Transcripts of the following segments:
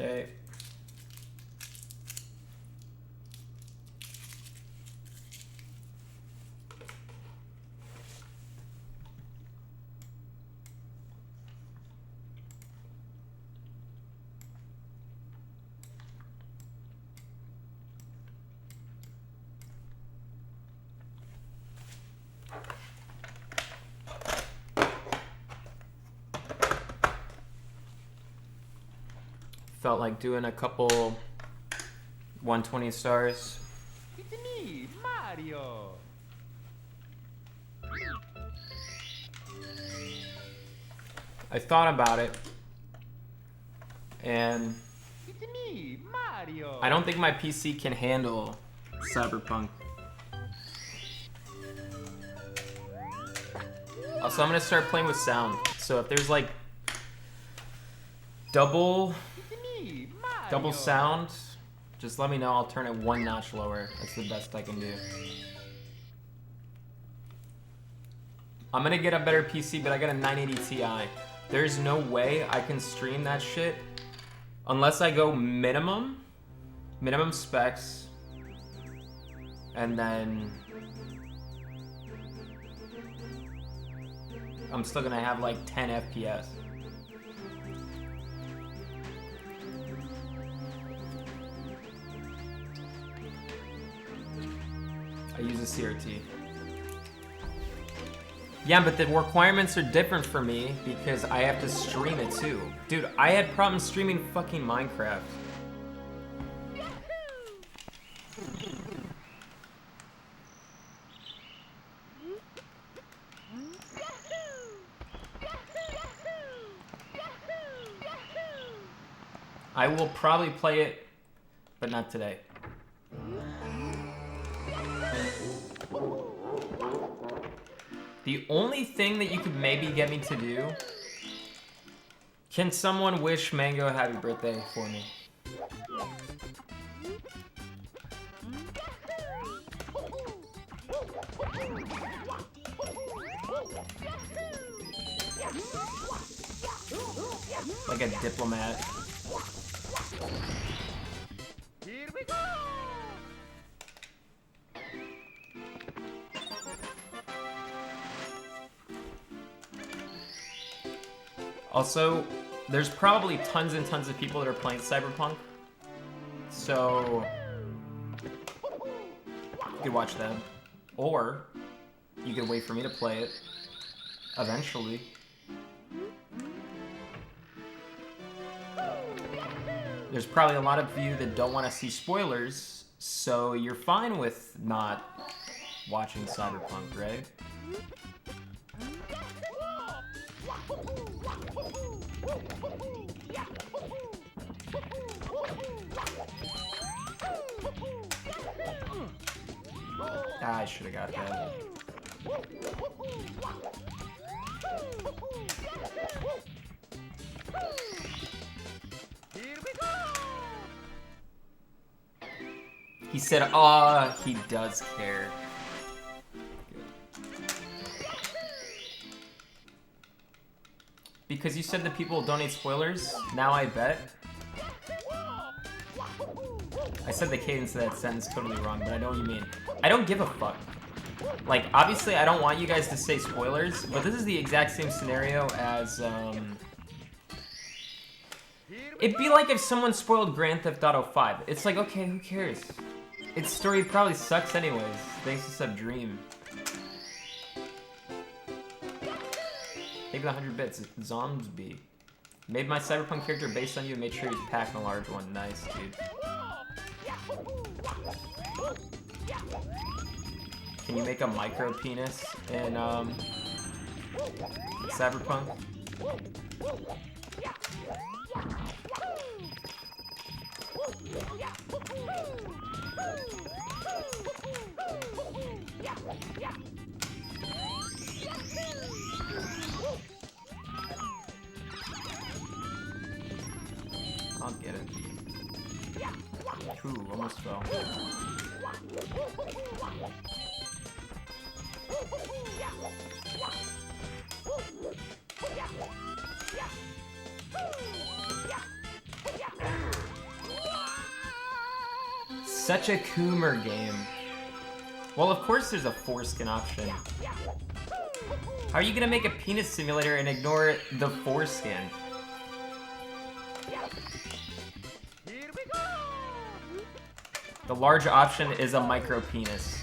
Okay. Felt like doing a couple 120 stars. It's me, Mario. I thought about it, and It's me, Mario. I don't think my PC can handle Cyberpunk. Also, I'm gonna start playing with sound. So if there's like double sound, just let me know. I'll turn it one notch lower. That's the best I can do. I'm gonna get a better PC, but I got a 980 Ti. There's no way I can stream that shit unless I go minimum specs, and then I'm still gonna have like 10 FPS. I use a CRT. Yeah, but the requirements are different for me because I have to stream it too. Dude, I had problems streaming fucking Minecraft. I will probably play it, but not today. The only thing that you could maybe get me to do... Can someone wish Mango a happy birthday for me? Like a diplomat. Here we go. Also, there's probably tons and tons of people that are playing Cyberpunk. So, you could watch them. Or, you could wait for me to play it. Eventually. There's probably a lot of you that don't want to see spoilers, so you're fine with not watching Cyberpunk, right? Ah, I should have got that. Here we go. He said, "Ah, he does care." Because you said that people don't need spoilers, now I bet. I said the cadence of that sentence totally wrong, but I know what you mean. I don't give a fuck. Like, obviously I don't want you guys to say spoilers, but this is the exact same scenario as, it'd be like if someone spoiled Grand Theft Auto 5. It's like, okay, who cares? Its story probably sucks anyways, thanks to Sub Dream. Maybe 100 bits. Zombie. Made my Cyberpunk character based on you and made sure he's packing a large one. Nice, dude. Can you make a micro penis in Cyberpunk? I'll get it. Ooh, almost fell. Such a Coomer game. Well, of course there's a foreskin option. How are you gonna make a penis simulator and ignore the foreskin? Here we go. The large option is a micro penis.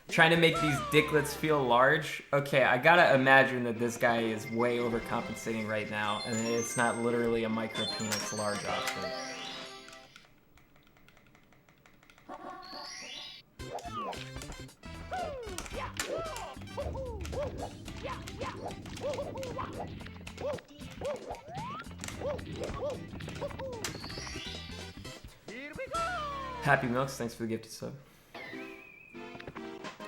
Trying to make these dicklets feel large? Okay, I gotta imagine that this guy is way overcompensating right now, and it's not literally a micro penis large option. Here we go. Happy Milks, thanks for the gifted sub.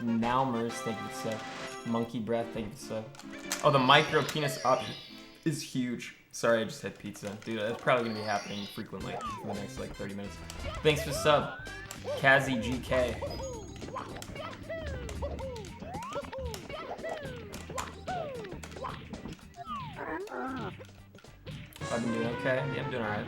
Nowmers, thank you for the sub. Monkey Breath, thank you for the sub. Oh, the micro penis option is huge. Sorry, I just had pizza. Dude, that's probably gonna be happening frequently for the next like 30 minutes. Thanks for the sub. Kazzy GK. I've been doing okay. Yeah, I'm doing alright.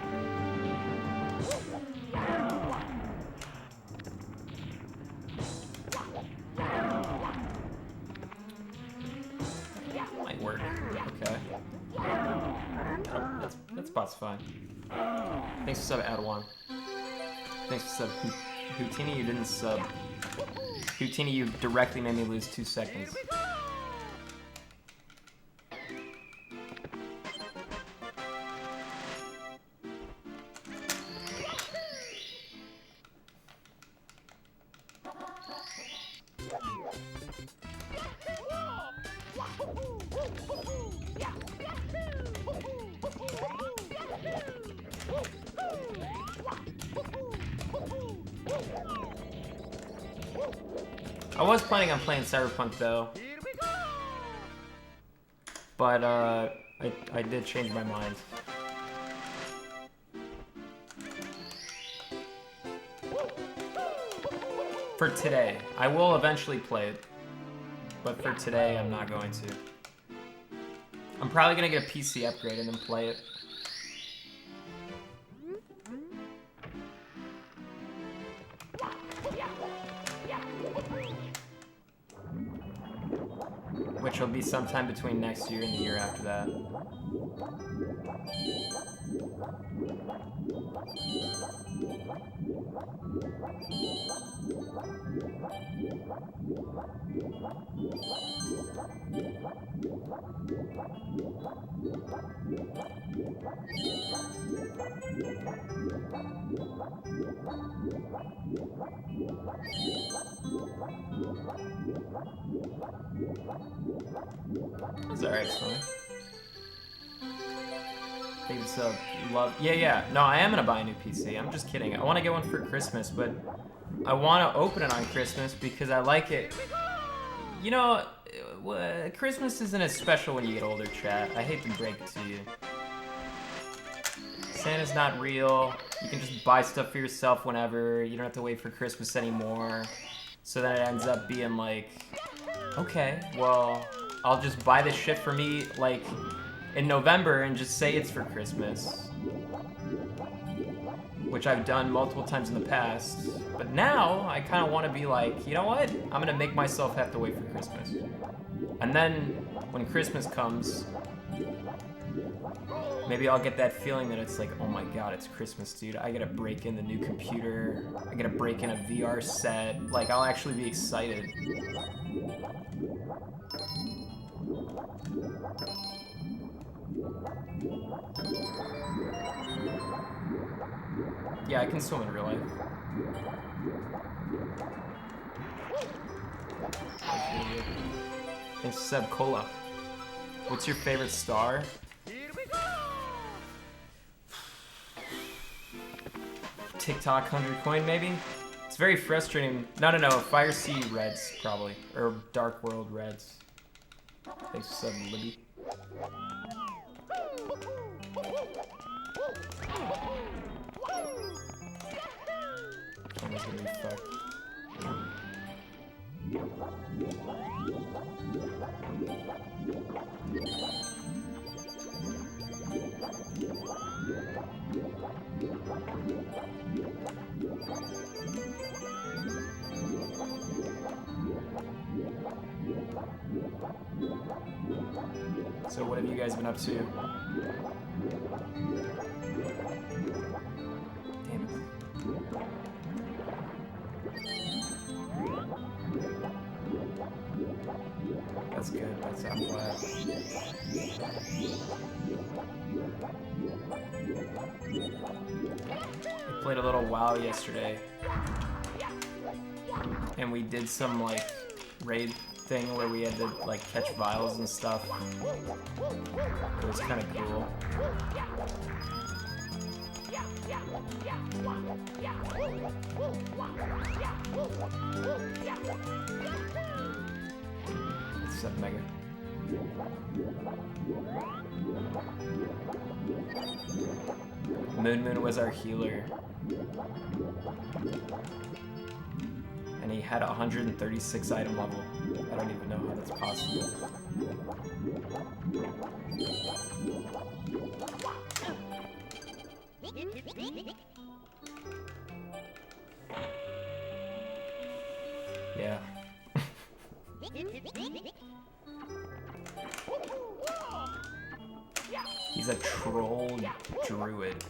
Might work. Okay. Oh, that spot's fine. Thanks for sub, Adawan. Thanks for sub, Houtini. You didn't sub. Houtini, you directly made me lose 2 seconds. I was planning on playing Cyberpunk though, but I did change my mind. For today. I will eventually play it, but for today I'm not going to. I'm probably gonna get a PC upgrade and then play it. Which will be sometime between next year and the year after that. It's alright, it's fine. I think it's a love. Yeah. No, I am gonna buy a new PC. I'm just kidding. I want to get one for Christmas, but I want to open it on Christmas because I like it. You know, Christmas isn't as special when you get older, chat. I hate to break it to you. Santa's not real. You can just buy stuff for yourself whenever. You don't have to wait for Christmas anymore. So then it ends up being like, okay, well, I'll just buy this shit for me, like, in November and just say it's for Christmas. Which I've done multiple times in the past. But now, I kind of want to be like, you know what? I'm going to make myself have to wait for Christmas. And then, when Christmas comes, maybe I'll get that feeling that it's like, oh my god, it's Christmas, dude. I gotta break in the new computer. I gotta break in a VR set. Like, I'll actually be excited. Yeah, I can swim in real life. Thanks, Seb Cola. What's your favorite star? TikTok 100 coin, maybe? It's very frustrating. No. Fire Sea Reds, probably. Or Dark World Reds. Thanks for subbing, Libby. Camera's gonna be fucked. So what have you guys been up to? Damn it. That's good. I'm glad. We played a little WoW yesterday. And we did some like raid thing where we had to like catch vials and stuff. It was kind of cool. What's up, Mega? Moon was our healer. And he had 136 item level. I don't even know how that's possible. Yeah. He's a troll druid.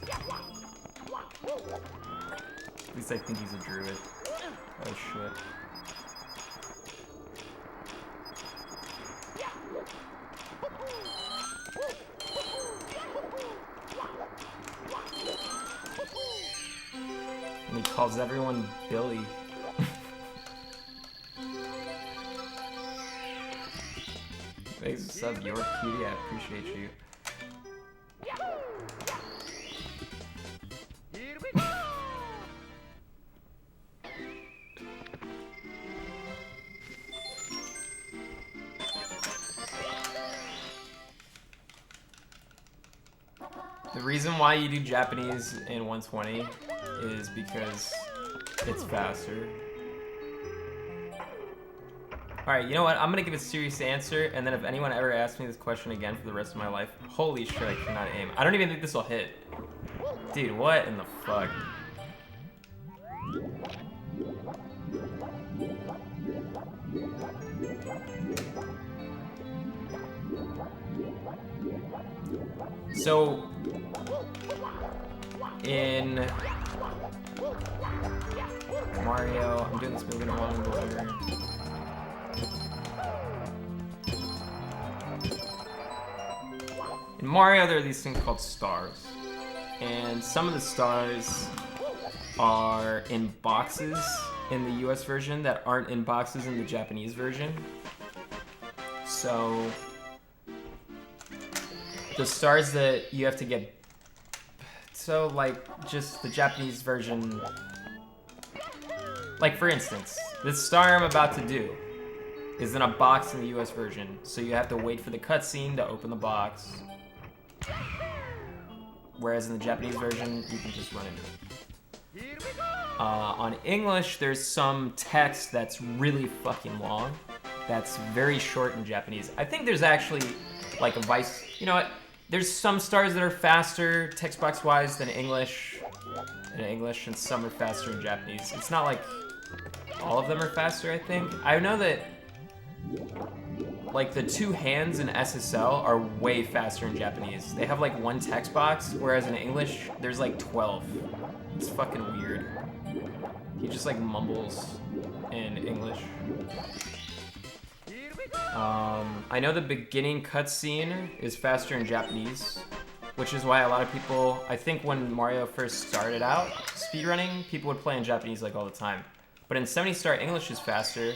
At least I think he's a druid. Oh shit. And he calls everyone Billy. Thanks for sub, your cutie, I appreciate you. Here we go! The reason why you do Japanese in 120 is because it's faster. Alright, you know what? I'm gonna give a serious answer, and then if anyone ever asks me this question again for the rest of my life, holy shit, I cannot aim. I don't even think this will hit. Dude, what in the fuck? So, in Mario, I'm doing this moving along, whatever. In Mario, there are these things called stars. And some of the stars are in boxes in the US version that aren't in boxes in the Japanese version. So, the stars that you have to get... So, like, just the Japanese version... Like, for instance, this star I'm about to do is in a box in the US version. So you have to wait for the cutscene to open the box. Whereas in the Japanese version, you can just run into it. Here we go! On English, there's some text that's really fucking long. That's very short in Japanese. I think there's actually like a vice... You know what? There's some stars that are faster text box wise than English in English, and some are faster in Japanese. It's not like all of them are faster, I think. I know that like the two hands in SSL are way faster in Japanese. They have like one text box, whereas in English, there's like 12. It's fucking weird. He just like mumbles in English. Here we go! I know the beginning cutscene is faster in Japanese, which is why a lot of people, I think when Mario first started out speedrunning, people would play in Japanese like all the time. But in 70-star, English is faster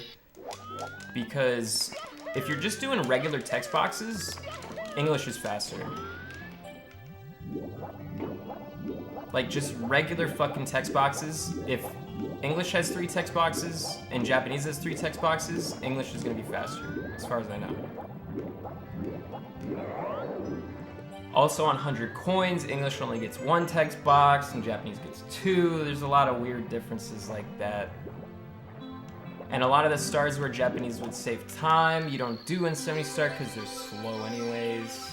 because if you're just doing regular text boxes, English is faster. Like just regular fucking text boxes, if English has 3 text boxes and Japanese has 3 text boxes, English is gonna be faster, as far as I know. Also on 100 coins, English only gets 1 text box and Japanese gets 2. There's a lot of weird differences like that. And a lot of the stars where Japanese would save time, you don't do in 70-star because they're slow anyways.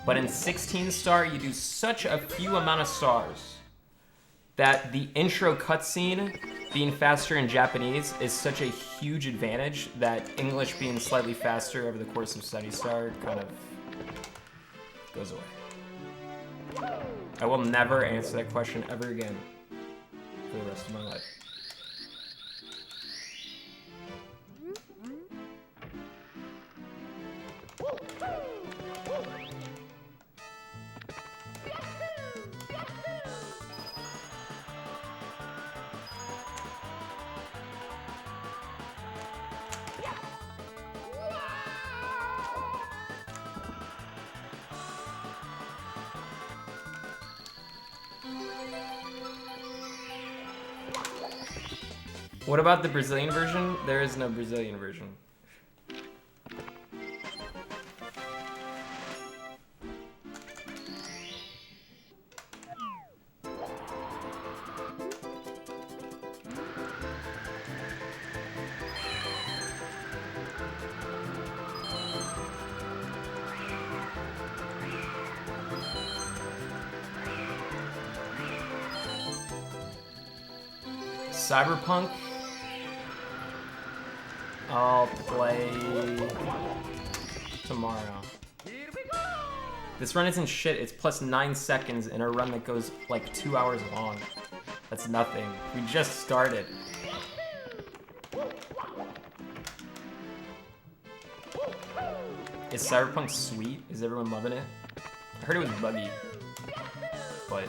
But in 16-star, you do such a few amount of stars that the intro cutscene being faster in Japanese is such a huge advantage that English being slightly faster over the course of Study Star kind of goes away. I will never answer that question ever again for the rest of my life. What about the Brazilian version? There is no Brazilian version. Cyberpunk, I'll play tomorrow. This run isn't shit, it's plus 9 seconds in a run that goes like 2 hours long. That's nothing. We just started. Is Cyberpunk sweet? Is everyone loving it? I heard it was buggy, but...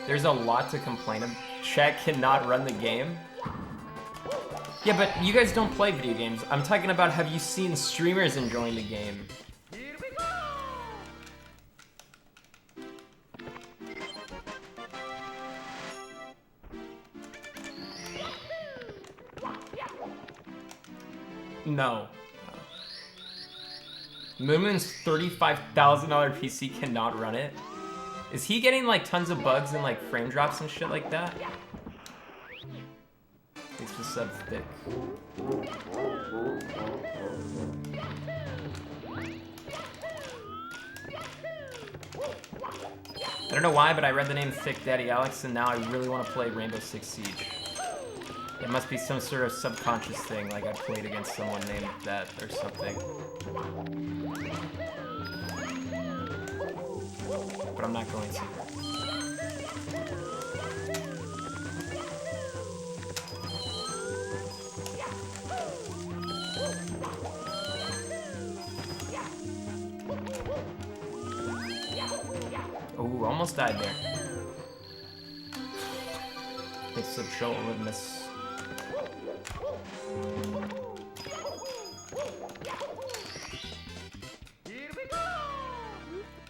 There's a lot to complain about. Chat cannot run the game. Yeah, but you guys don't play video games. I'm talking about, have you seen streamers enjoying the game? No. Moonmoon's $35,000 PC cannot run it. Is he getting like tons of bugs and like frame drops and shit like that? Thanks for sub thick. I don't know why, but I read the name Thick Daddy Alex and now I really want to play Rainbow Six Siege. It must be some sort of subconscious thing, like I played against someone named that or something. But I'm not going to. Oh, almost died there. It's a show with miss.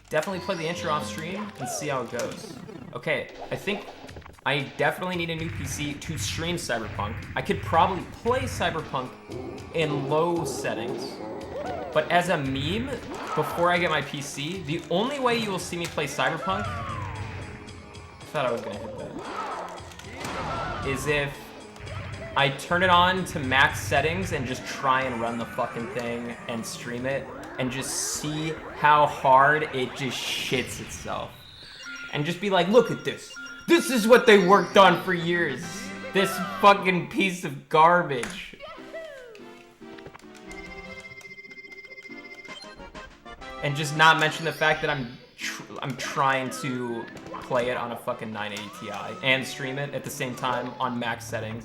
Definitely play the intro off stream and see how it goes. Okay, I think I definitely need a new PC to stream Cyberpunk. I could probably play Cyberpunk in low settings, but as a meme, before I get my PC, the only way you will see me play Cyberpunk, I thought I was gonna hit that, is if I turn it on to max settings and just try and run the fucking thing and stream it and just see how hard it just shits itself. And just be like, look at this. This is what they worked on for years. This fucking piece of garbage. And just not mention the fact that I'm trying to play it on a fucking 980 Ti and stream it at the same time on max settings.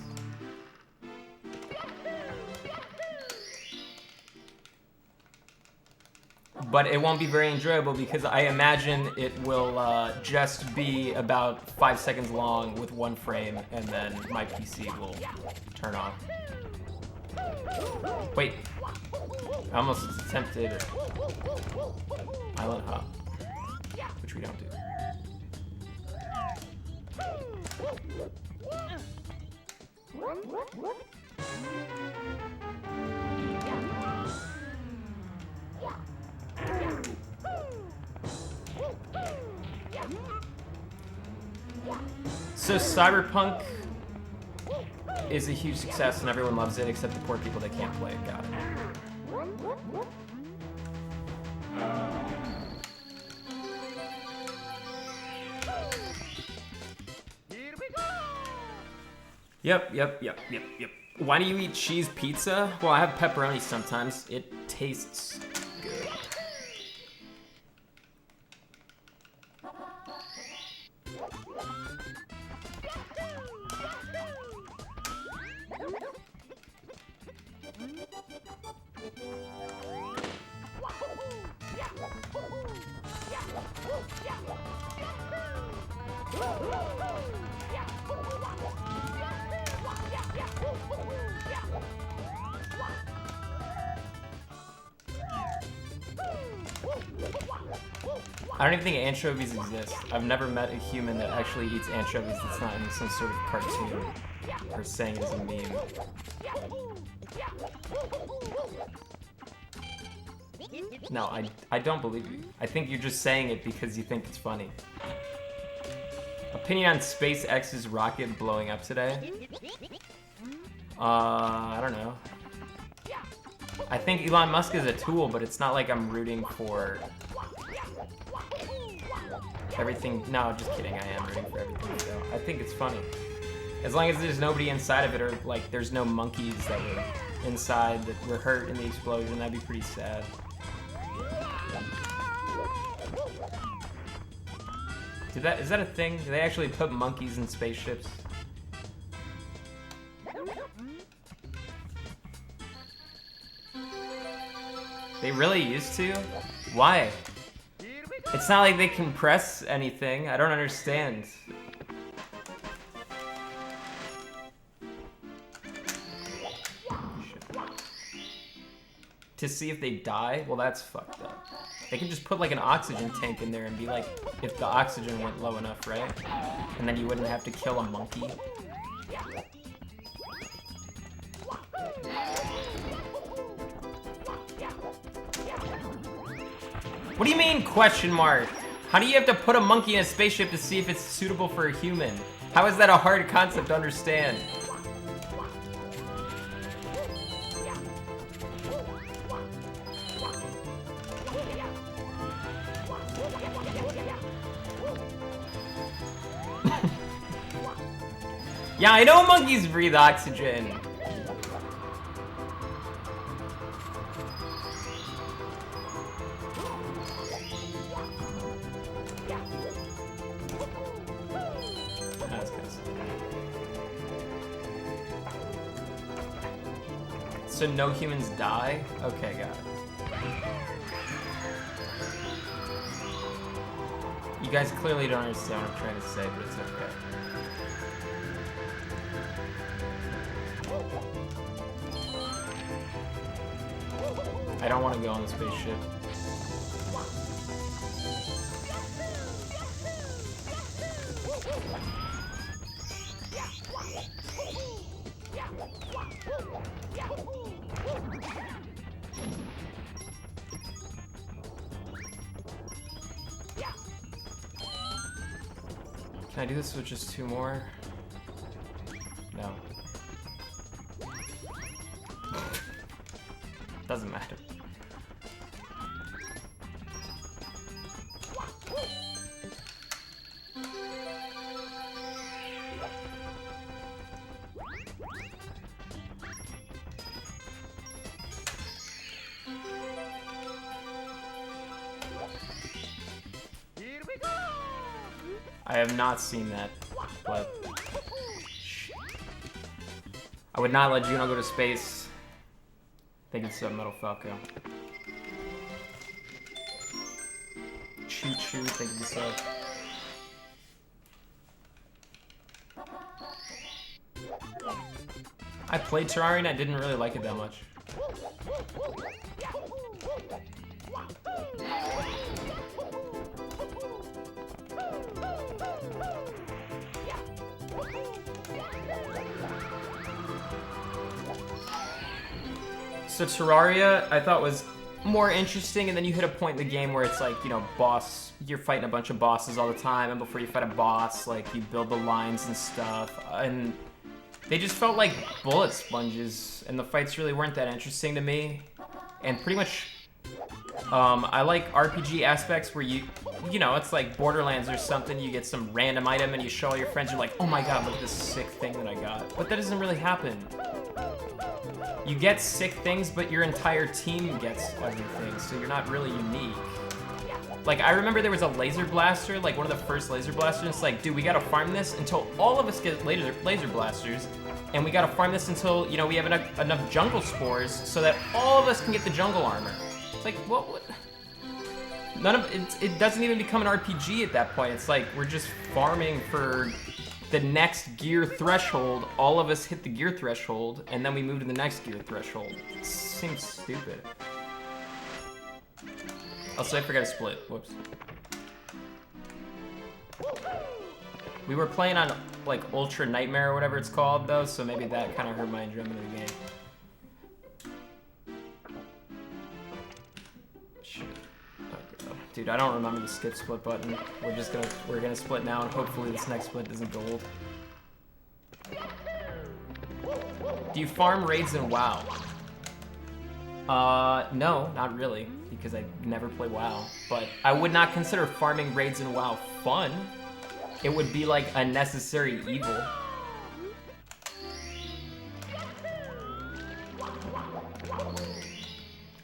But it won't be very enjoyable because I imagine it will just be about 5 seconds long with 1 frame and then my PC will turn off. Wait, I almost attempted Island Hop, which we don't do. So Cyberpunk is a huge success and everyone loves it except the poor people that can't play it. Got it. Here we go! Yep. Why do you eat cheese pizza? Well, I have pepperoni sometimes. It tastes good. I don't even think anchovies exist. I've never met a human that actually eats anchovies that's not in some sort of cartoon or saying it as a meme. No, I don't believe you. I think you're just saying it because you think it's funny. Opinion on SpaceX's rocket blowing up today? I don't know. I think Elon Musk is a tool, but it's not like I'm rooting for everything. No, just kidding. I am rooting for everything. So I think it's funny. As long as there's nobody inside of it, or like there's no monkeys that were inside that were hurt in the explosion, that'd be pretty sad. Is that a thing? Do they actually put monkeys in spaceships? They really used to? Why? It's not like they compress anything. I don't understand. To see if they die? Well, that's fucked up. They can just put like an oxygen tank in there and be like, if the oxygen went low enough, right? And then you wouldn't have to kill a monkey. What do you mean, question mark? How do you have to put a monkey in a spaceship to see if it's suitable for a human? How is that a hard concept to understand? Yeah, I know monkeys breathe oxygen. That's good. So no humans die? Okay, got it. You guys clearly don't understand what I'm trying to say, but it's okay. I don't want to go on the spaceship. Can I do this with just 2 more? No. Doesn't matter. Here we go! I have not seen that, but I would not let Juno go to space. I think it's Metal Falco. Choo Choo, think of this up. I played Terraria and I didn't really like it that much. So Terraria, I thought was more interesting, and then you hit a point in the game where it's like, you know, you're fighting a bunch of bosses all the time, and before you fight a boss, like, you build the lines and stuff, and They just felt like bullet sponges, and the fights really weren't that interesting to me. And pretty much, I like RPG aspects where you know, it's like Borderlands or something, you get some random item and you show all your friends, you're like, oh my god, look at this sick thing that I got. But that doesn't really happen. You get sick things, but your entire team gets everything, so you're not really unique. Like, I remember there was a laser blaster, like one of the first laser blasters, and it's like, dude, we gotta farm this until all of us get laser blasters, and we gotta farm this until, you know, we have enough jungle spores so that all of us can get the jungle armor. It's like, what? None of it doesn't even become an RPG at that point. It's like, we're just farming for the next gear threshold. All of us hit the gear threshold, and then we move to the next gear threshold. It seems stupid. Also, I forgot to split. Whoops. We were playing on, like, Ultra Nightmare or whatever it's called, though, so maybe that kind of hurt my enjoyment of the game. Shit. Okay. Dude, I don't remember the skip split button. We're gonna split now, and hopefully this next split isn't gold. Do you farm raids in WoW? No, not really, because I never play WoW. But I would not consider farming raids in WoW fun. It would be like a necessary evil.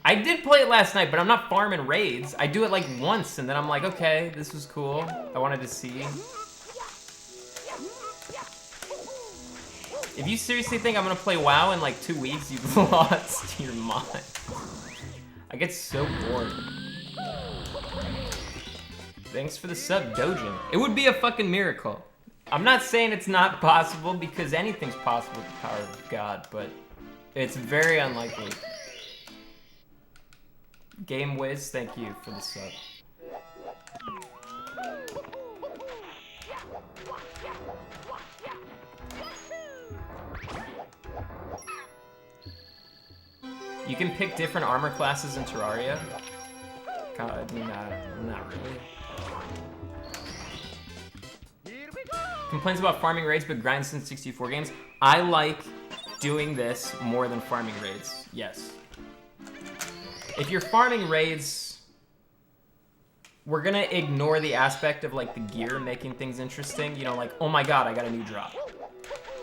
I did play it last night, but I'm not farming raids. I do it like once, and then I'm like, okay, this was cool. I wanted to see. If you seriously think I'm gonna play WoW in like 2 weeks, you've lost your mind. I get so bored. Thanks for the sub, Dojin. It would be a fucking miracle. I'm not saying it's not possible, because anything's possible with the power of God, but it's very unlikely. Game Wiz, thank you for the sub. You can pick different armor classes in Terraria. God, not really. Complains about farming raids, but grinds in 64 games. I like doing this more than farming raids, yes. If you're farming raids, we're gonna ignore the aspect of like the gear making things interesting. You know, like, oh my god, I got a new drop.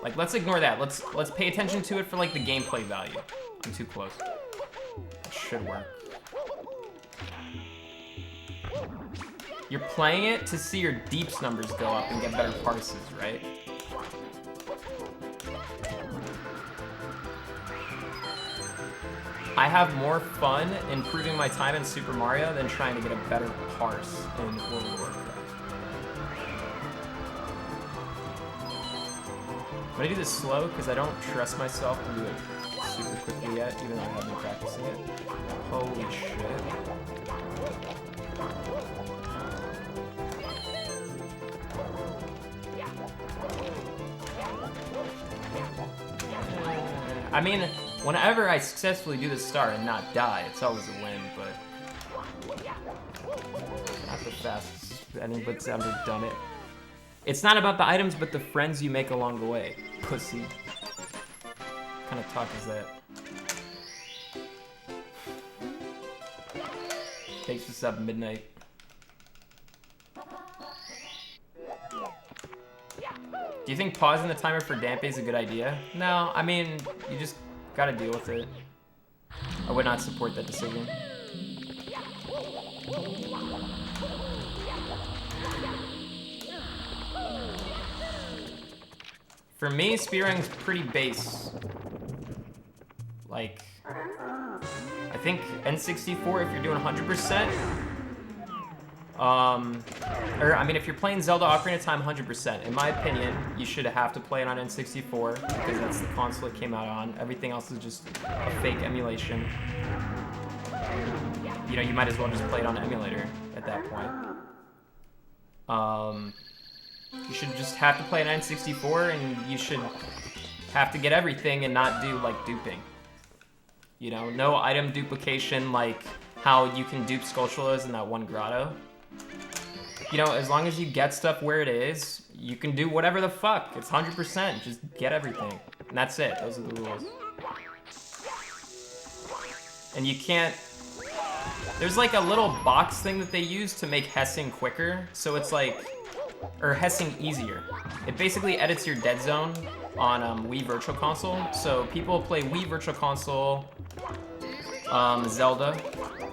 Like, let's ignore that. Let's pay attention to it for like the gameplay value. I'm too close. It should work. You're playing it to see your deeps numbers go up and get better parses, right? I have more fun improving my time in Super Mario than trying to get a better parse in World of Warcraft. I'm gonna do this slow because I don't trust myself to do it super quickly yet, even though I have been practicing it. Holy shit. I mean, whenever I successfully do this star and not die, it's always a win, but not the fastest anybody's ever done it. It's not about the items, but the friends you make along the way. Pussy. What kind of talk is that? Thanks for sub, Midnight. Do you think pausing the timer for Dampé is a good idea? No, I mean, you just gotta deal with it. I would not support that decision. For me, speedrunning's pretty base. Like, I think N64, if you're doing 100%, or I mean, if you're playing Zelda Ocarina of Time 100%, in my opinion, you should have to play it on N64 because that's the console it came out on. Everything else is just a fake emulation. You know, you might as well just play it on an emulator at that point. You should just have to play an N64, and you should have to get everything and not do like duping. You know, no item duplication like how you can dupe Skulltulas in that one grotto. You know, as long as you get stuff where it is, you can do whatever the fuck. It's 100%. Just get everything. And that's it. Those are the rules. And you can't... There's like a little box thing that they use to make hessing quicker. So it's like... Or hessing easier. It basically edits your dead zone on Wii Virtual Console. So people play Wii Virtual Console, Zelda,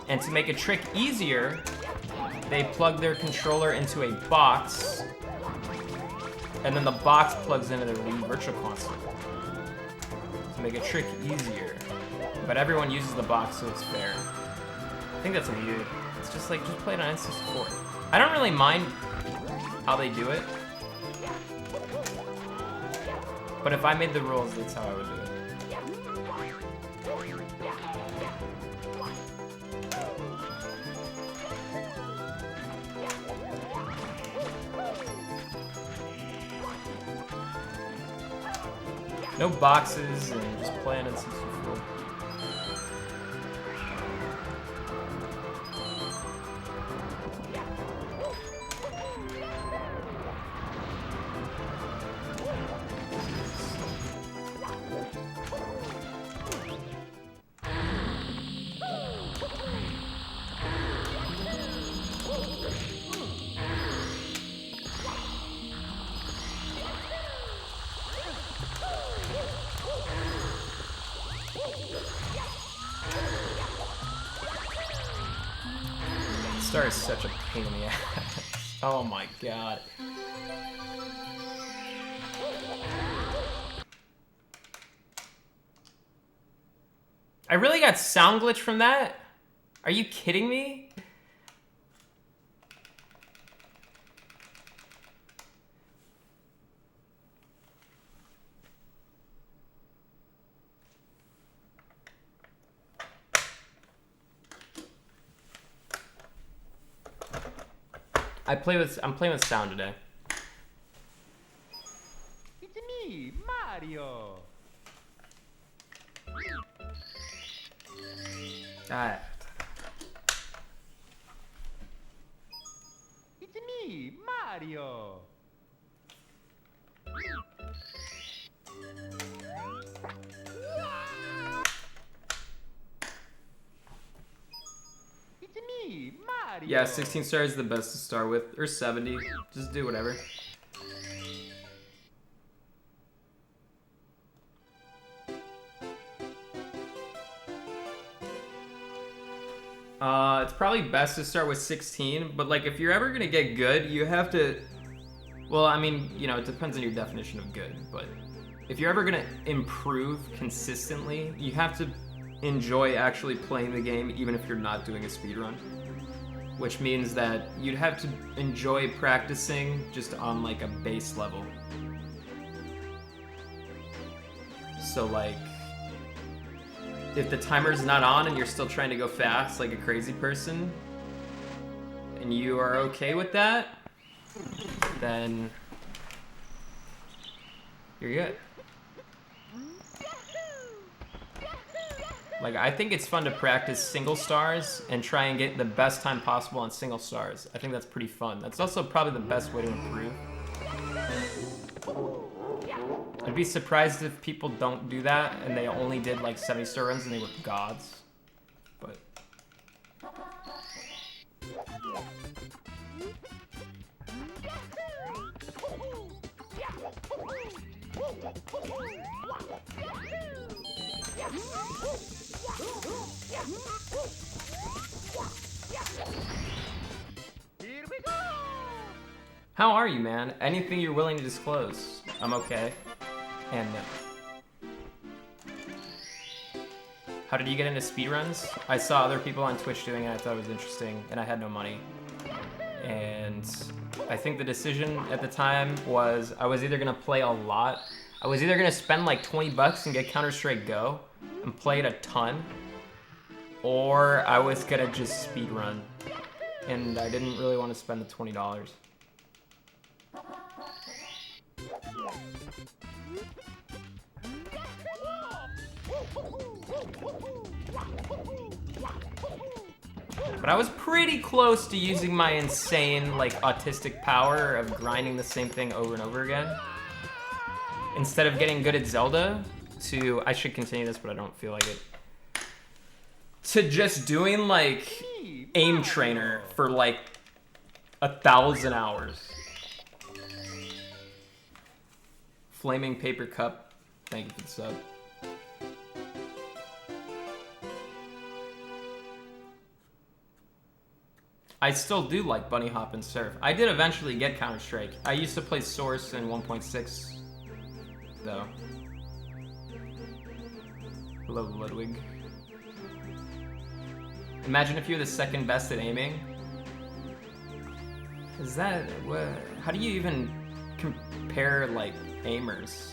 and to make a trick easier, they plug their controller into a box, and then the box plugs into their Wii Virtual Console to make a trick easier. But everyone uses the box, so it's fair. I think that's weird. It's just like, just play it on N64. I don't really mind how they do it, but if I made the rules, that's how I would do it. No boxes, and just play on N64. Star is such a pain in the ass. Oh my god. I really got sound glitch from that? Are you kidding me? I'm playing with sound today. It's me, Mario. Alright. It's me, Mario. It's me, Mario. Yeah, 16 stars is the best to start with, or 70. Just do whatever. It's probably best to start with 16, but like if you're ever gonna get good, you have to, well, I mean, you know, it depends on your definition of good, but if you're ever gonna improve consistently, you have to enjoy actually playing the game even if you're not doing a speedrun. Which means that you'd have to enjoy practicing just on like a base level. So like, if the timer's not on and you're still trying to go fast like a crazy person, and you are okay with that, then you're good. Like, I think it's fun to practice single stars and try and get the best time possible on single stars. I think that's pretty fun. That's also probably the best way to improve. I'd be surprised if people don't do that and they only did like 70-star runs and they were gods. But Here we go. how are you, man? Anything you're willing to disclose? I'm okay. And no. How did you get into speedruns? I saw other people on Twitch doing it, I thought it was interesting, and I had no money. And I think the decision at the time was I was either gonna play a lot, I was either gonna spend like 20 bucks and get Counter-Strike Go and play it a ton, or I was gonna just speedrun. And I didn't really want to spend the $20. But I was pretty close to using my insane, like, autistic power of grinding the same thing over and over again. Instead of getting good at Zelda, to, I should continue this, but I don't feel like it. To just doing, like, aim trainer for, like, 1,000 hours. Flaming Paper Cup, thank you for the sub. I still do like Bunny Hop and Surf. I did eventually get Counter-Strike. I used to play Source in 1.6, though. Hello, Ludwig. Imagine if you're the second best at aiming. Is that, what, how do you even compare, like, aimers?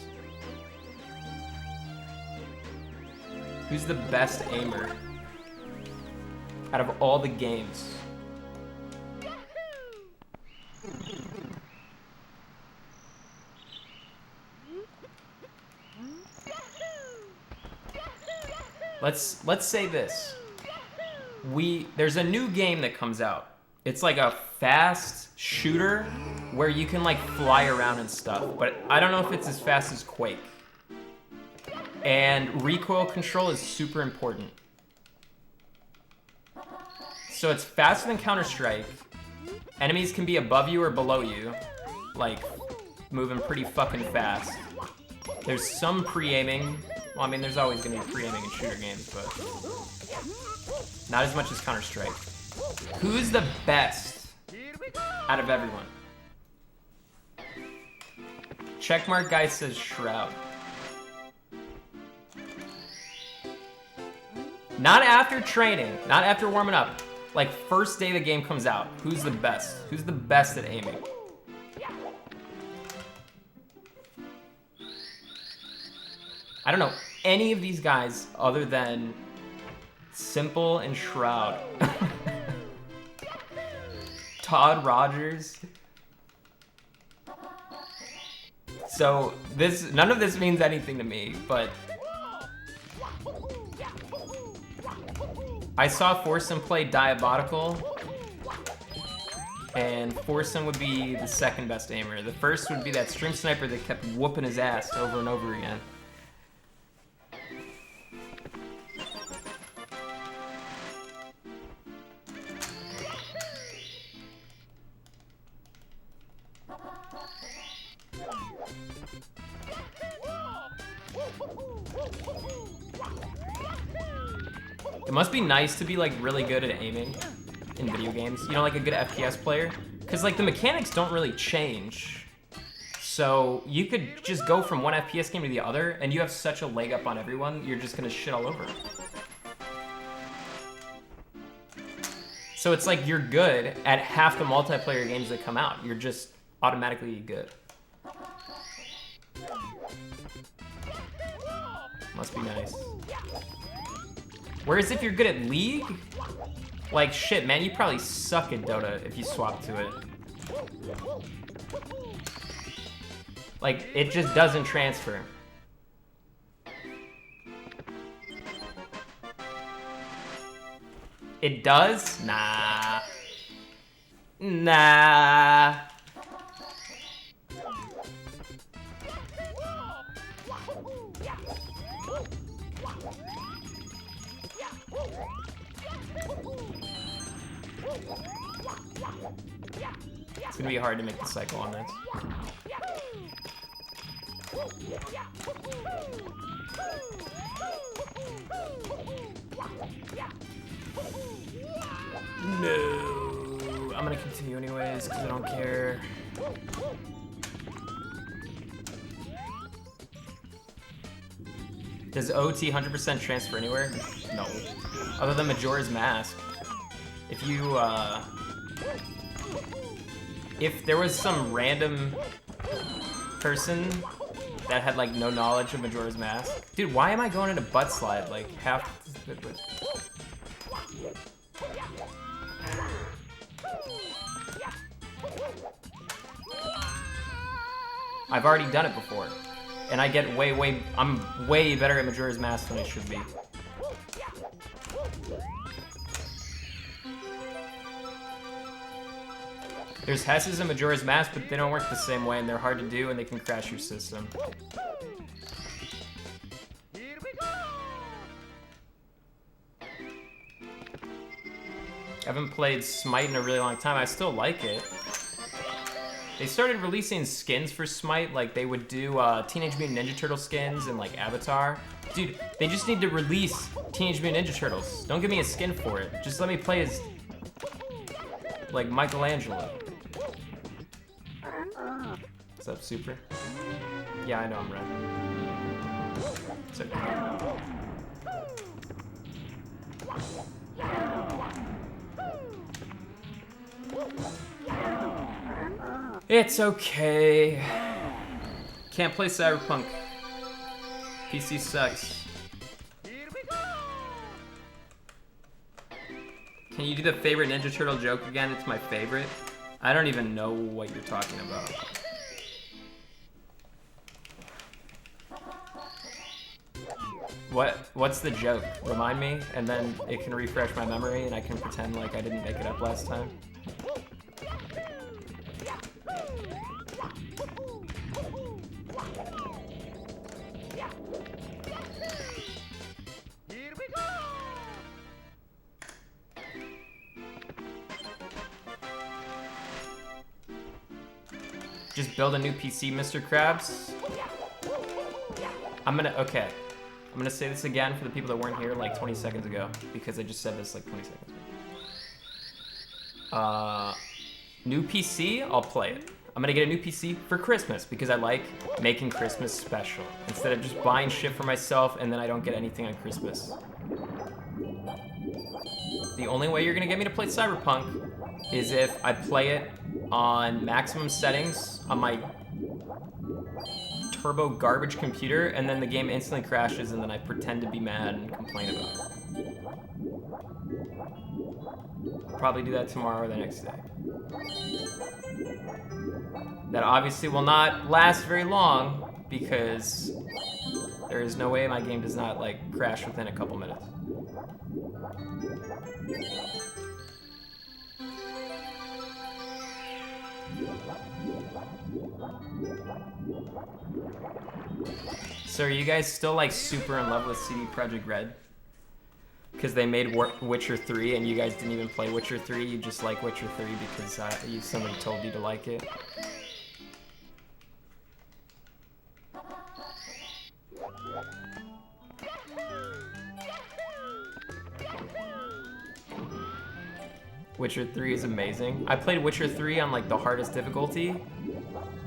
Who's the best aimer out of all the games? Let's say this. There's a new game that comes out. It's like a fast shooter where you can like fly around and stuff, but I don't know if it's as fast as Quake. And recoil control is super important. So it's faster than Counter-Strike. Enemies can be above you or below you, like moving pretty fucking fast. There's some pre-aiming. Well, I mean, there's always gonna be pre-aiming in shooter games, but not as much as Counter-Strike. Who's the best out of everyone? Checkmark guy says Shroud. Not after training, not after warming up. Like, first day the game comes out. Who's the best? Who's the best at aiming? I don't know any of these guys other than Simple and Shroud. Todd Rogers. So none of this means anything to me, but I saw Forsen play Diabolical, and Forsen would be the second best aimer. The first would be that stream sniper that kept whooping his ass over and over again. It must be nice to be like really good at aiming in video games. You know, like a good FPS player. Because like the mechanics don't really change. So you could just go from one FPS game to the other and you have such a leg up on everyone, you're just gonna shit all over. So it's like you're good at half the multiplayer games that come out. You're just automatically good. Must be nice. Whereas if you're good at League, like shit, man, you probably suck at Dota if you swap to it. Like, it just doesn't transfer. It does? Nah. Nah. It's gonna be hard to make the cycle on this. No, I'm gonna continue anyways because I don't care. Does OT 100% transfer anywhere? No. Other than Majora's Mask. If you, if there was some random person that had, like, no knowledge of Majora's Mask. Dude, why am I going into butt slide? Like, half... I've already done it before. And I get I'm way better at Majora's Mask than I should be. There's Hess's and Majora's Mask, but they don't work the same way, and they're hard to do, and they can crash your system. Here we go. I haven't played Smite in a really long time. I still like it. They started releasing skins for Smite, like they would do Teenage Mutant Ninja Turtle skins and like Avatar. Dude, they just need to release Teenage Mutant Ninja Turtles. Don't give me a skin for it. Just let me play as like Michelangelo. What's up, Super? Yeah, I know I'm red. It's okay. It's okay. Can't play Cyberpunk. PC sucks. Here we go. Can you do the favorite Ninja Turtle joke again? It's my favorite. I don't even know what you're talking about. What's the joke? Remind me, and then it can refresh my memory, and I can pretend like I didn't make it up last time. Here we go. Just build a new PC, Mr. Krabs. Okay. I'm gonna say this again for the people that weren't here like 20 seconds ago, because I just said this like 20 seconds ago. New PC, I'll play it. I'm gonna get a new PC for Christmas because I like making Christmas special instead of just buying shit for myself and then I don't get anything on Christmas. The only way you're gonna get me to play Cyberpunk is if I play it on maximum settings on my turbo garbage computer, and then the game instantly crashes, and then I pretend to be mad and complain about it. I'll probably do that tomorrow or the next day. That obviously will not last very long, because there is no way my game does not, like, crash within a couple minutes. So are you guys still like super in love with CD Projekt Red? Because they made Witcher 3 and you guys didn't even play Witcher 3, you just like Witcher 3 because somebody told you to like it? Witcher 3 is amazing. I played Witcher 3 on like the hardest difficulty,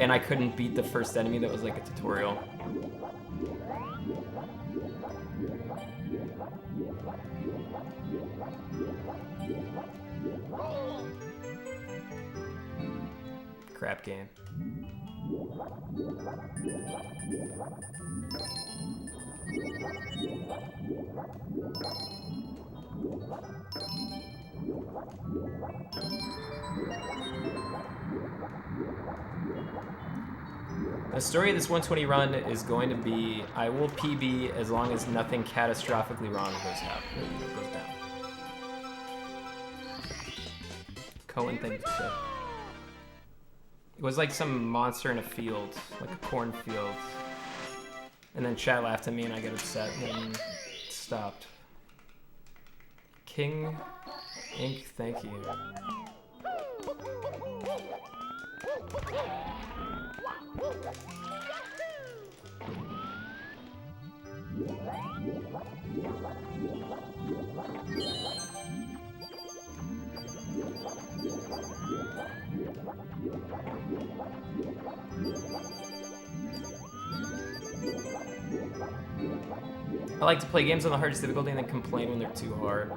and I couldn't beat the first enemy that was like a tutorial. Crap game. The story of this 120 run is going to be, I will PB as long as nothing catastrophically wrong goes down. Cohen, thank you for that. It was like some monster in a field, like a cornfield. And then chat laughed at me and I got upset and then stopped. King Inc., thank you. I like to play games on the hardest difficulty and then complain when they're too hard.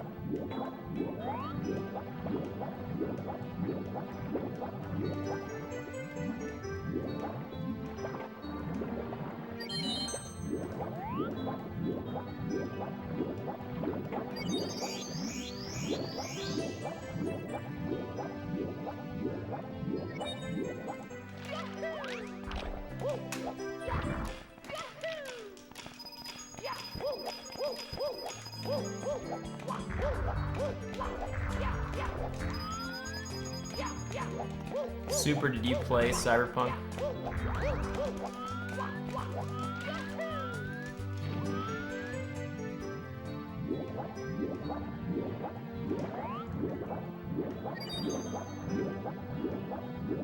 Super, did you play Cyberpunk?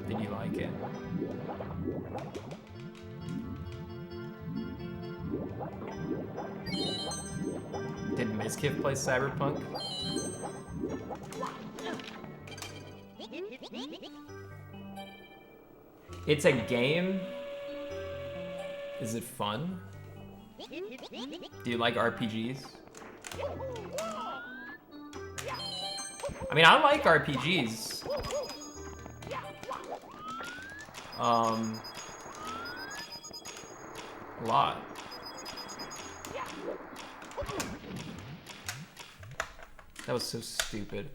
Did you like it? Did Mizkif play Cyberpunk? It's a game. Is it fun? Do you like RPGs? I mean, I like RPGs. A lot. That was so stupid.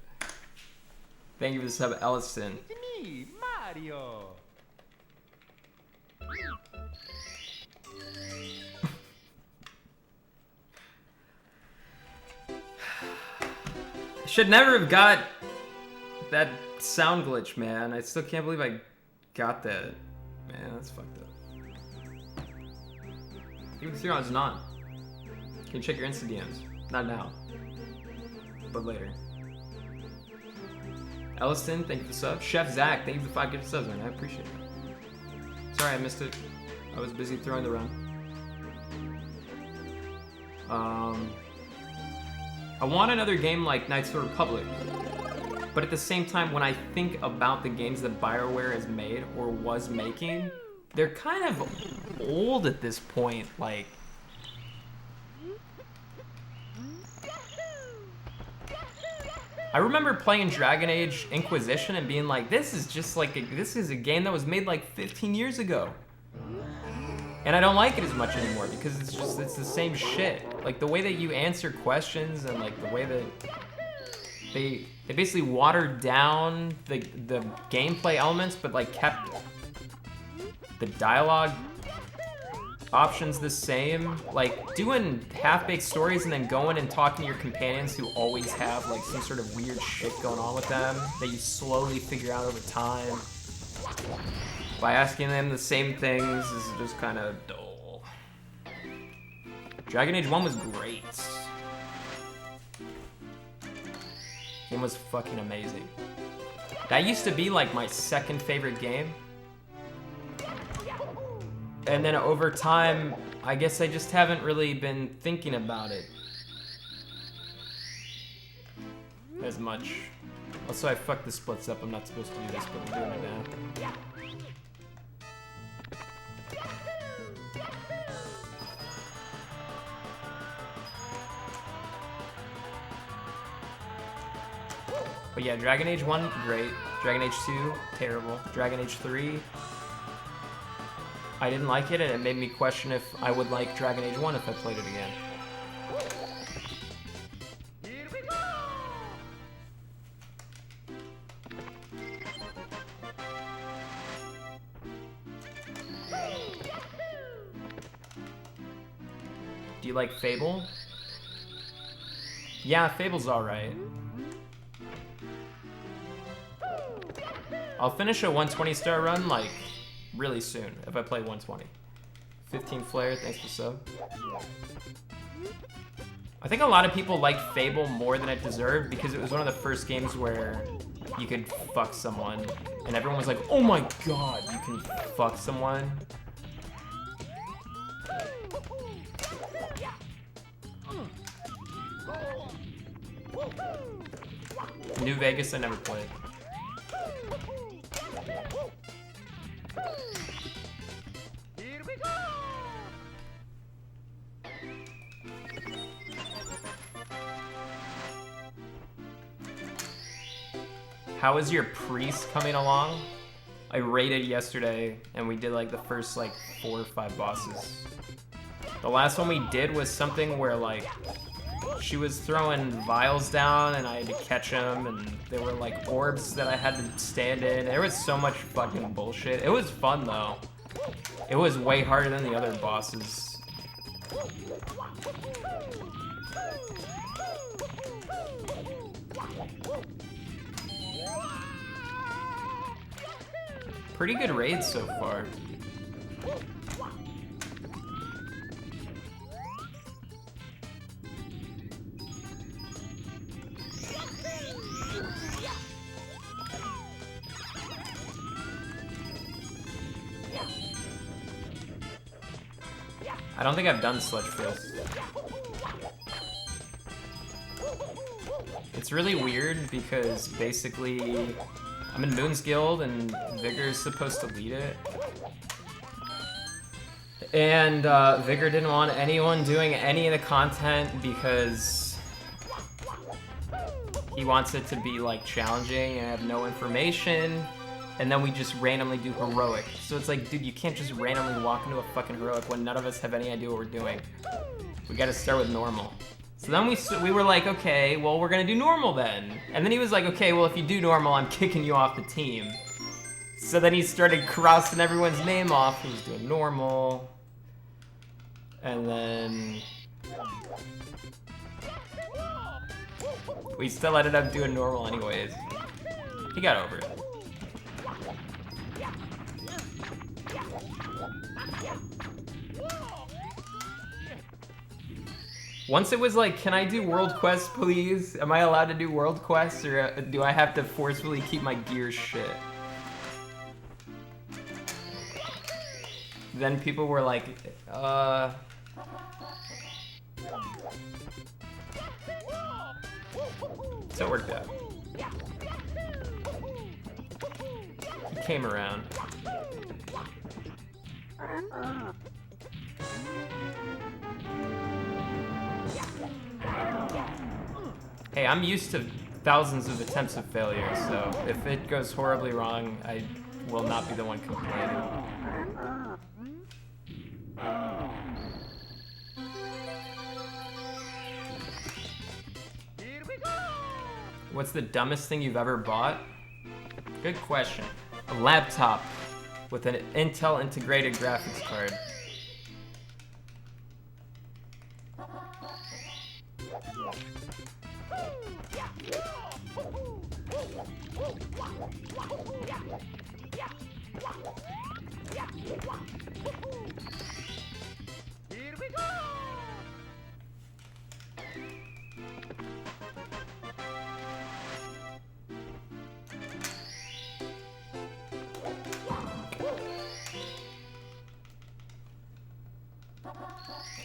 Thank you for the sub, Ellison. It's me, Mario. Should never have got that sound glitch, man. I still can't believe I got that. Man, that's fucked up. Even 3 hours not. Can you check your Insta DMs? Not now, but later. Elliston, thank you for the sub. Chef Zach, thank you for the 5 gifted subs, man. I appreciate it. Sorry I missed it. I was busy throwing the run. I want another game like Knights of the Republic, but at the same time, when I think about the games that BioWare has made or was making, they're kind of old at this point. Like, I remember playing Dragon Age Inquisition and being like, this is just like, this is a game that was made like 15 years ago. And I don't like it as much anymore because it's the same shit. Like the way that you answer questions and like the way that they basically watered down the gameplay elements, but like kept the dialogue options the same. Like doing half-baked stories and then going and talking to your companions who always have like some sort of weird shit going on with them that you slowly figure out over time by asking them the same things is just kind of dull. Dragon Age 1 was great. Game was fucking amazing. That used to be like my second favorite game. And then over time, I guess I just haven't really been thinking about it as much. Also, I fucked the splits up. I'm not supposed to do this, but I'm doing it now. But yeah, Dragon Age 1, great. Dragon Age 2, terrible. Dragon Age 3, I didn't like it, and it made me question if I would like Dragon Age 1 if I played it again. Here we go. Do you like Fable? Yeah, Fable's alright. I'll finish a 120 star run like really soon if I play 120. 15 Flare, thanks for sub. I think a lot of people liked Fable more than it deserved because it was one of the first games where you could fuck someone and everyone was like, oh my god, you can fuck someone. New Vegas I never played. Here we go. How is your priest coming along? I raided yesterday and we did like the first like 4 or 5 bosses. The last one we did was something where like she was throwing vials down and I had to catch them and there were like orbs that I had to stand in. There was so much fucking bullshit. It was fun though. It was way harder than the other bosses. pretty good raids so far. I don't think I've done Sludge Fist. It's really weird because basically I'm in Moon's Guild and Vigor's supposed to lead it. And Vigor didn't want anyone doing any of the content because he wants it to be like challenging and have no information. And then we just randomly do heroic. So it's like, dude, you can't just randomly walk into a fucking heroic when none of us have any idea what we're doing. We gotta start with normal. So then we were like, okay, well, we're gonna do normal then. And then he was like, okay, well, if you do normal, I'm kicking you off the team. So then he started crossing everyone's name off. He was doing normal. And then we still ended up doing normal anyways. He got over it. Once it was like, can I do world quests, please? Am I allowed to do world quests, or do I have to forcefully keep my gear shit? Then people were like, So it worked out. He came around. Hey, I'm used to thousands of attempts of failure, so if it goes horribly wrong, I will not be the one complaining. What's the dumbest thing you've ever bought? Good question. A laptop with an Intel integrated graphics card. Here we go!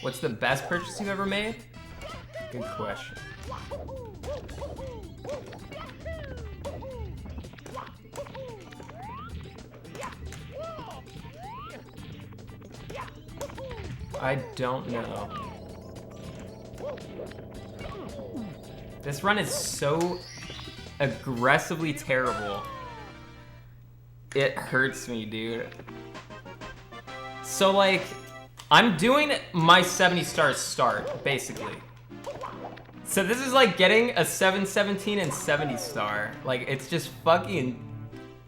What's the best purchase you've ever made? Good question. I don't know. This run is so aggressively terrible. It hurts me, dude. So like, I'm doing my 70 stars start, basically. So this is like getting a 717 and 70 star. Like, it's just fucking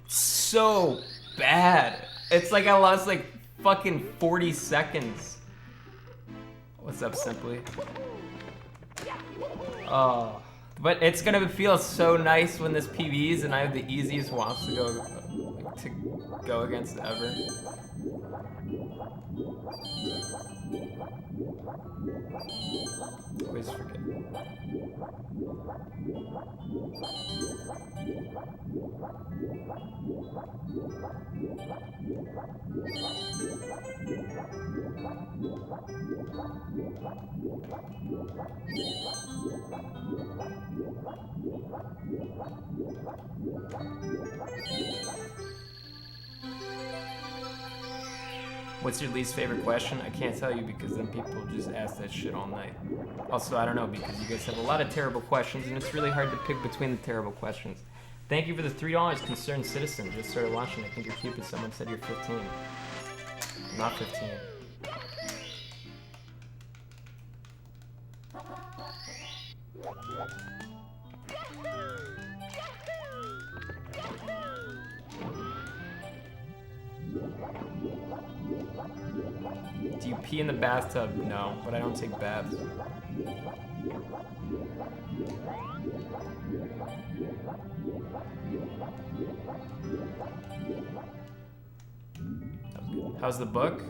so bad. It's like I lost like fucking 40 seconds. What's up, Simply? Oh, but it's gonna feel so nice when this PVs and I have the easiest WAPs to go against ever. Always forget. What's your least favorite question? I can't tell you because then people just ask that shit all night. Also, I don't know because you guys have a lot of terrible questions and it's really hard to pick between the terrible questions. Thank you for the $3, Concerned Citizen. Just started watching. I think you're Cupid. Someone said you're 15. I'm not 15. Do you pee in the bathtub? No, but I don't take baths. How's the book?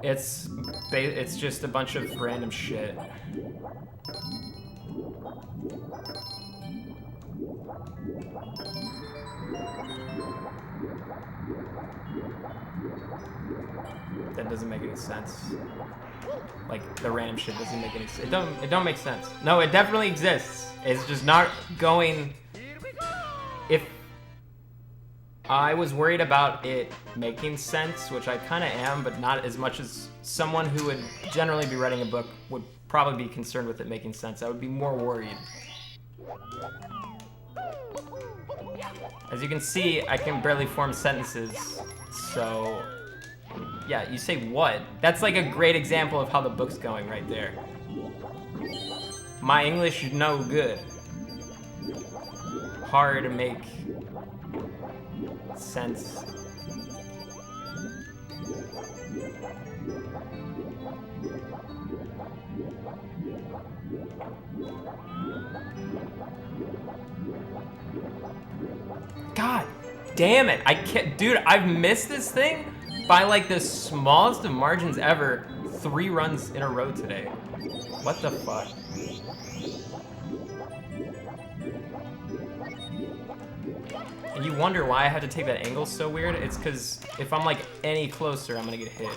It's just a bunch of random shit. That doesn't make any sense. Like, the random shit doesn't make any sense. It don't make sense. No, it definitely exists. It's just not going... If I was worried about it making sense, which I kind of am, but not as much as someone who would generally be writing a book would probably be concerned with it making sense. I would be more worried. As you can see, I can barely form sentences, so... Yeah, you say what? That's like a great example of how the book's going right there. My English no good. Hard to make sense. God damn it. I can't, dude, I've missed this thing by like the smallest of margins ever 3 runs in a row today. What the fuck? And you wonder why I had to take that angle so weird? It's because if I'm like any closer, I'm gonna get hit.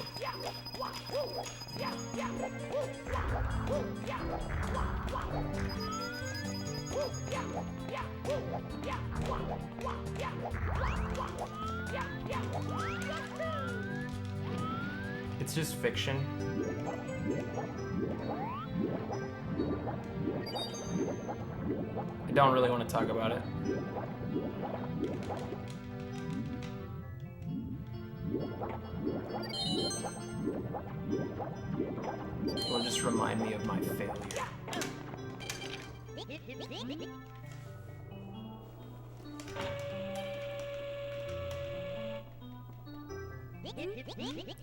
It's just fiction. I don't really want to talk about it. It will just remind me of my failure.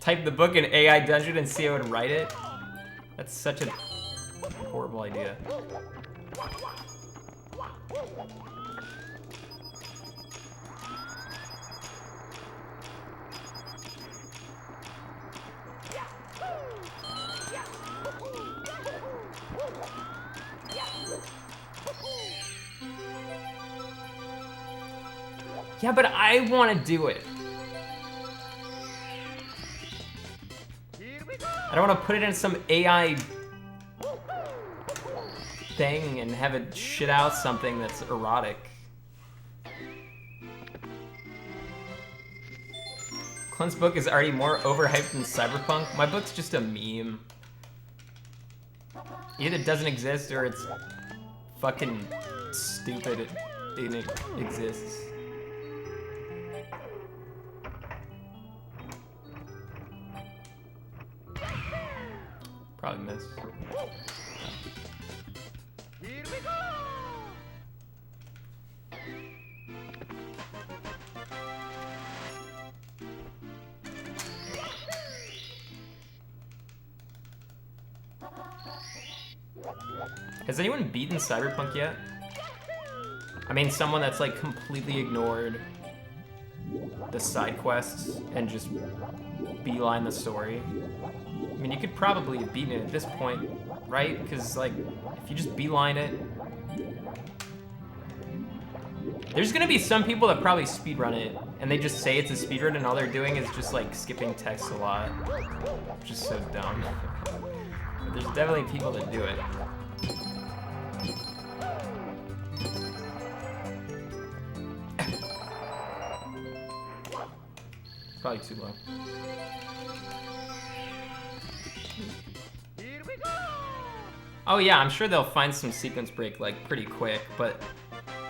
Type the book in AI Dungeon and see how it would write it? That's such a horrible idea. Yeah, but I want to do it. I don't want to put it in some AI thing and have it shit out something that's erotic. Clint's book is already more overhyped than Cyberpunk. My book's just a meme. Either it doesn't exist or it's fucking stupid and it exists. Probably miss. Here we go! Has anyone beaten Cyberpunk yet? I mean, someone that's like completely ignored the side quests and just beeline the story. I mean, you could probably have beaten it at this point, right? Because, like, if you just beeline it... There's gonna be some people that probably speedrun it, and they just say it's a speedrun, and all they're doing is just, like, skipping text a lot. Which is so dumb. But there's definitely people that do it. Probably too low. Here we go! Oh yeah, I'm sure they'll find some sequence break like pretty quick, but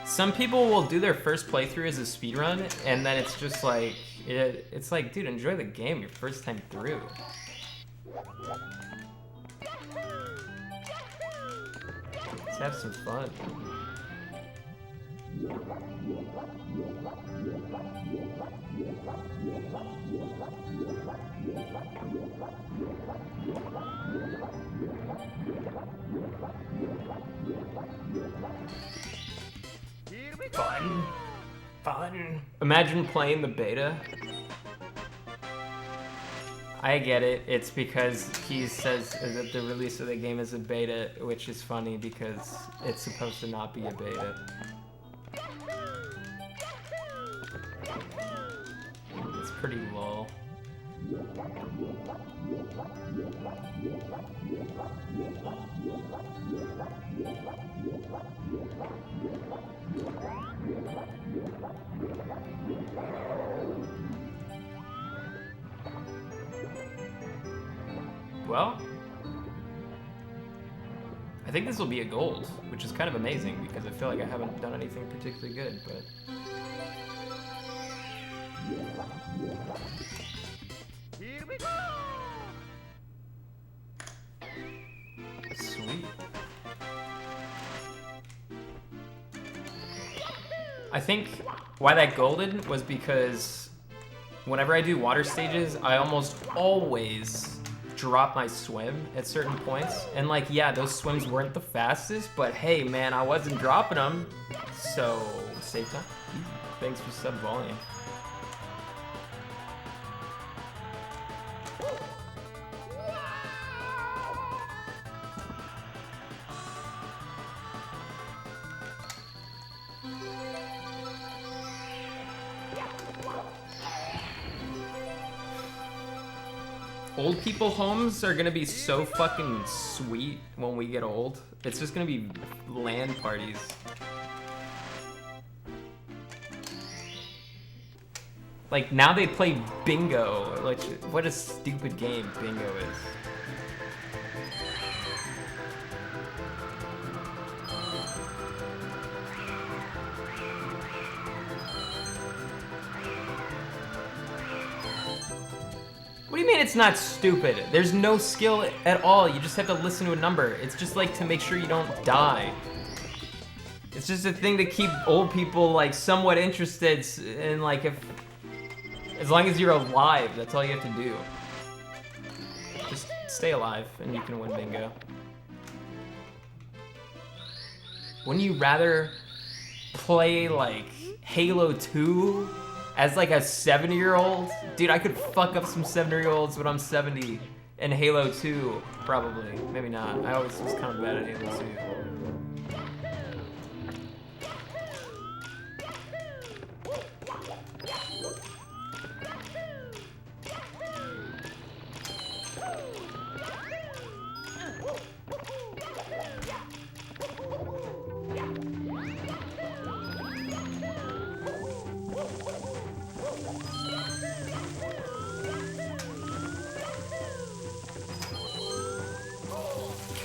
some people will do their first playthrough as a speedrun, and then it's just like, it's like, dude, enjoy the game your first time through. Let's have some fun. Here we go! Fun. Fun. Imagine playing the beta. I get it. It's because he says that the release of the game is a beta, which is funny because it's supposed to not be a beta. It's pretty lol. Well, I think this will be a gold, which is kind of amazing because I feel like I haven't done anything particularly good, but... Here we go! Sweet. I think why that golden was because whenever I do water stages, I almost always drop my swim at certain points. And like, yeah, those swims weren't the fastest, but hey, man, I wasn't dropping them. So, save time. Thanks for sub volume. Old people homes are gonna be so fucking sweet when we get old. It's just gonna be LAN parties. Like, now they play bingo. Like, what a stupid game bingo is. What do you mean it's not stupid? There's no skill at all. You just have to listen to a number. It's just like to make sure you don't die. It's just a thing to keep old people like somewhat interested in, like, if as long as you're alive, that's all you have to do. Just stay alive and you can win bingo. Wouldn't you rather play like Halo 2 as like a 70-year-old? Dude, I could fuck up some 70-year-olds when I'm 70 in Halo 2, probably. Maybe not. I always was kind of bad at Halo 2.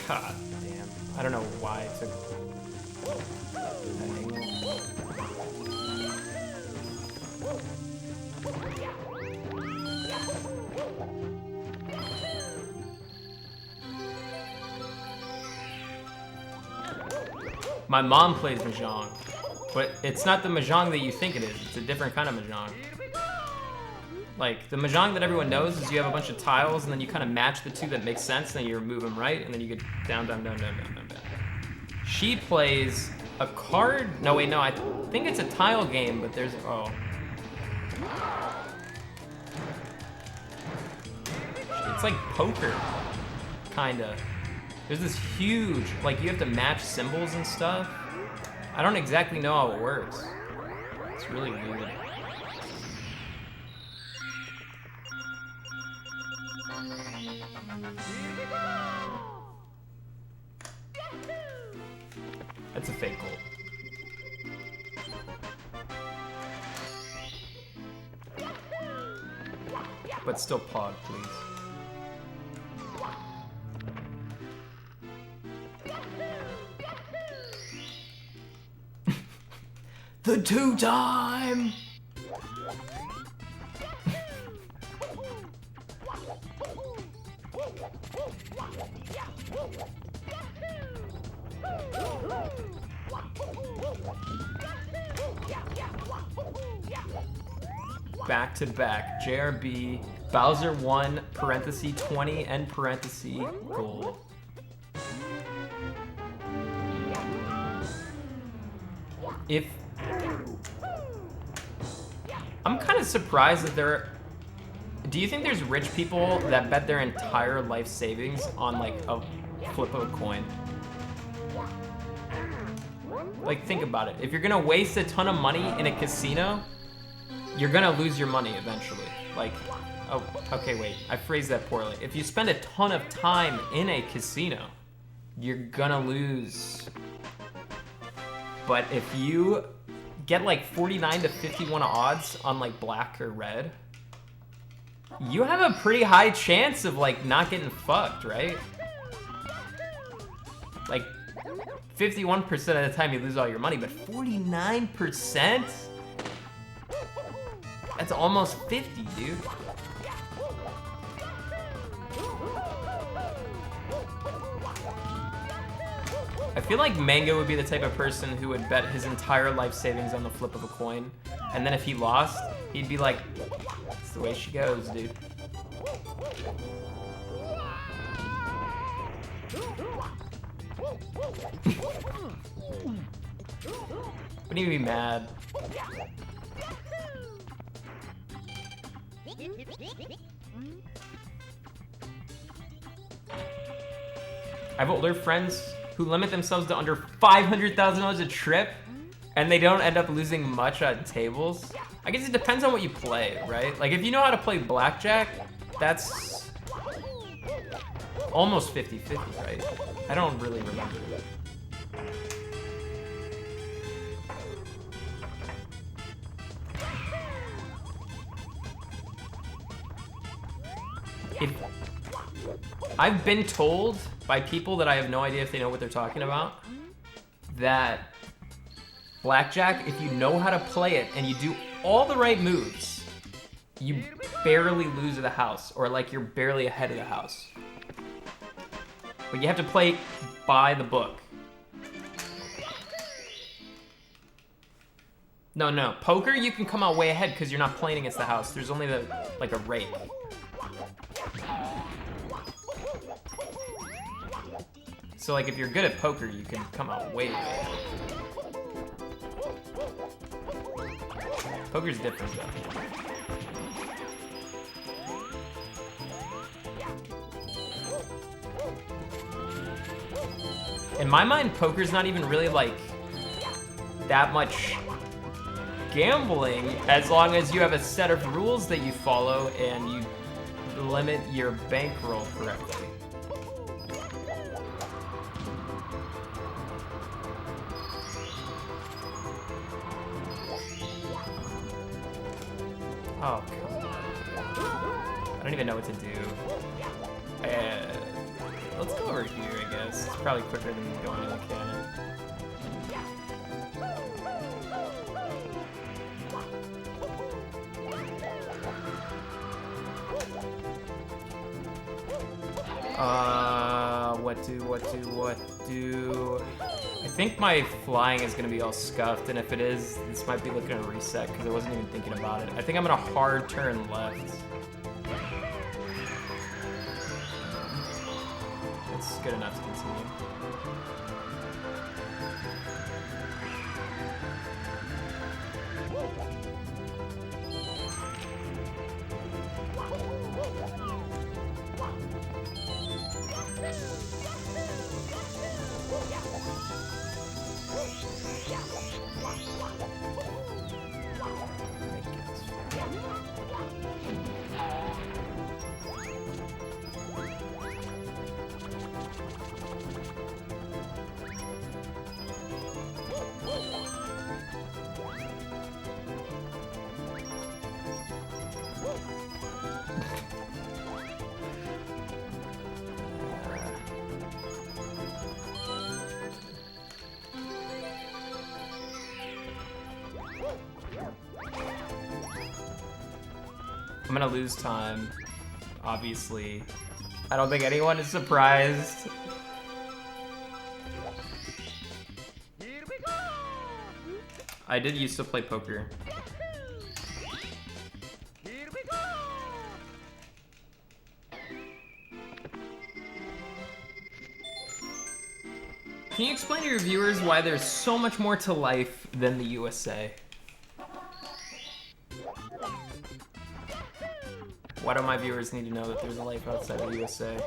God damn. I don't know why it took that angle. My mom plays Mahjong, but it's not the Mahjong that you think it is. It's a different kind of Mahjong. Like, the Mahjong that everyone knows is you have a bunch of tiles, and then you kind of match the two that make sense, and then you move them right, and then you get down, down, down, down, down, down, down. She plays a card... No, wait, no, I think it's a tile game, but there's... Oh. It's like poker, kinda. There's this huge... Like, you have to match symbols and stuff. I don't exactly know how it works. It's really weird. That's a fake goal. But still pog, please. The two-time! Back to back. JRB, Bowser 1, parenthesis 20, and parenthesis gold. If... I'm kind of surprised that there... Do you think there's rich people that bet their entire life savings on like a flip of a coin? Like, think about it. If you're gonna waste a ton of money in a casino, you're gonna lose your money eventually. Like, oh, okay, wait, I phrased that poorly. If you spend a ton of time in a casino, you're gonna lose. But if you get like 49 to 51 odds on like black or red, you have a pretty high chance of like not getting fucked, right? Like 51% of the time you lose all your money, but 49%? That's almost 50, dude. I feel like Mango would be the type of person who would bet his entire life savings on the flip of a coin, and then if he lost, he'd be like, "That's the way she goes, dude." Wouldn't even be mad. I have older friends who limit themselves to under $500,000 a trip, and they don't end up losing much on tables. I guess it depends on what you play, right? Like, if you know how to play blackjack, that's almost 50-50, right? I don't really remember that. I've been told by people that I have no idea if they know what they're talking about, that blackjack, if you know how to play it and you do all the right moves, you barely lose the house, or like you're barely ahead of the house. But you have to play by the book. No, poker you can come out way ahead because you're not playing against the house. There's only like a rake. So like if you're good at poker, you can come out way ahead. Poker's different though. In my mind, poker's not even really like that much gambling, as long as you have a set of rules that you follow and you limit your bankroll correctly. Oh, come on. I don't even know what to do. Let's go over here, I guess. It's probably quicker than going to the cannon. What do? I think my flying is gonna be all scuffed, and if it is, this might be looking at a reset because I wasn't even thinking about it. I think I'm gonna hard turn left. That's good enough to continue. I'm gonna lose time, obviously. I don't think anyone is surprised. Here we go! I did used to play poker. Here we go! Can you explain to your viewers why there's so much more to life than the USA? Why do my viewers need to know that there's a life outside of the USA?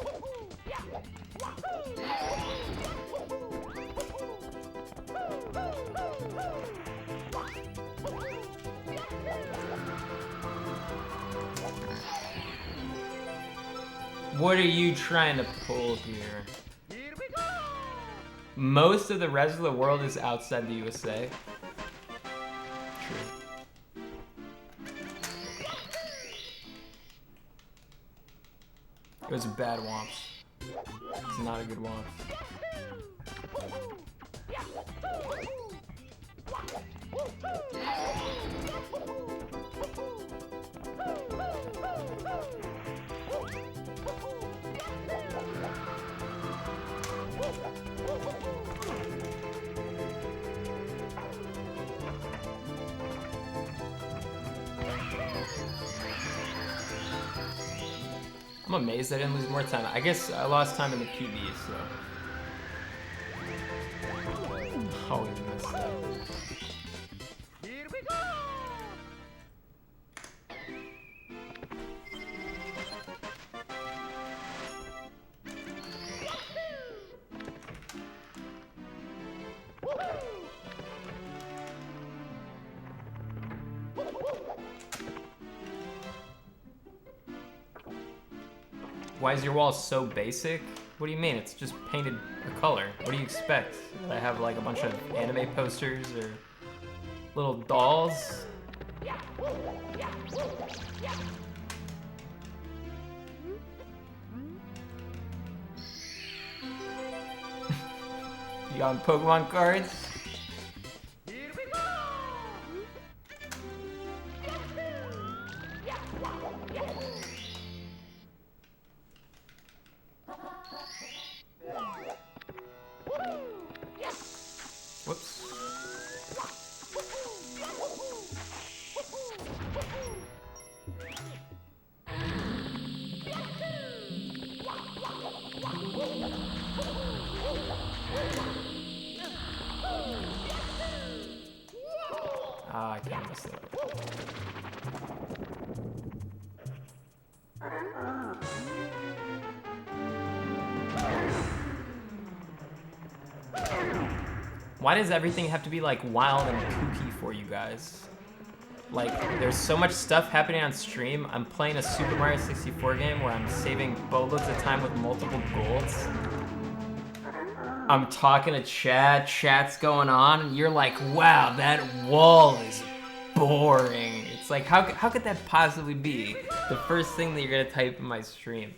What are you trying to pull here? Here we go! Most of the rest of the world is outside the USA. True. It was a bad womps. It's not a good womp. I'm amazed I didn't lose more time. I guess I lost time in the PB, so. Oh, we missed that. Here we go! Why is your wall so basic? What do you mean? It's just painted a color. What do you expect? That I have like a bunch of anime posters or little dolls? You got Pokemon cards? Here we go! Whoops. Ah, I can't miss that. Why does everything have to be like wild and kooky for you guys? Like, there's so much stuff happening on stream. I'm playing a Super Mario 64 game where I'm saving boatloads of time with multiple golds. I'm talking to chat, chat's going on, and you're like, wow, that wall is boring. It's like, how could that possibly be the first thing that you're gonna type in my stream?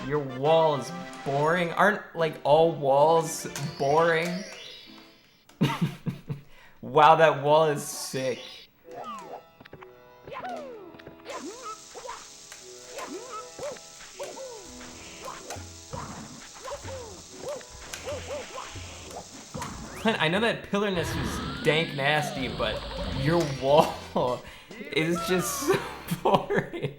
Your wall is boring? Aren't, like, all walls boring? Wow, that wall is sick. Clint, I know that pillarness was dank nasty, but your wall is just so boring.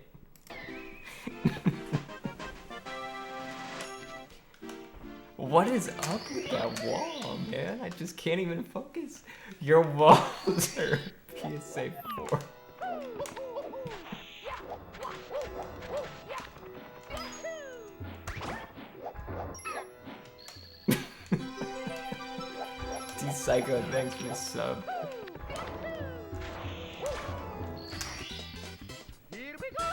What is up with that wall, man? I just can't even focus. Your walls are PSA 4. D-Psycho, thanks for the sub. Here we go!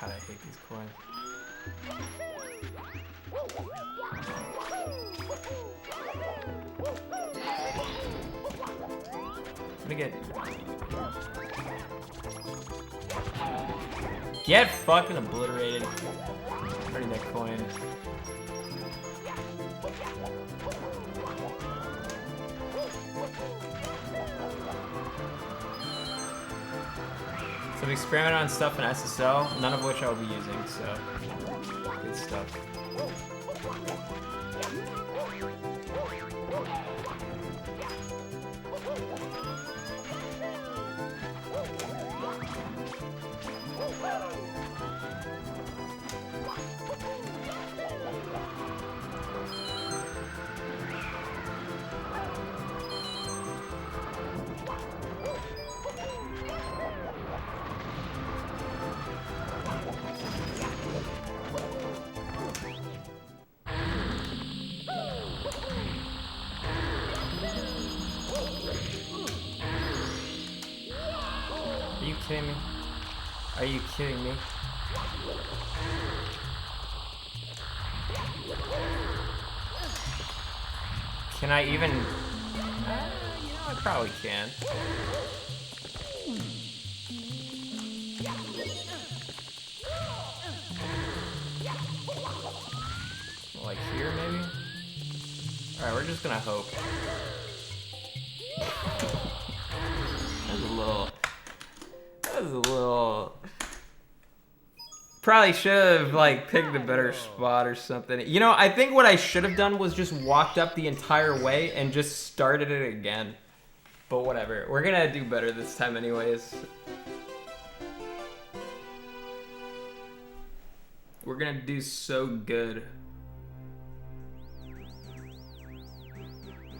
God, I hate these coins. I'm gonna get fucking obliterated. Already that coin. So I've experimented on stuff in SSO, none of which I will be using, so good stuff. Are you kidding me? Are you kidding me? Can I even... you know, I probably can. Like here, maybe? Alright, we're just gonna hope. That was a little... Probably should have, like, picked a better spot or something. You know, I think what I should have done was just walked up the entire way and just started it again. But whatever. We're gonna do better this time anyways. We're gonna do so good.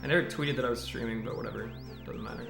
I never tweeted that I was streaming, but whatever. Doesn't matter.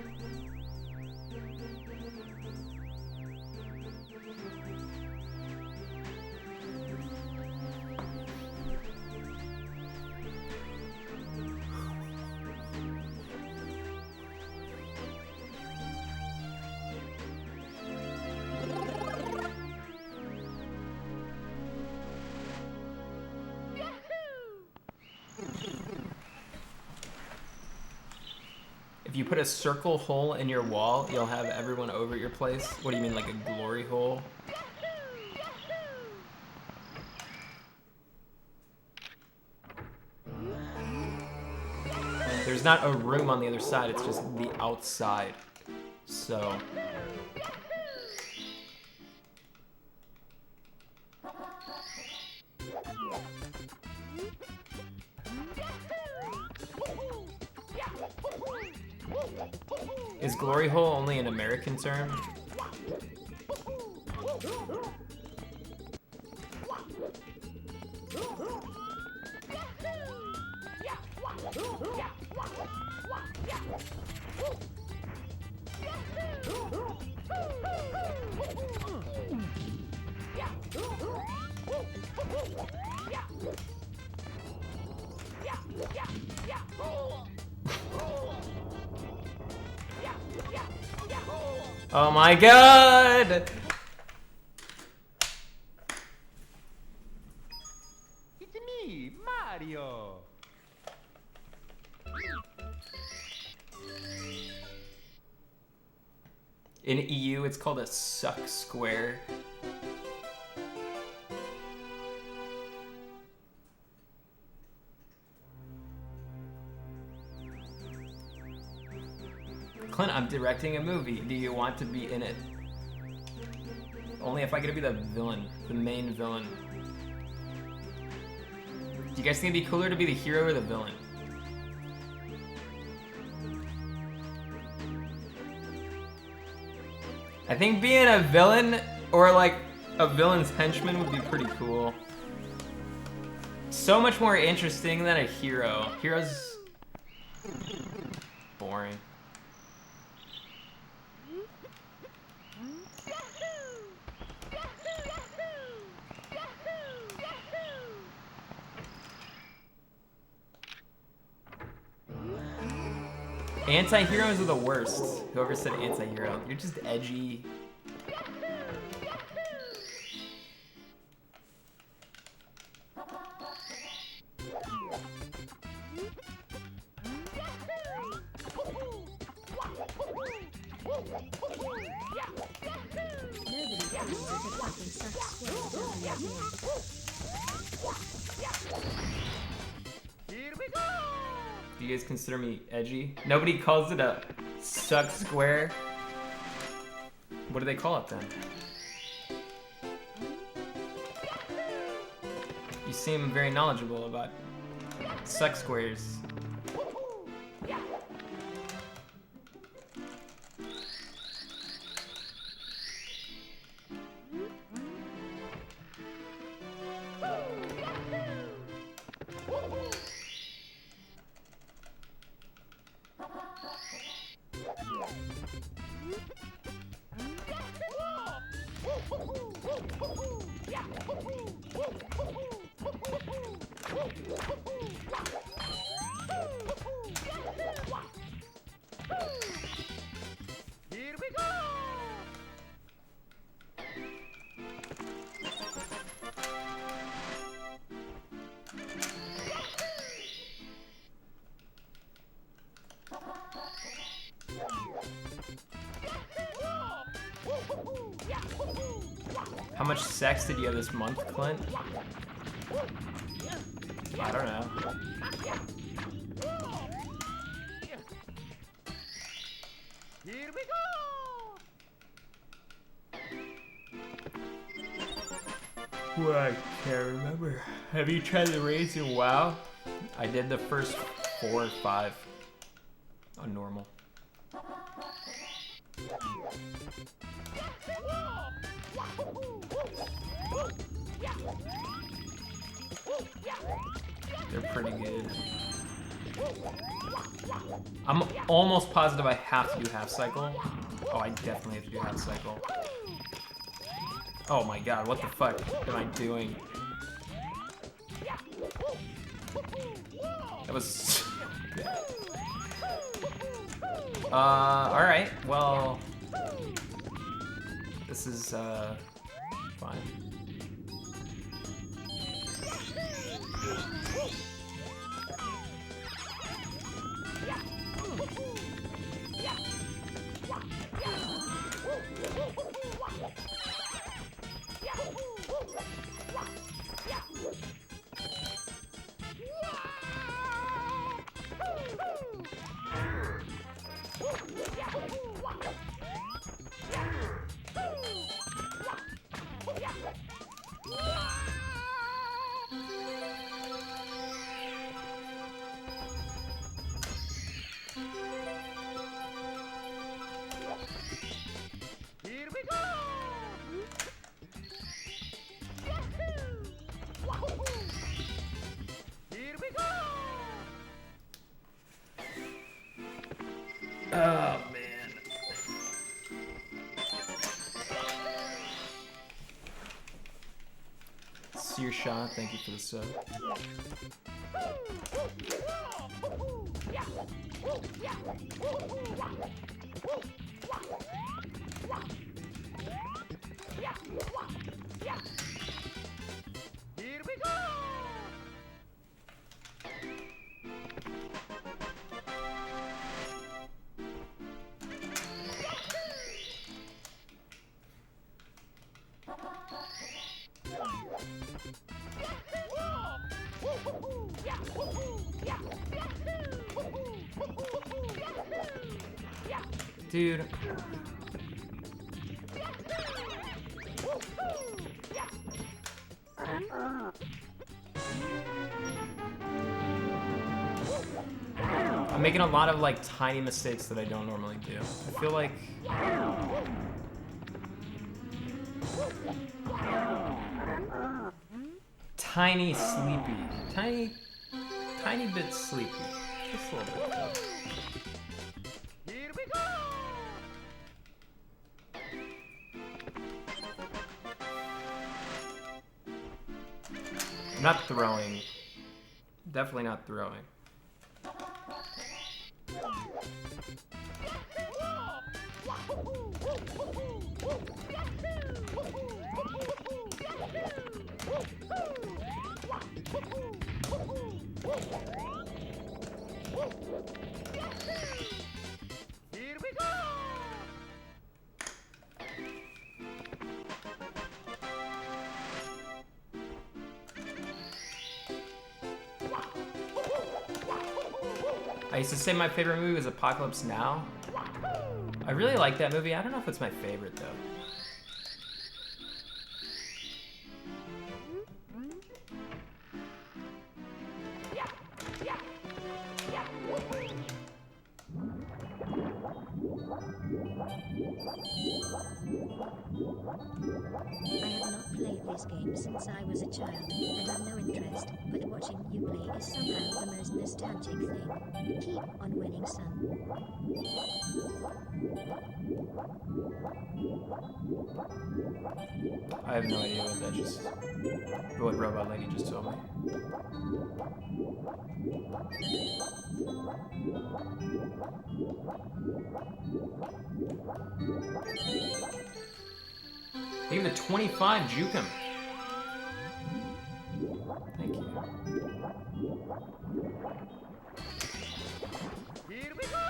If you put a circle hole in your wall, you'll have everyone over at your place. What do you mean, like a glory hole? There's not a room on the other side, it's just the outside. So... Is glory hole only an American term? Oh my god! It's me, Mario. In EU, it's called a suck square. Clint, I'm directing a movie. Do you want to be in it? Only if I get to be the villain, the main villain. Do you guys think it'd be cooler to be the hero or the villain? I think being a villain or like a villain's henchman would be pretty cool. So much more interesting than a hero. Heroes boring. Anti-heroes are the worst. Whoever said anti-hero, you're just edgy. Here we go. Do you guys consider me edgy? Nobody calls it a suck square. What do they call it then? You seem very knowledgeable about suck squares. How much sex did you have this month, Clint? I don't know. Here we go! Well, I can't remember. Have you tried the raids in WoW? I did the first 4 or 5 on normal. They're pretty good. I'm almost positive I have to do half cycle. Oh, I definitely have to do half cycle. Oh my god, what the fuck am I doing? That was... alright, well... This is, fine. Here we go! Here we go! Oh, man. Sear shot, thank you for the sub. Here we go! Dude. I'm making a lot of like tiny mistakes that I don't normally do. I feel like tiny sleepy. Tiny bit sleepy. Just a little bit. Here we go! I'm not throwing. Definitely not throwing. Here we go! I used to say my favorite movie was Apocalypse Now. I really like that movie. I don't know if it's my favorite though. I have not played this game since I was a child, and have no interest, but watching you play is somehow the most nostalgic thing. Keep on winning, son. I have no idea what Robot Lady just told me. Even a 25 juke him. Thank you. Here we go!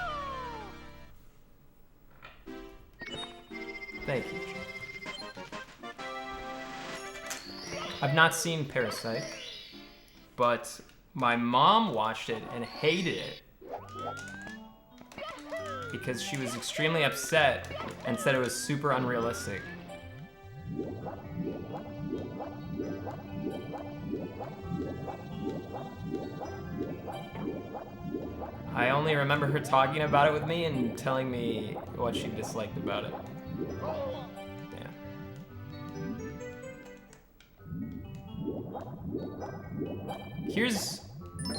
Thank you. I've not seen Parasite, but my mom watched it and hated it because she was extremely upset and said it was super unrealistic. I only remember her talking about it with me and telling me what she disliked about it. Yeah. Here's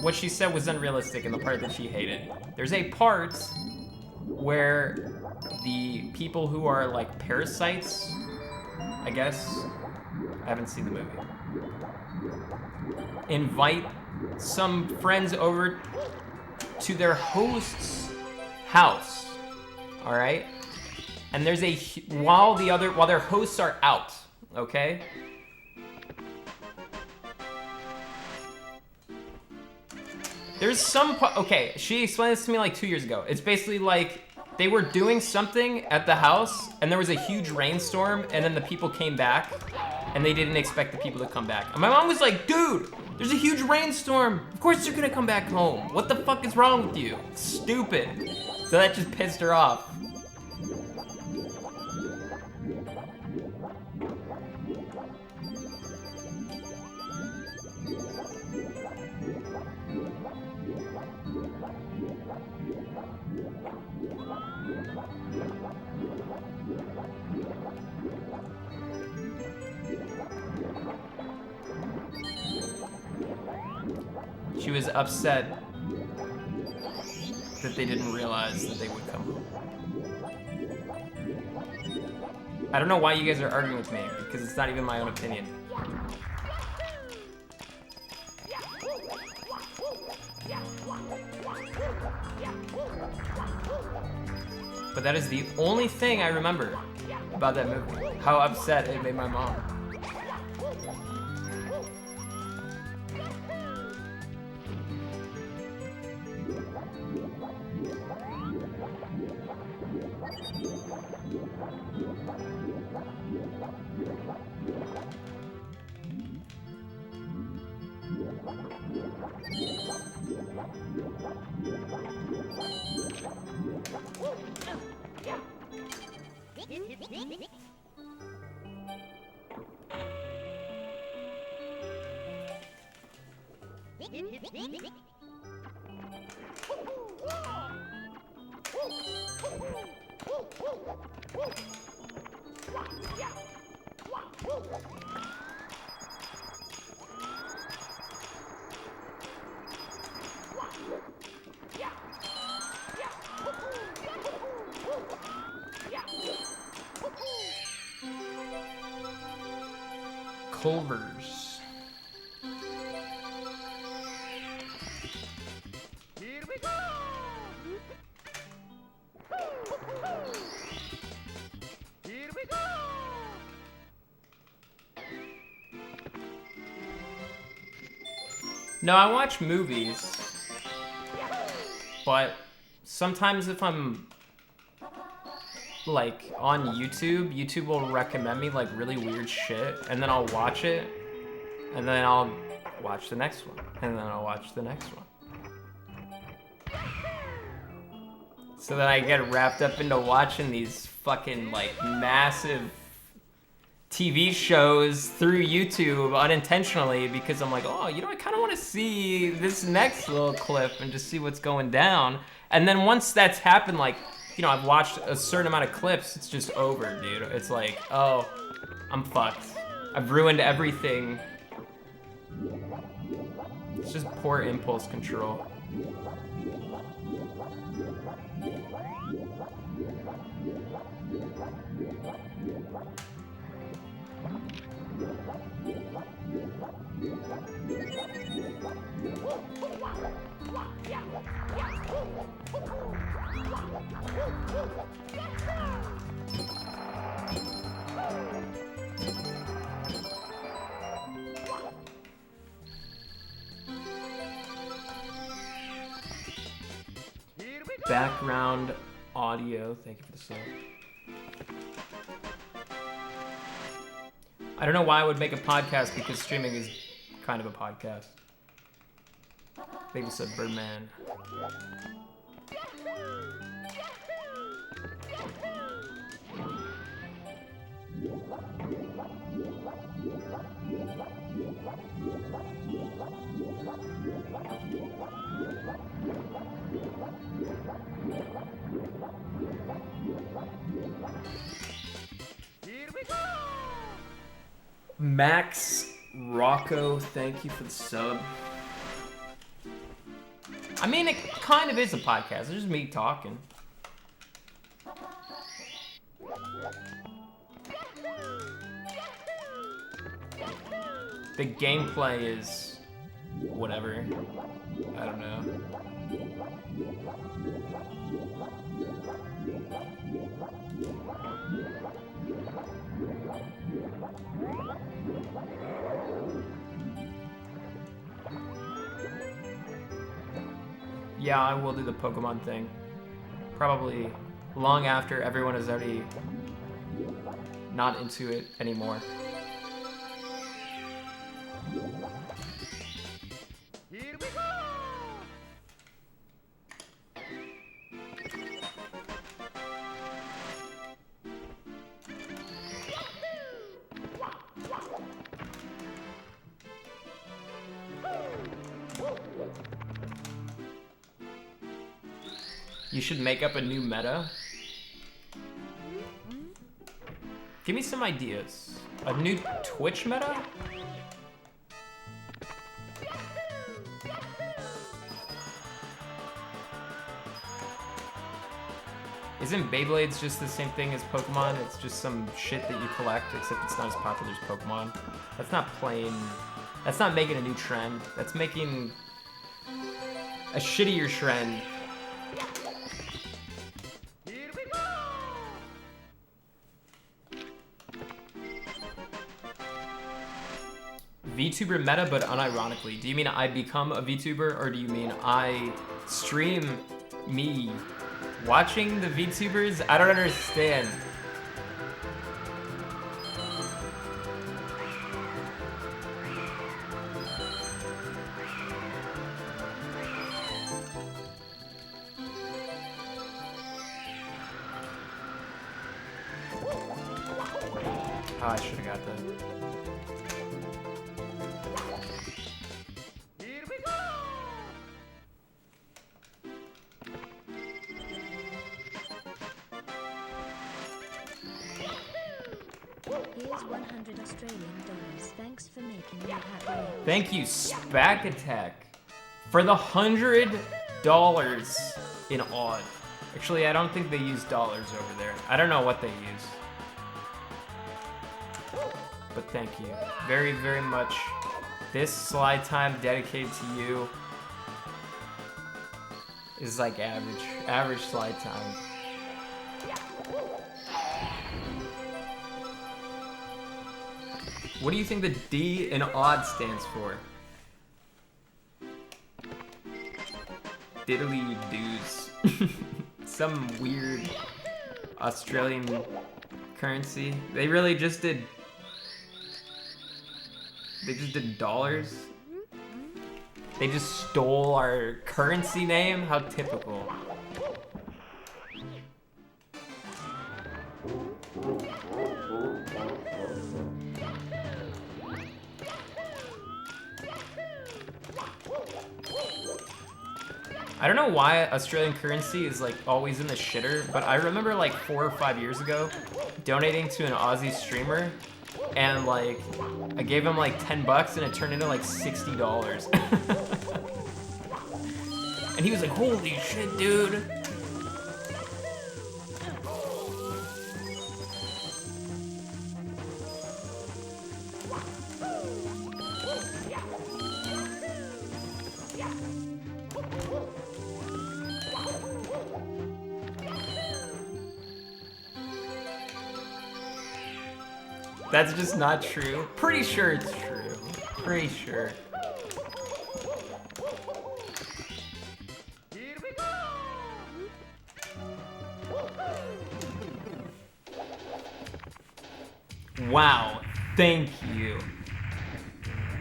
what she said was unrealistic in the part that she hated. There's a part where the people who are like parasites, I guess, I haven't seen the movie, invite some friends over to their host's house, all right? And there's while their hosts are out, okay? There's some, okay, she explained this to me like 2 years ago. It's basically like they were doing something at the house and there was a huge rainstorm and then the people came back and they didn't expect the people to come back. And my mom was like, dude, there's a huge rainstorm. Of course they're gonna come back home. What the fuck is wrong with you? It's stupid. So that just pissed her off. She was upset that they didn't realize that they would come home. I don't know why you guys are arguing with me, because it's not even my own opinion. But that is the only thing I remember about that movie. How upset it made my mom. Culvers. Here we go! Here we go! No, I watch movies, but sometimes if I'm like on YouTube will recommend me like really weird shit, and then I'll watch it, and then I'll watch the next one, and then I'll watch the next one. So then I get wrapped up into watching these fucking like massive TV shows through YouTube unintentionally because I'm like, oh, you know, I kind of want to see this next little clip and just see what's going down. And then once that's happened, like, you know, I've watched a certain amount of clips, it's just over, dude. It's like, oh, I'm fucked. I've ruined everything. It's just poor impulse control. Background audio, thank you for the sub. I don't know why I would make a podcast because streaming is kind of a podcast. Maybe said Birdman. Here we go! Max Rocco, thank you for the sub. I mean, it kind of is a podcast. It's just me talking. The gameplay is whatever. I don't know. Yeah, I will do the Pokemon thing. Probably long after everyone is already not into it anymore. Here we go! You should make up a new meta. Give me some ideas. A new Twitch meta? Isn't Beyblades just the same thing as Pokemon? It's just some shit that you collect, except it's not as popular as Pokemon. That's not plain... That's not making a new trend. That's making a shittier trend. Here we go! VTuber meta, but unironically. Do you mean I become a VTuber, or do you mean I stream me watching the VTubers? I don't understand. Oh, I should have got that. Here we go! Here's 100 Australian dollars. Thanks for making me happy. Thank you, Spack Attack, for the $100 in odd. Actually, I don't think they use dollars over there. I don't know what they use. But thank you very, very much. This slide time dedicated to you is like average slide time. What do you think the D in odd stands for? Diddly doos. Some weird Australian currency. They really just did... They just did dollars? They just stole our currency name? How typical. I don't know why Australian currency is like always in the shitter, but I remember like 4 or 5 years ago donating to an Aussie streamer, and like I gave him like 10 bucks and it turned into like $60. And he was like, holy shit, dude. That's just not true. Pretty sure it's true. Pretty sure. Here we go! Wow. Thank you.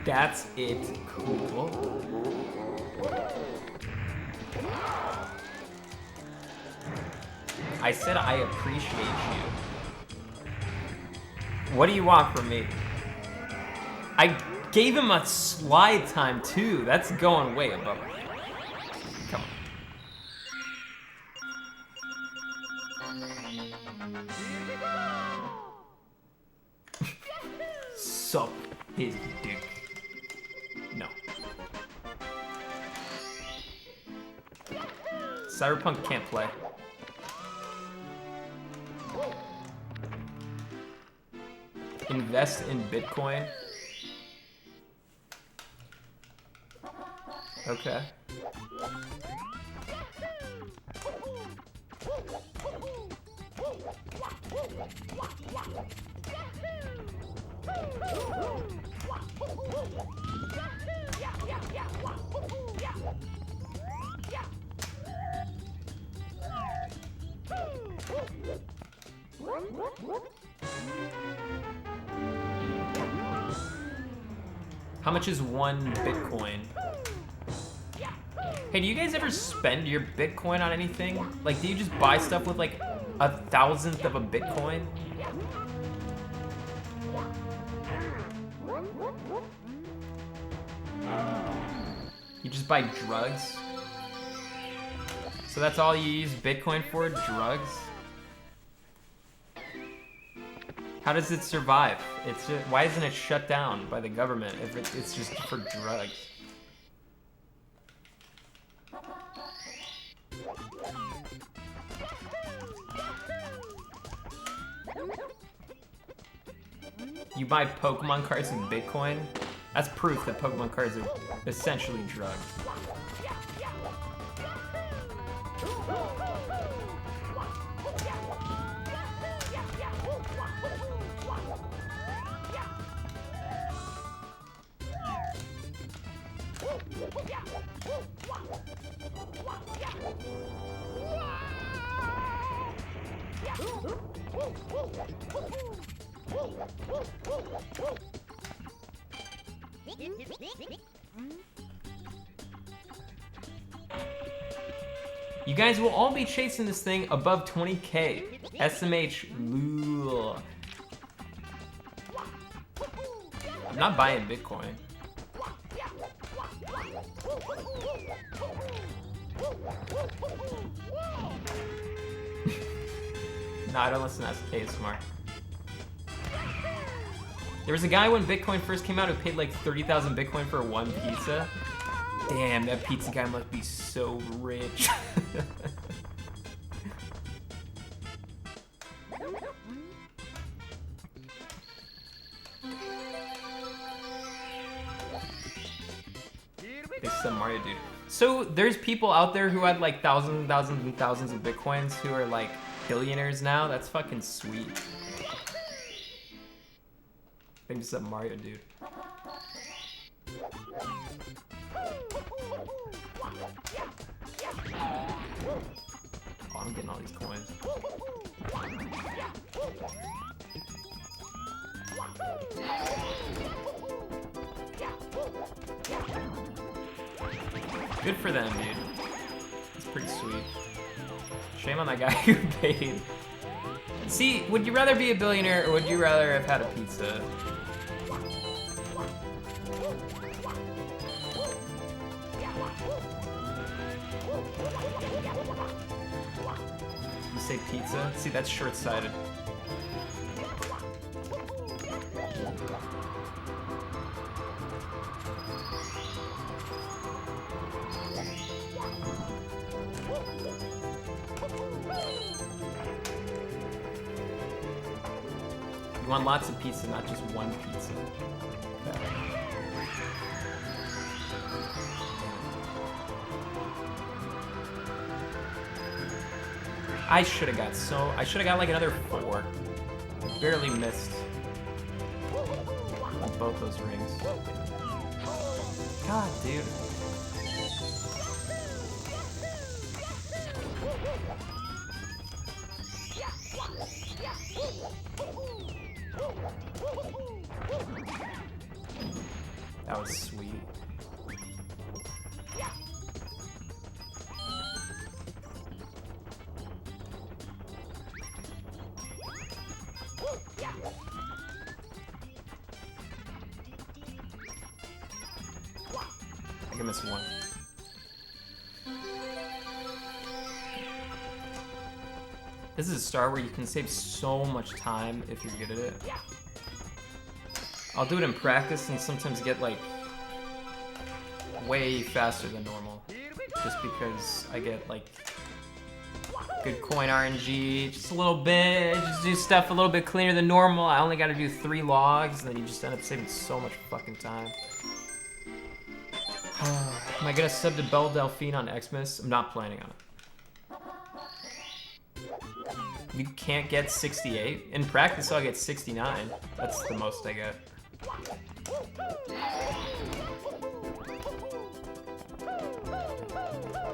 That's it. Cool. I said I appreciate you. What do you want from me? I gave him a slide time too. That's going way above. Come on. Suck his dick. No. Cyberpunk can't play. Invest in Bitcoin. Okay. How much is 1 Bitcoin? Hey, do you guys ever spend your Bitcoin on anything? Like, do you just buy stuff with like 1,000th of a Bitcoin? You just buy drugs? So that's all you use Bitcoin for? Drugs? How does it survive? It's just, why isn't it shut down by the government if it's just for drugs? You buy Pokemon cards in Bitcoin? That's proof that Pokemon cards are essentially drugs. You guys will all be chasing this thing above 20k. SMH. Lul. I'm not buying Bitcoin. No, I don't listen to ASMR. There was a guy when Bitcoin first came out who paid like 30,000 Bitcoin for 1 pizza. Damn, that pizza guy must be so rich. It's some Mario dude. So there's people out there who had like thousands and thousands and thousands of Bitcoins who are like billionaires now. That's fucking sweet. I think it's some Mario dude. Oh, I'm getting all these coins. Good for them, dude. It's pretty sweet. Shame on that guy who paid. See, would you rather be a billionaire or would you rather have had a pizza? You say pizza? See, that's short-sighted. You want lots of pizza, not just one pizza. Okay. I should have got like another 4. Barely missed on both those rings. God, dude. That was sweet. I can miss one. This is a star where you can save so much time if you're good at it. I'll do it in practice and sometimes get like way faster than normal. Just because I get like good coin RNG, just a little bit, just do stuff a little bit cleaner than normal. I only gotta do 3 logs and then you just end up saving so much fucking time. Am I gonna sub to Belle Delphine on Xmas? I'm not planning on it. You can't get 68. In practice, I'll get 69. That's the most I get.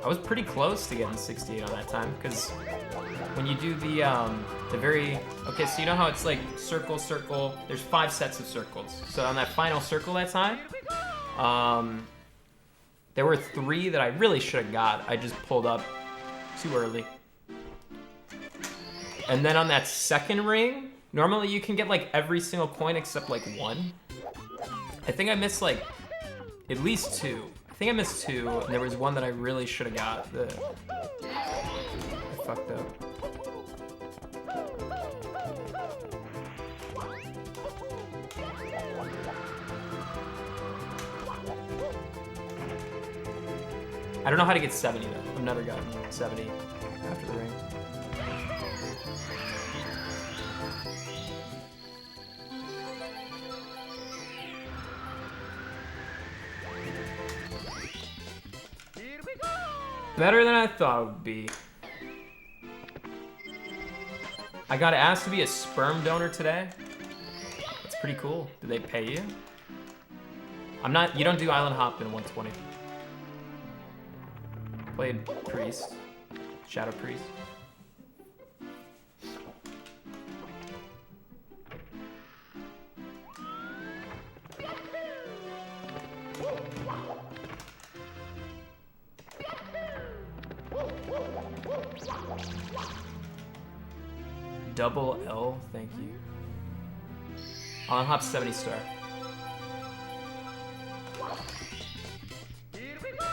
I was pretty close to getting 68 on that time, because when you do the very... Okay, so you know how it's like circle, circle, there's 5 sets of circles. So on that final circle that time, there were 3 that I really should have got. I just pulled up too early. And then on that second ring, normally you can get like every single coin except like 1. I think I missed like at least 2. I think I missed 2, and there was one that I really should have got that I fucked up. I don't know how to get 70 though. I've never gotten 70 after the ring. Better than I thought it would be. I got asked to be a sperm donor today. That's pretty cool. Did they pay you? I'm not, you don't do Island Hop in 120. Played Priest. Shadow Priest. Double L, thank you. On Hop 70 star. Here we go!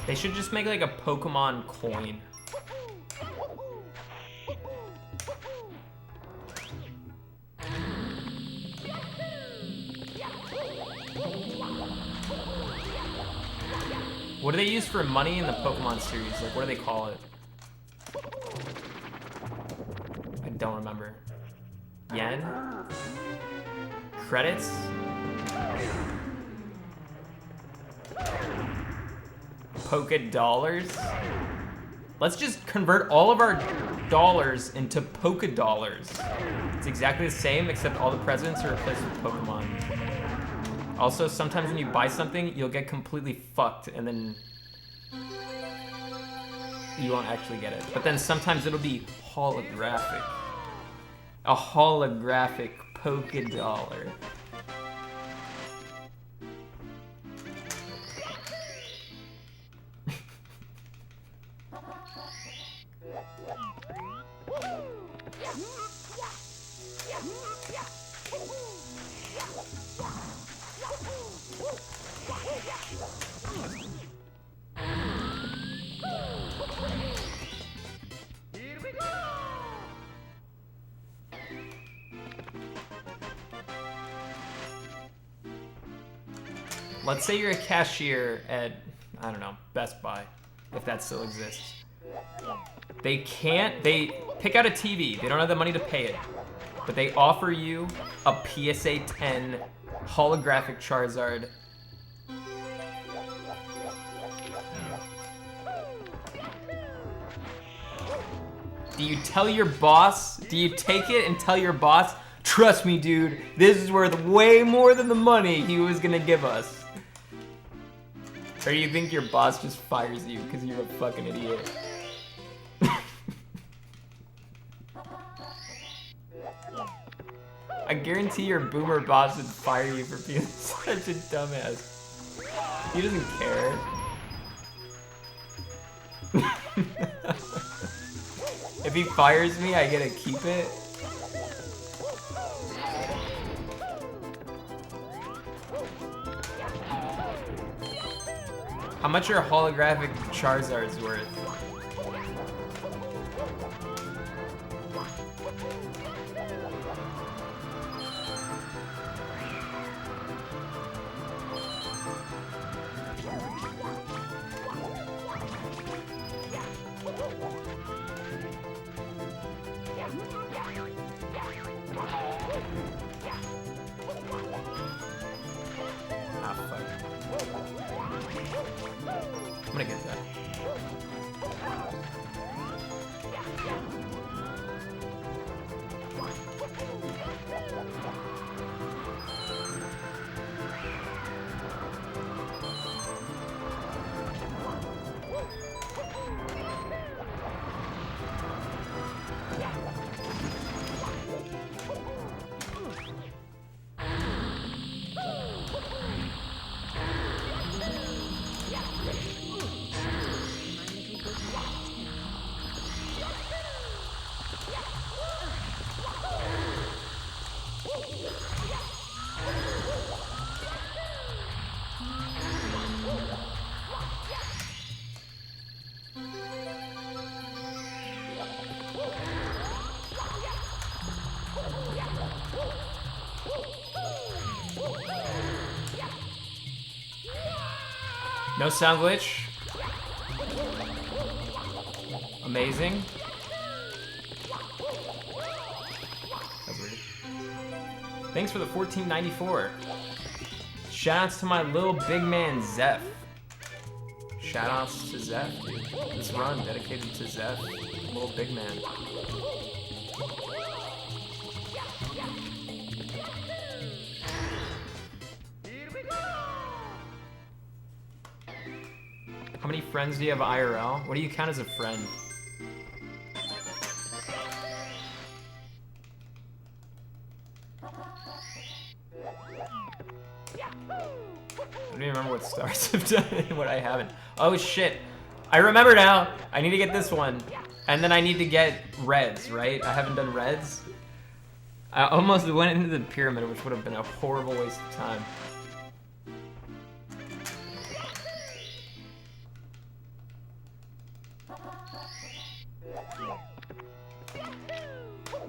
They should just make like a Pokemon coin. What do they use for money in the Pokemon series? Like, what do they call it? I don't remember. Yen? Credits? Poké dollars? Let's just convert all of our dollars into Poké dollars. It's exactly the same, except all the presidents are replaced with Pokemon. Also, sometimes when you buy something, you'll get completely fucked, and then you won't actually get it. But then sometimes it'll be holographic. A holographic Poké dollar. Here we go! Let's say you're a cashier at, I don't know, Best Buy, if that still exists. They pick out a TV, they don't have the money to pay it, but they offer you a PSA 10 holographic Charizard. Do you tell your boss? Do you take it and tell your boss, trust me, dude, this is worth way more than the money he was gonna give us? Or you think your boss just fires you because you're a fucking idiot? I guarantee your boomer boss would fire you for being such a dumbass. He doesn't care. If he fires me, I get to keep it. How much are holographic Charizards worth? I'm gonna get that. No sound glitch. Amazing. That's weird. Thanks for the $14.94. Shoutouts to my little big man Zeph. Shoutouts to Zeph, dude. This run dedicated to Zeph, little big man. How many friends do you have IRL? What do you count as a friend? I don't even remember what stars have done and what I haven't. Oh shit. I remember now. I need to get this one. And then I need to get reds, right? I haven't done reds. I almost went into the pyramid, which would have been a horrible waste of time.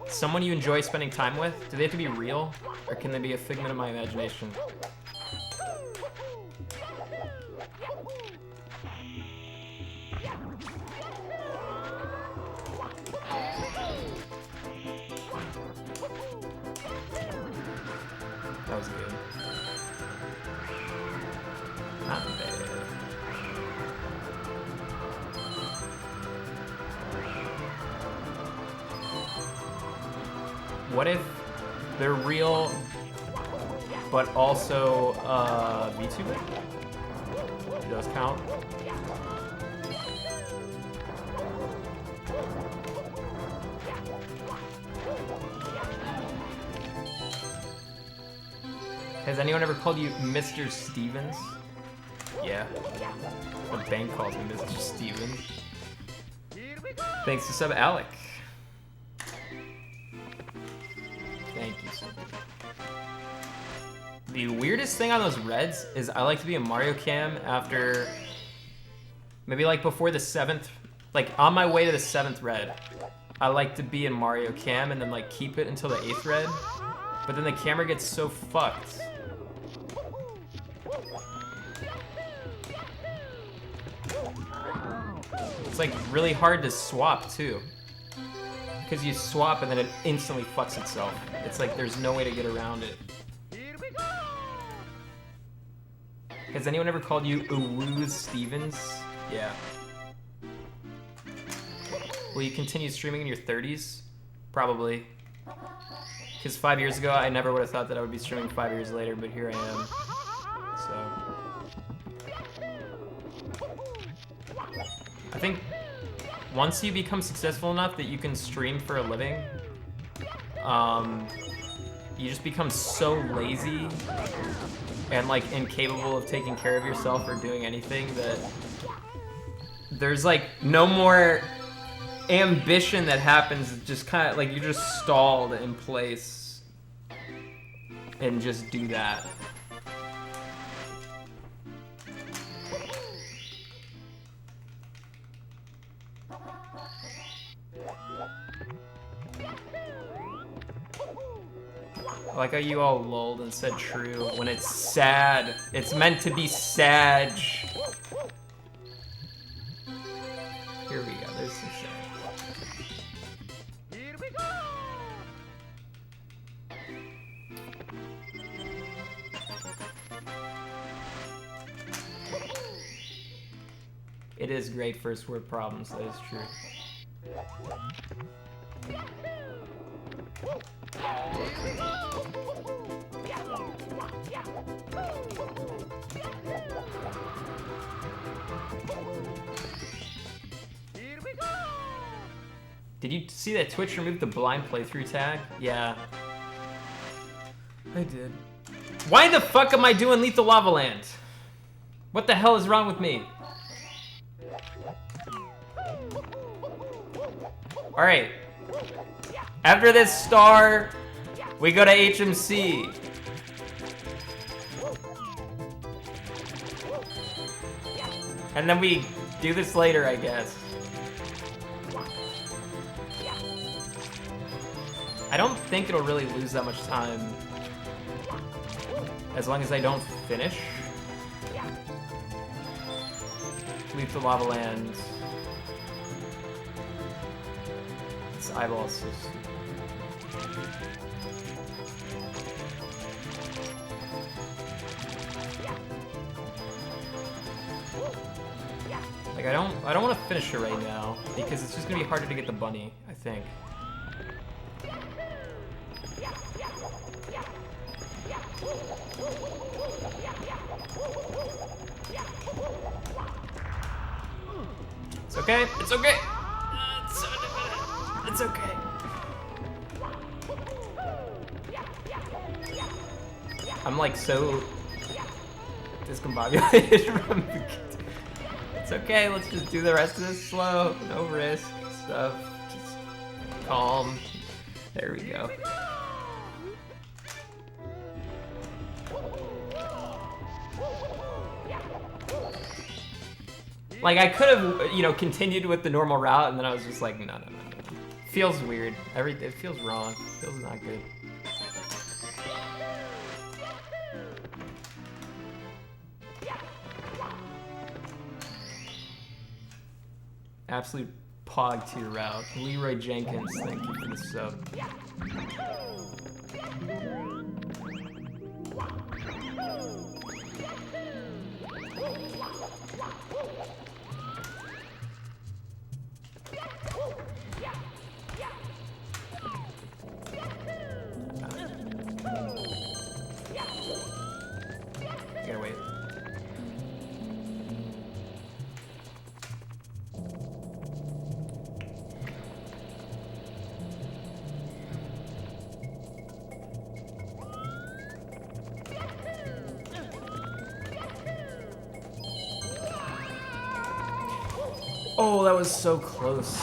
Someone you enjoy spending time with? Do they have to be real? Or can they be a figment of my imagination? That was good. Not bad. What if they're real, but also VTuber? It does count. Has anyone ever called you Mr. Stevens? Yeah. The bank calls me Mr. Stevens. Thanks to sub Alec. Thank you, sir. The weirdest thing on those reds is I like to be in Mario Cam after, maybe like before the 7th, like on my way to the 7th red. I like to be in Mario Cam and then like keep it until the 8th red. But then the camera gets so fucked. It's like really hard to swap too. Because you swap and then it instantly fucks itself. It's like there's no way to get around it. Has anyone ever called you Uwu Stevens? Yeah. Will you continue streaming in your 30s? Probably. Because 5 years ago, I never would have thought that I would be streaming 5 years later, but here I am. So. I think once you become successful enough that you can stream for a living, you just become so lazy and like incapable of taking care of yourself or doing anything that there's like no more ambition that happens. It's just kind of like you're just stalled in place and just do that. I like how you all lulled and said true when it's sad. It's meant to be sad. Here we go, there's some sad. Here we go! It is great first word problems, that is true. Here we go! Did you see that Twitch removed the blind playthrough tag? Yeah. I did. Why the fuck am I doing Lethal Lava Land? What the hell is wrong with me? Alright. After this star, we go to HMC. And then we do this later, I guess. I don't think it'll really lose that much time. As long as I don't finish. Leap to Lava Land. This eyeball is so stupid. Like I don't want to finish it right now because it's just gonna be harder to get the bunny, I think. It's okay. It's okay. It's okay. I'm like so discombobulated from the. It's okay. Let's just do the rest of this slow. No risk stuff. Just calm. There we go. Like I could have, you know, continued with the normal route, and then I was just like, no. Feels weird. It feels wrong. Feels not good. Absolute pog to your route. Leroy Jenkins, thank you for the sub. Gotta wait. Oh, that was so close.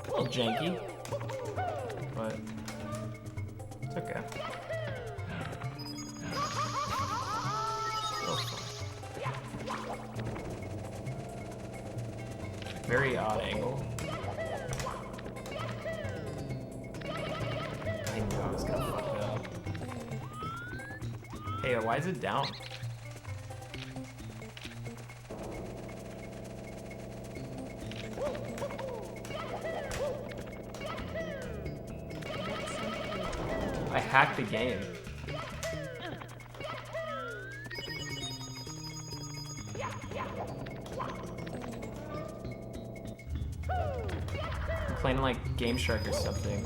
A little janky, but it's okay. Still fun. Very odd angle. I knew I was gonna fuck it up. Hey, why is it down? I hacked the game. I'm playing like Game Shark or something.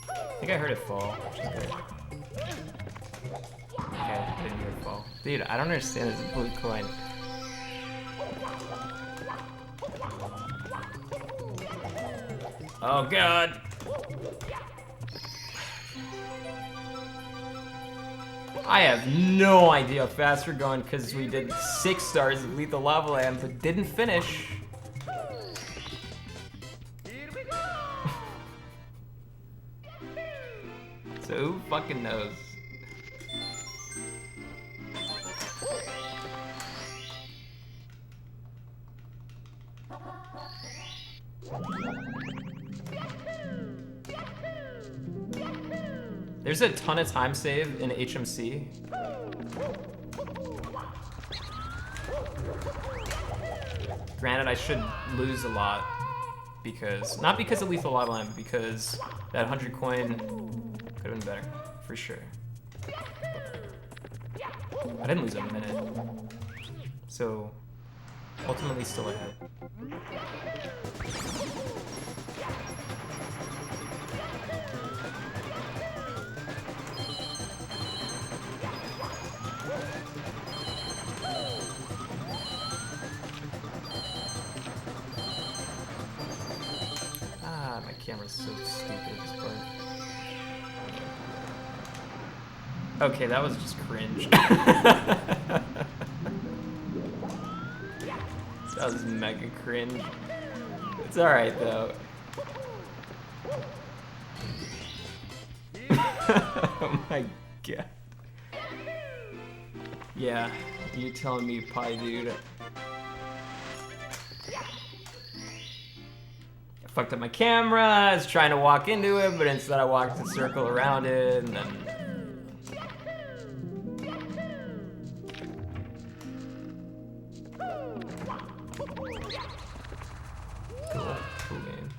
I think I heard it fall, which is good. Okay, I didn't hear it fall. Dude, I don't understand this blue coin. Oh god! I have no idea how fast we're going because we did 6 stars of Lethal Lava Land but didn't finish. So who fucking knows? There's a ton of time save in HMC. Granted, I should lose a lot because, not because of Lethal Lava Land, but because that 100 coin could have been better, for sure. I didn't lose a minute. So, ultimately still ahead. My camera's so stupid at this point. Okay, that was just cringe. That was mega cringe. It's alright though. Oh my god. Yeah, you telling me, pie dude. Fucked up my camera, I was trying to walk into it, but instead I walked a circle around it, and then... Cool, cool game.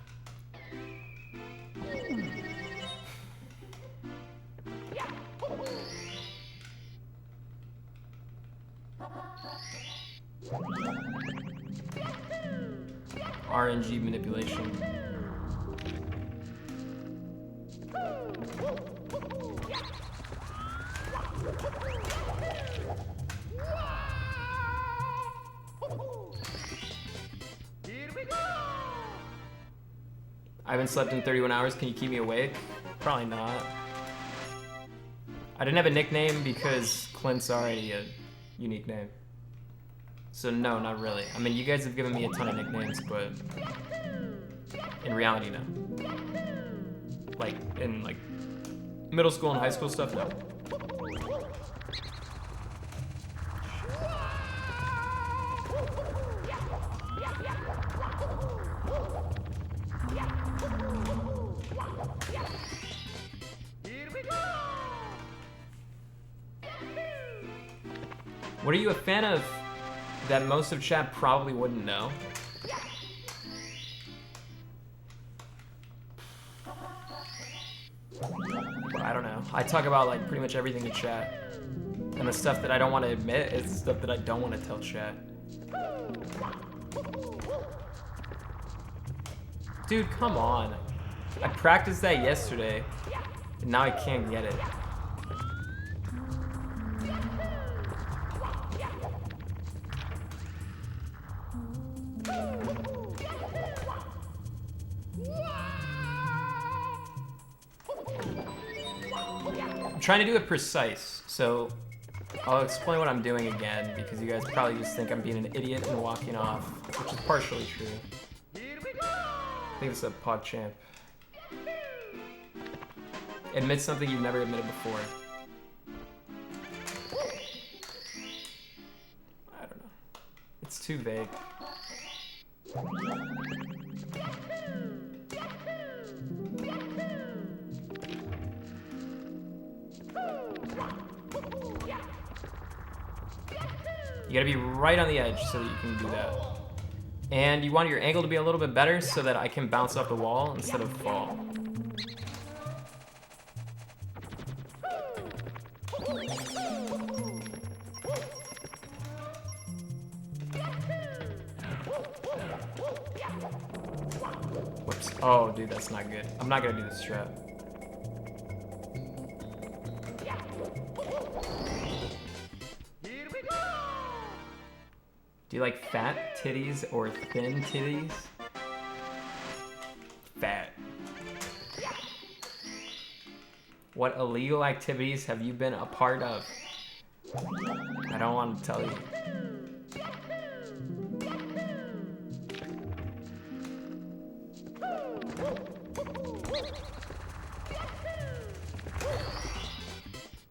RNG manipulation. I haven't slept in 31 hours. Can you keep me awake? Probably not. I didn't have a nickname because Clint's already a unique name. So no, not really. I mean, you guys have given me a ton of nicknames, but in reality, no. Like, in like middle school and high school stuff, no. What are you a fan of that most of chat probably wouldn't know? I don't know. I talk about like pretty much everything in chat. And the stuff that I don't want to admit is the stuff that I don't want to tell chat. Dude, come on. I practiced that yesterday, and now I can't get it. I'm trying to do it precise, so I'll explain what I'm doing again, because you guys probably just think I'm being an idiot and walking off, which is partially true. I think it's a PogChamp. Admit something you've never admitted before. It's too vague. You gotta be right on the edge so that you can do that. And you want your angle to be a little bit better so that I can bounce off the wall instead of fall. Whoops. Oh, dude, that's not good. I'm not gonna do this strat. Here we go! Do you like fat titties or thin titties? Fat. What illegal activities have you been a part of? I don't want to tell you.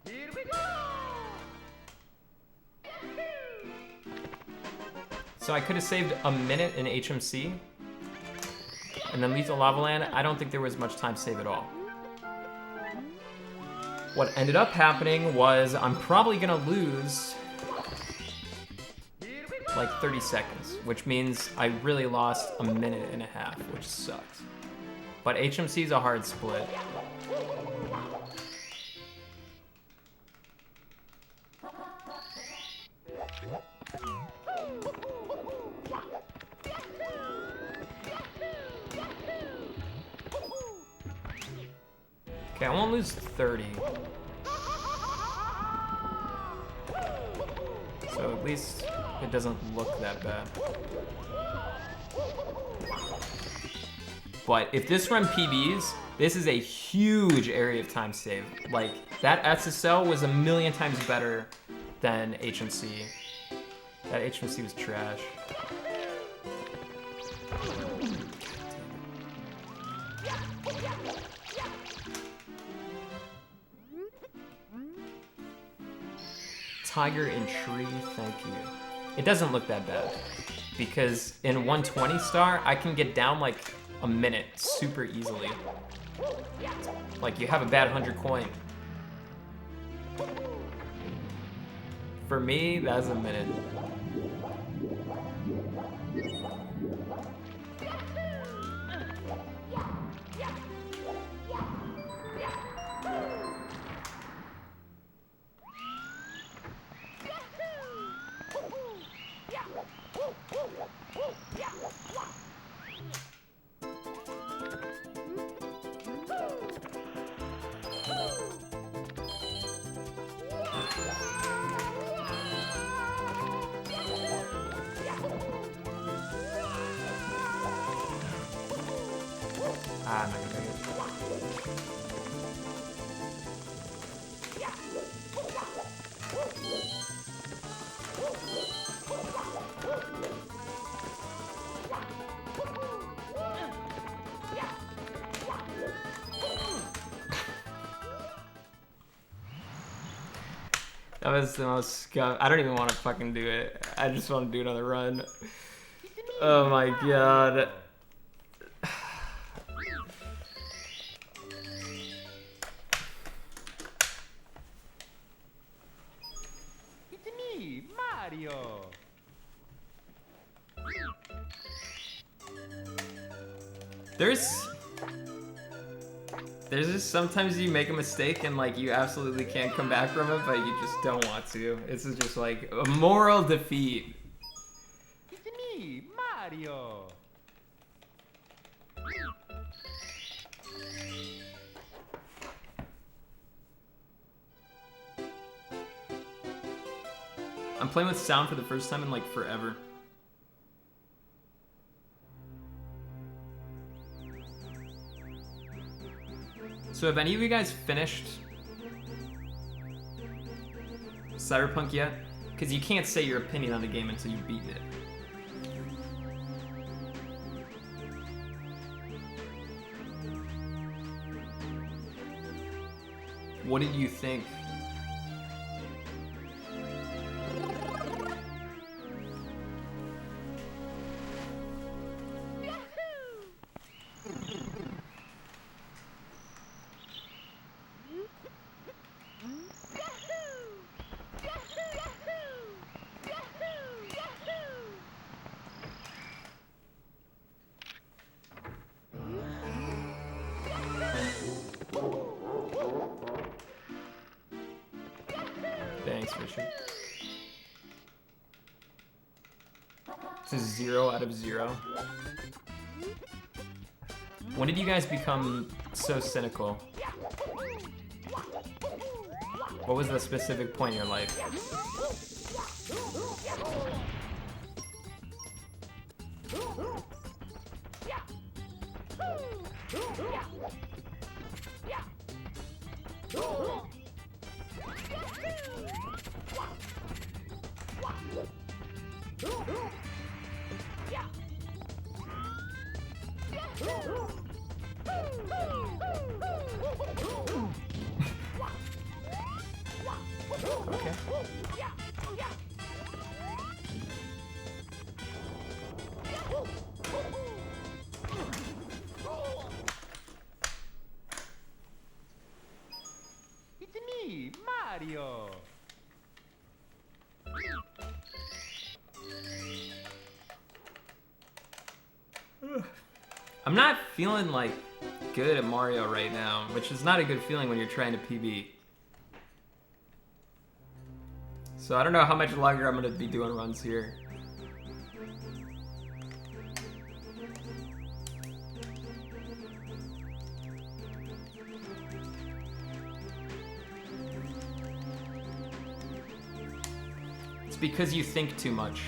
Here we go! So I could have saved a minute in HMC, and then Lethal Lava Land. I don't think there was much time to save at all. What ended up happening was I'm probably gonna lose like 30 seconds, which means I really lost a minute and a half, which sucks. But HMC is a hard split. Okay, I won't lose 30. So at least it doesn't look that bad. But if this run PBs, this is a huge area of time save. Like, that SSL was a million times better than HMC. That HMC was trash. Tiger and tree, thank you. It doesn't look that bad because in 120 star, I can get down like a minute super easily. Like, you have a bad 100 coin. For me, that's a minute. I'm not gonna do it. That was the most scum. I don't even want to fucking do it. I just want to do another run. Oh my god. It's me, Mario! There's just sometimes you make a mistake and like you absolutely can't come back from it, but you just don't want to. This is just like a moral defeat. It's me, Mario! I'm playing with sound for the first time in like forever. So have any of you guys finished Cyberpunk yet? Because you can't say your opinion on the game until you beat it. What did you think? situation. This is 0 out of 0. When did you guys become so cynical? What was the specific point in your life? Okay. It's me, Mario. I'm not feeling like good at Mario right now, which is not a good feeling when you're trying to PB. So I don't know how much longer I'm gonna be doing runs here. It's because you think too much.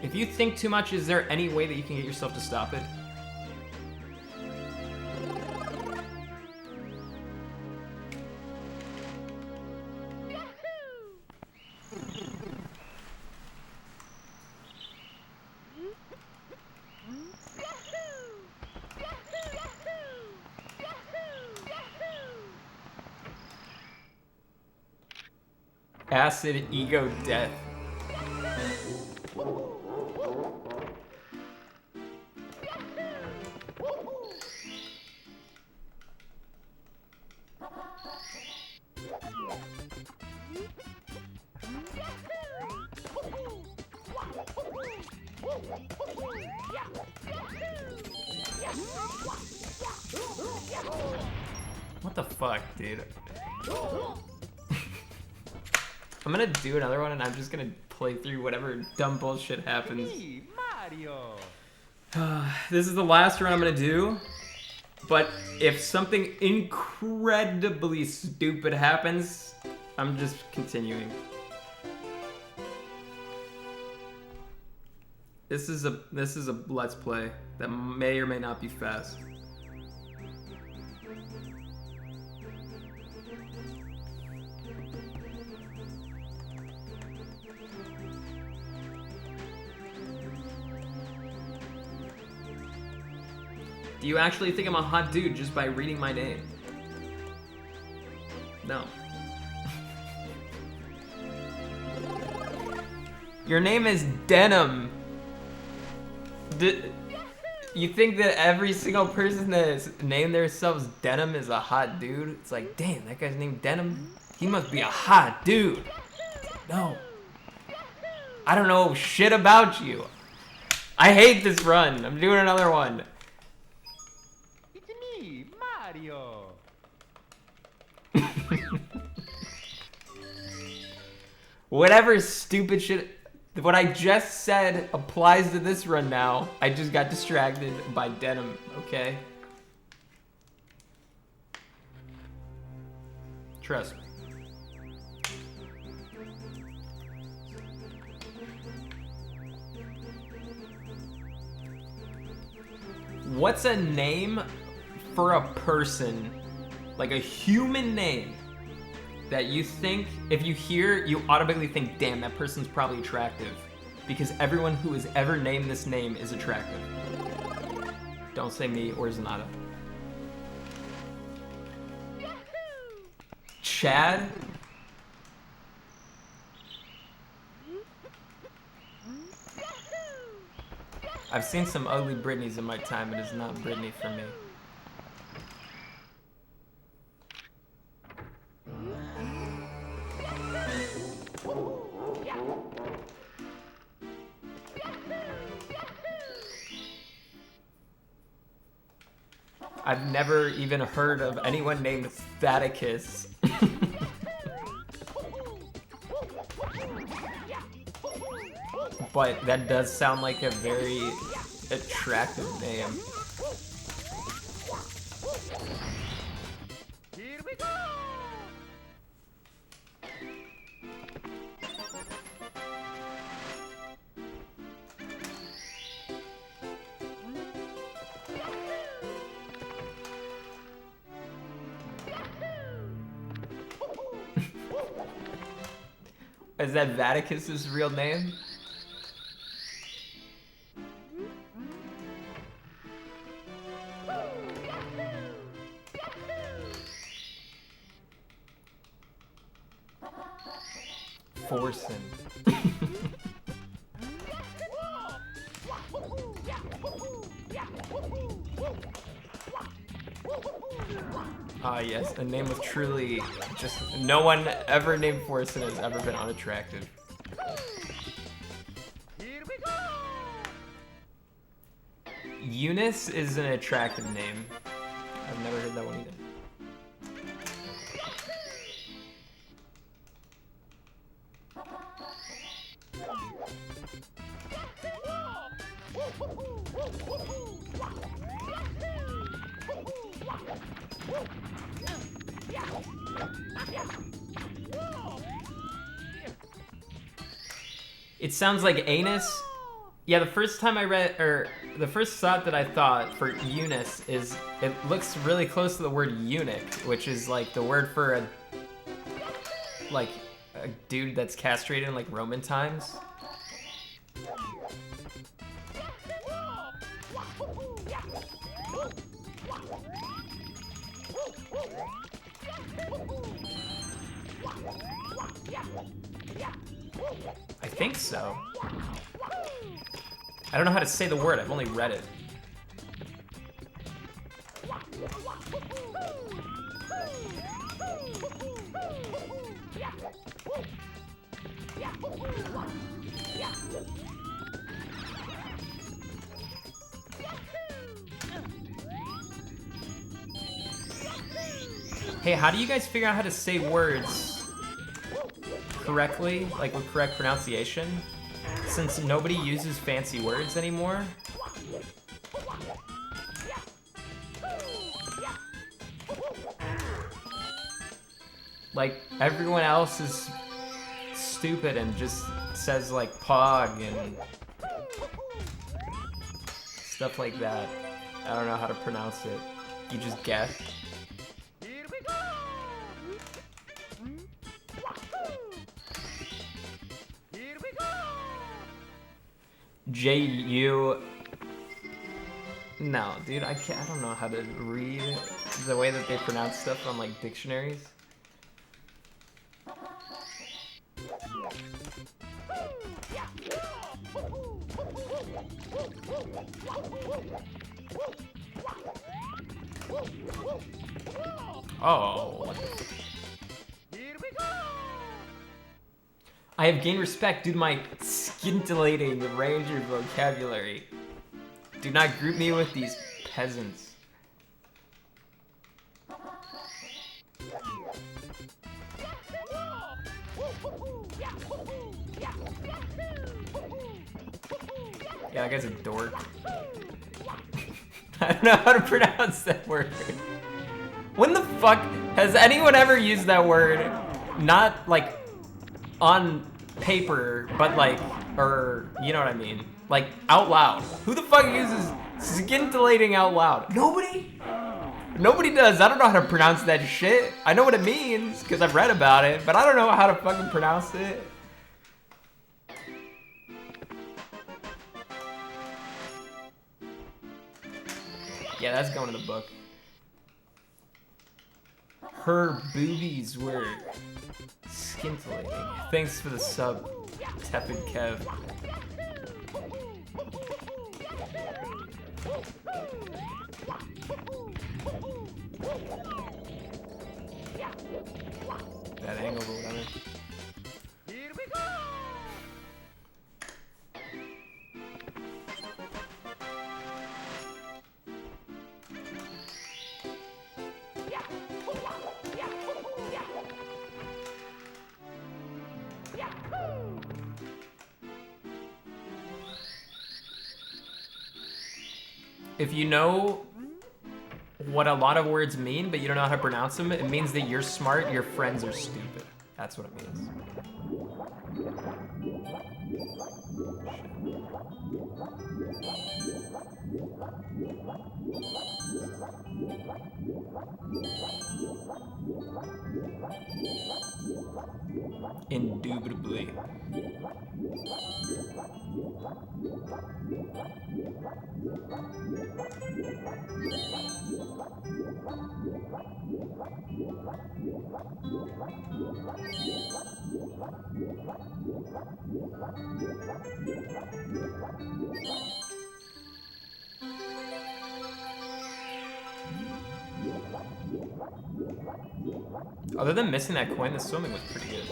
If you think too much, is there any way that you can get yourself to stop it? Acid, ego, death. What the fuck, dude? I'm gonna do another one and I'm just gonna play through whatever dumb bullshit happens. Me, Mario. This is the last run I'm gonna do, but if something incredibly stupid happens, I'm just continuing. This is a let's play that may or may not be fast. Do you actually think I'm a hot dude just by reading my name? No. Your name is Denim. You think that every single person that has named themselves Denim is a hot dude? It's like, damn, that guy's named Denim? He must be a hot dude. No. I don't know shit about you. I hate this run. I'm doing another one. It's me, Mario. Whatever stupid shit. What I just said applies to this run now. I just got distracted by Denim, okay? Trust me. What's a name for a person, like a human name, that you think, if you hear, you automatically think, damn, that person's probably attractive. Because everyone who has ever named this name is attractive. Don't say me or Zanata. Chad? I've seen some ugly Britneys in my time, it is not Britney for me. I've never even heard of anyone named Faticus. But that does sound like a very attractive name. Here we go! Is that Vaticus's real name? Forsen. Ah, yes, a name with truly just no one ever named Forsen has ever been unattractive. Here we go! Eunice is an attractive name. I've never heard that one either. It sounds like anus. Yeah, the first time I read, or the first thought that I thought for Eunice is it looks really close to the word eunuch, which is like the word for a dude that's castrated in like Roman times. I think so. I don't know how to say the word, I've only read it. Hey, how do you guys figure out how to say words correctly, like with correct pronunciation? Since nobody uses fancy words anymore. Like, everyone else is stupid and just says like pog and stuff like that. I don't know how to pronounce it. You just guess. Here we go! Here we go! J-U... No, dude, I can't. I don't know how to read the way that they pronounce stuff on like dictionaries. Oh. Here we go! I have gained respect due to my scintillating range of vocabulary. Do not group me with these peasants. Yeah, that guy's a dork. I don't know how to pronounce that word. When the fuck has anyone ever used that word? Not like on paper, but like, or you know what I mean? Like out loud. Who the fuck uses scintillating out loud? Nobody? Nobody does. I don't know how to pronounce that shit. I know what it means because I've read about it, but I don't know how to fucking pronounce it. Yeah, that's going in the book. Her boobies were scintillating. Thanks for the sub, tepid Kev. That angle, but whatever. Here we go! If you know what a lot of words mean, but you don't know how to pronounce them, it means that you're smart, your friends are stupid. That's what it means. Indubitably. Other than missing that coin, the swimming was pretty good.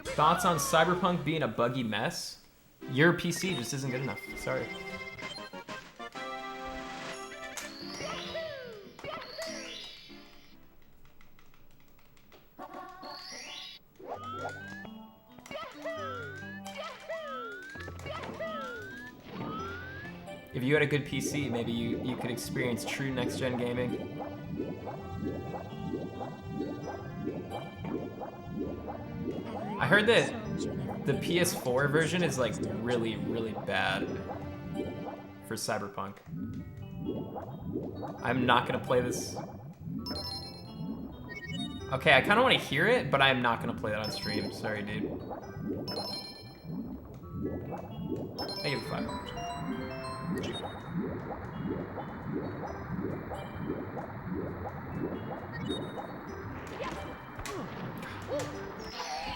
Thoughts on Cyberpunk being a buggy mess? Your PC just isn't good enough. Sorry. If you had a good PC, maybe you could experience true next-gen gaming. I heard that the PS4 version is like really, really bad for Cyberpunk. I'm not gonna play this. Okay, I kind of want to hear it, but I'm not gonna play that on stream. Sorry, dude. I give it 5.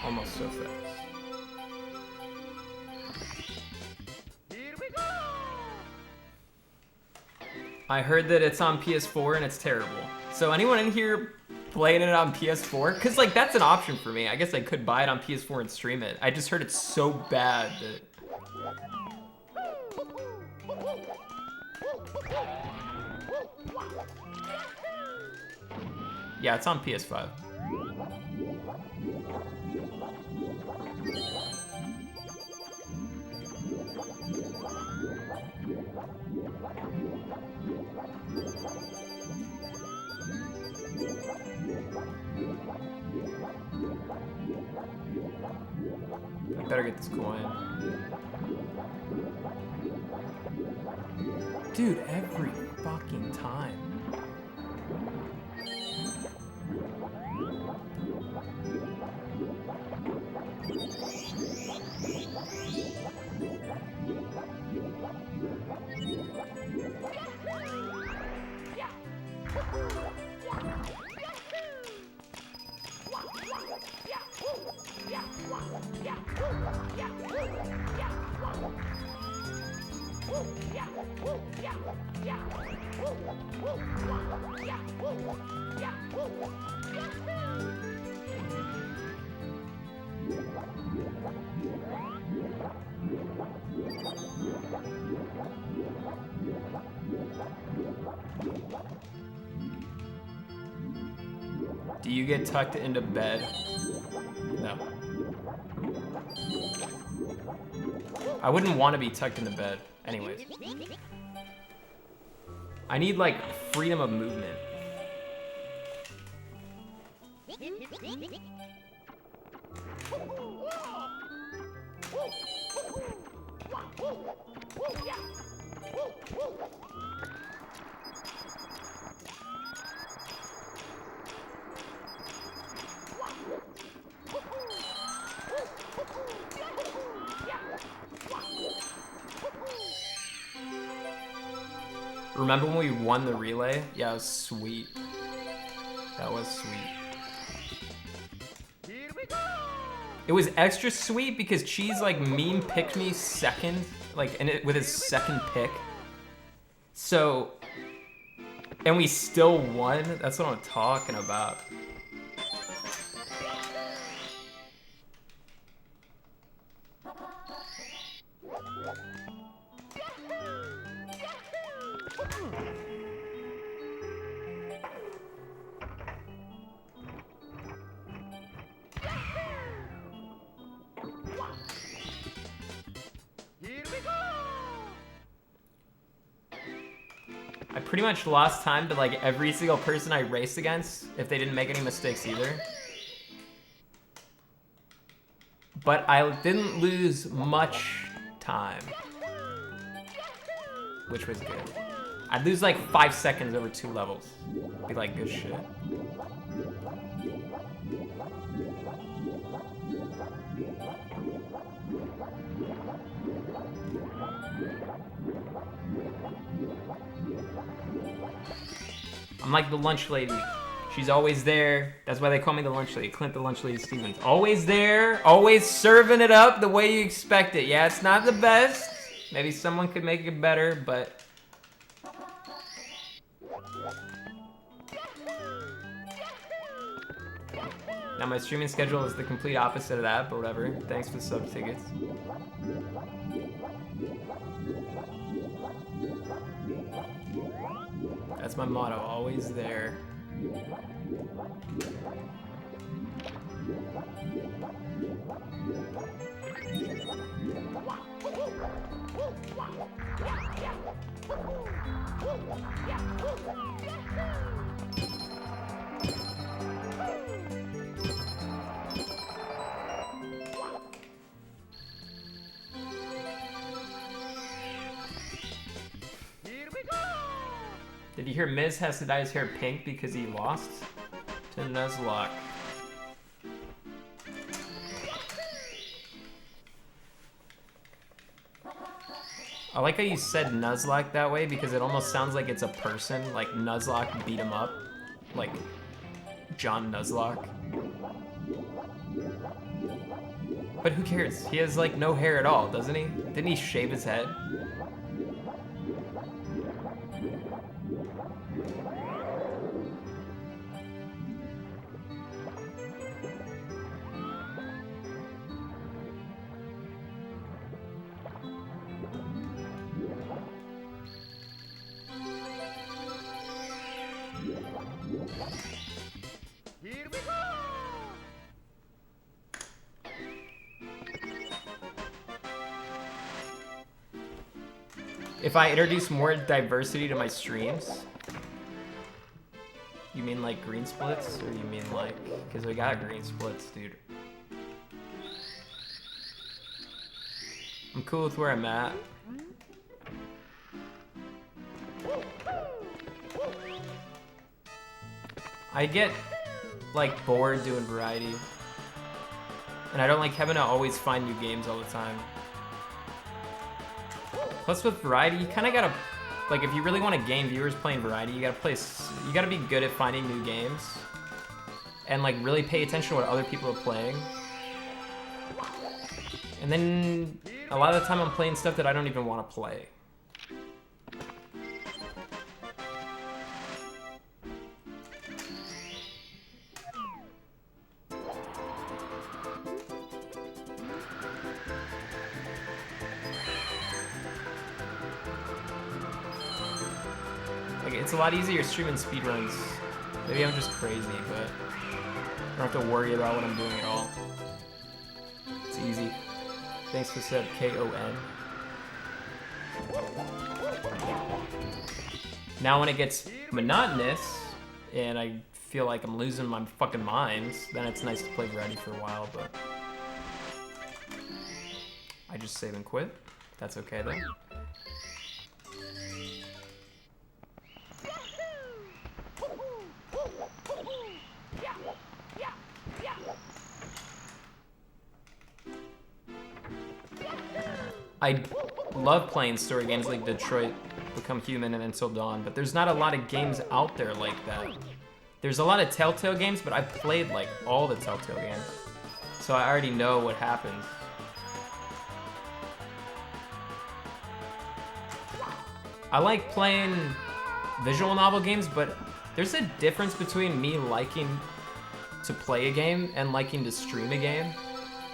Almost so fast. Here we go! I heard that it's on PS4 and it's terrible. So anyone in here playing it on PS4? Cause like that's an option for me. I guess I could buy it on PS4 and stream it. I just heard it's so bad that... Yeah, it's on PS5. I better get this coin. Dude, every fucking time. Do you get tucked into bed? No. I wouldn't want to be tucked into bed. Anyways. I need, like, freedom of movement. Remember when we won the relay? Yeah, it was sweet. That was sweet. Here we go! It was extra sweet because Cheese like meme picked me second, like with his second pick. So, and we still won. That's what I'm talking about. I pretty much lost time to like every single person I raced against if they didn't make any mistakes either. But I didn't lose much time, which was good. I'd lose like 5 seconds over 2 levels. Be like good shit. I'm like the lunch lady. She's always there. That's why they call me the lunch lady. Clint the lunch lady Stevens. Always there, always serving it up the way you expect it. Yeah, it's not the best. Maybe someone could make it better, but... Now my streaming schedule is the complete opposite of that, but whatever. Thanks for the sub tickets. That's my motto, always there. Did you hear Miz has to dye his hair pink because he lost to Nuzlocke? I like how you said Nuzlocke that way because it almost sounds like it's a person, like Nuzlocke beat him up, like John Nuzlocke. But who cares? He has like no hair at all, doesn't he? Didn't he shave his head? Here we go! If I introduce more diversity to my streams, you mean like green splits, or you mean like, because we got green splits, dude. I'm cool with where I'm at. I get like bored doing variety, and I don't like having to always find new games all the time. Plus with variety, you kind of gotta, like if you really want to gain viewers playing variety, you gotta be good at finding new games, and like really pay attention to what other people are playing. And then a lot of the time I'm playing stuff that I don't even want to play. Like, it's a lot easier streaming speedruns. Maybe I'm just crazy, but I don't have to worry about what I'm doing at all. It's easy. Thanks for sub, KON. Now when it gets monotonous, and I feel like I'm losing my fucking mind, then it's nice to play variety for a while, but... I just save and quit. That's okay though. I love playing story games like Detroit Become Human and Until Dawn, but there's not a lot of games out there like that. There's a lot of Telltale games, but I've played like all the Telltale games, so I already know what happens. I like playing visual novel games, but there's a difference between me liking to play a game and liking to stream a game.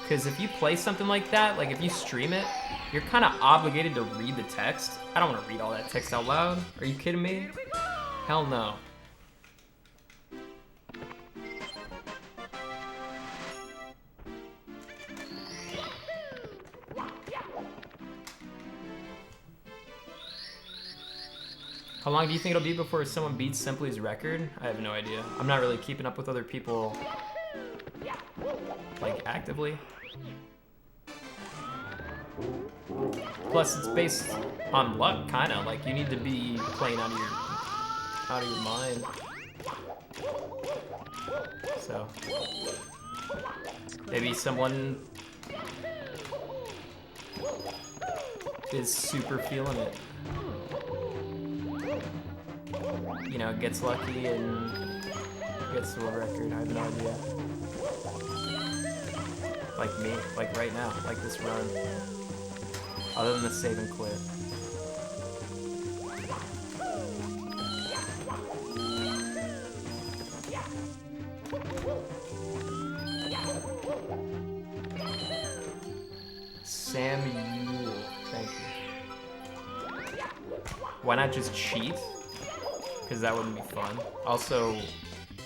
Because if you play something like that, like if you stream it, you're kind of obligated to read the text. I don't want to read all that text out loud. Are you kidding me? Hell no. How long do you think it'll be before someone beats Simply's record? I have no idea. I'm not really keeping up with other people, like, actively. Plus, it's based on luck, kind of. Like, you need to be playing out of your mind. So, maybe someone is super feeling it. You know, gets lucky and gets the world record. I have no idea. Like me, like right now, like this run. Other than the save and quit. Samuel, thank you. Why not just cheat? Because that wouldn't be fun. Also,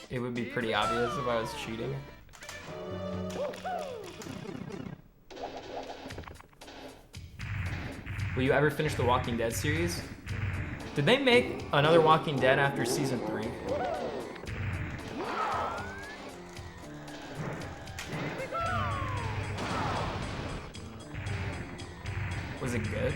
it would be pretty obvious if I was cheating. Will you ever finish the Walking Dead series? Did they make another Walking Dead after season 3? Was it good?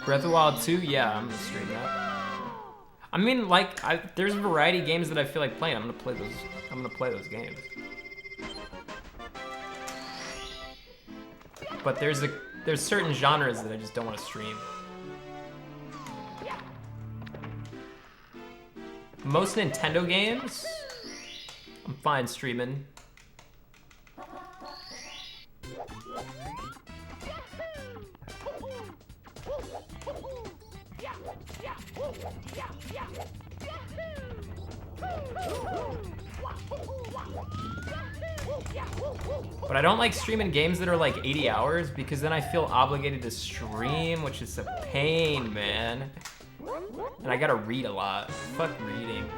Breath of the Wild 2? Yeah, I'm gonna stream that. I mean, like, there's a variety of games that I feel like playing. I'm gonna play those games. But there's certain genres that I just don't want to stream. Most Nintendo games, I'm fine streaming. But I don't like streaming games that are like 80 hours because then I feel obligated to stream, which is a pain, man. And I gotta read a lot. Fuck reading.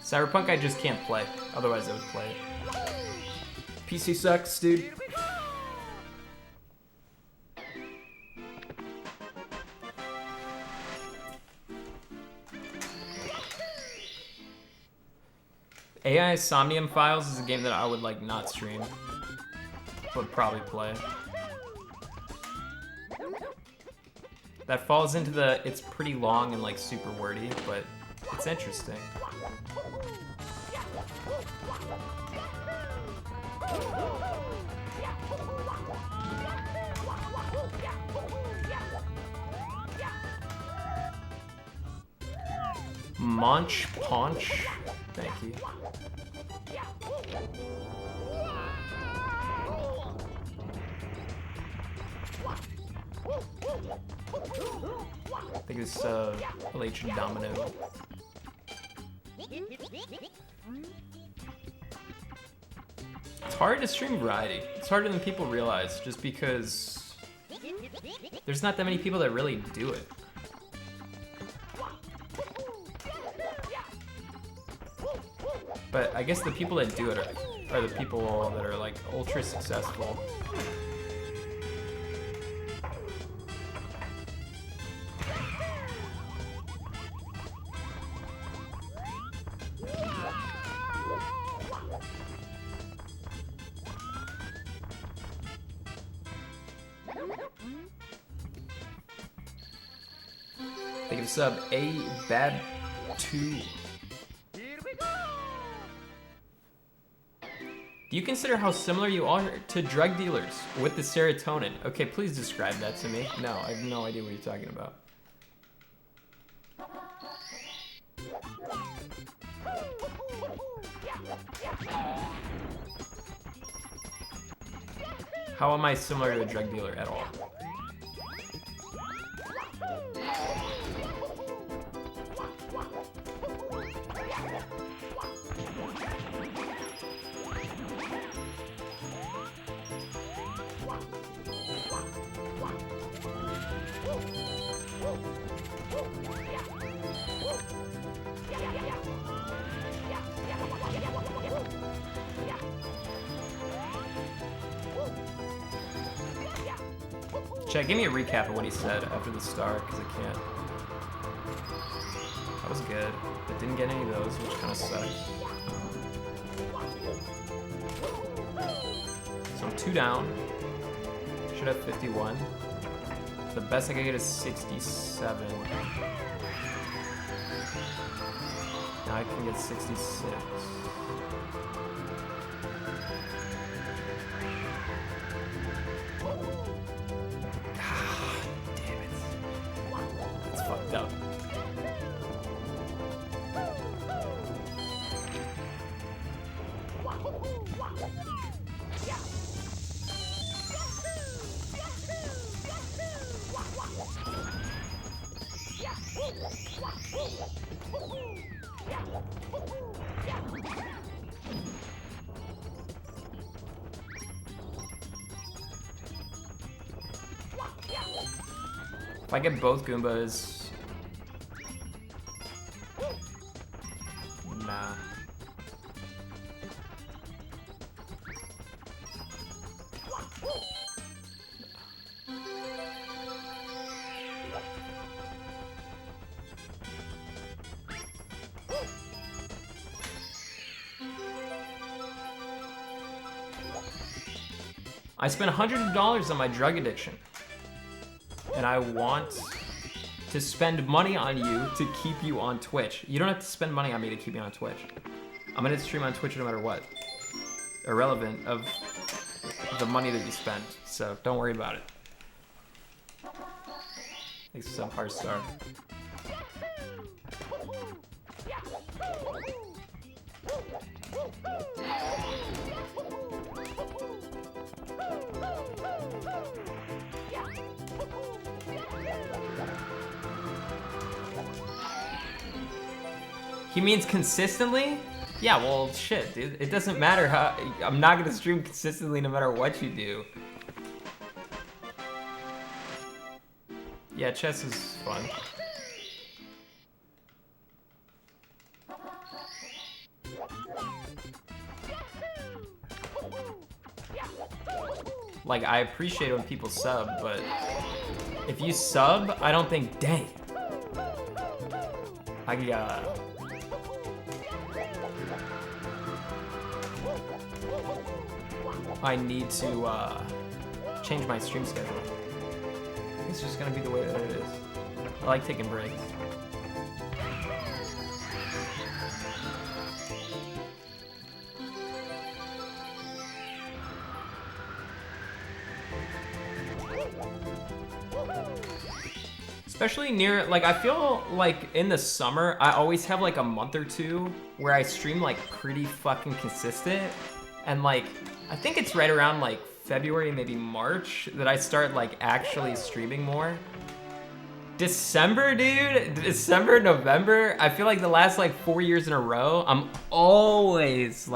Cyberpunk I just can't play, otherwise I would play it. PC sucks, dude. AI Somnium Files is a game that I would like not stream, but probably play. That falls into the, it's pretty long and like super wordy, but it's interesting. Monch Paunch, thank you. I think it's LH Domino. It's hard to stream variety. It's harder than people realize just because there's not that many people that really do it. But I guess the people that do it are the people that are like ultra successful. Thank you for sub, A Bad 2. Do you consider how similar you are to drug dealers with the serotonin? Okay, please describe that to me. No, I have no idea what you're talking about. How am I similar to a drug dealer at all? Chat, give me a recap of what he said after the star, because I can't. That was good, but didn't get any of those, which kind of sucks. So I'm 2 down. Should have 51. The best I can get is 67. Now I can get 66. Damn it. That's fucked up. If I get both Goombas... Nah. I spent $100 on my drug addiction. And I want to spend money on you to keep you on Twitch. You don't have to spend money on me to keep me on Twitch. I'm gonna stream on Twitch no matter what. Irrelevant of the money that you spend. So don't worry about it. Thanks for some hard star. He means consistently? Yeah, well, shit, dude. It doesn't matter how... I'm not gonna stream consistently no matter what you do. Yeah, chess is fun. Like, I appreciate when people sub, but if you sub, I don't think, dang. I need to change my stream schedule. It's just gonna be the way that it is. I like taking breaks. Especially near, like, I feel like in the summer, I always have like a month or two where I stream like pretty fucking consistent. And like, I think it's right around like February, maybe March, that I start like actually streaming more. December, dude, December, November, I feel like the last like 4 years in a row, I'm always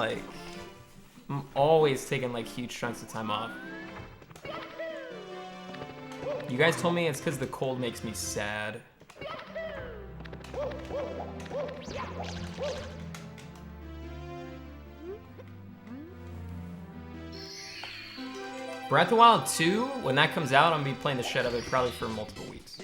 taking like huge chunks of time off. You guys told me it's because the cold makes me sad. Breath of the Wild 2, when that comes out, I'm gonna be playing the shit out of it probably for multiple weeks.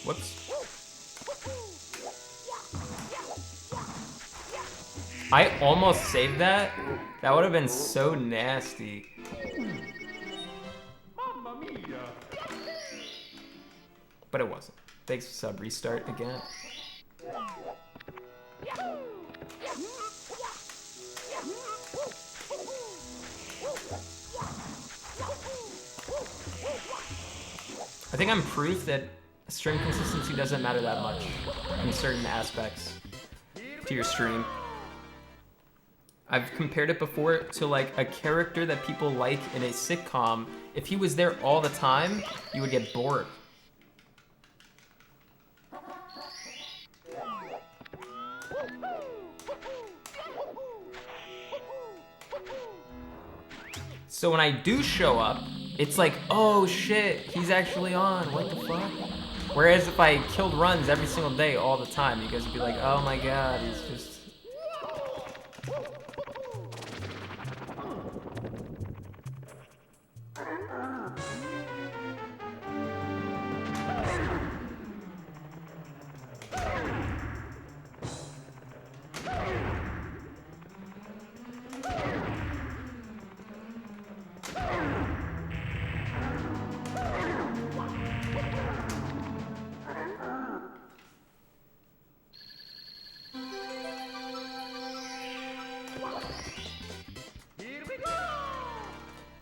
Whoops. I almost saved that. That would have been so nasty. Mamma mia. But it wasn't. Thanks for sub restart again. I think I'm proof that stream consistency doesn't matter that much in certain aspects to your stream. I've compared it before to like a character that people like in a sitcom. If he was there all the time, you would get bored. So when I do show up, it's like, oh shit, he's actually on. What the fuck? Whereas if I killed runs every single day all the time, you guys would be like, oh my god, he's just...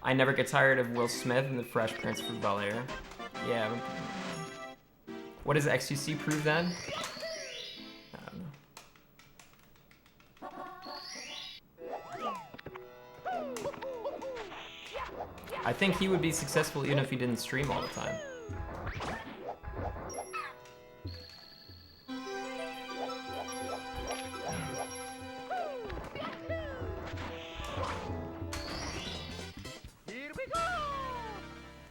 I never get tired of Will Smith and the Fresh Prince of Bel-Air. Yeah. What does XQC prove then? I don't know. I think he would be successful even if he didn't stream all the time.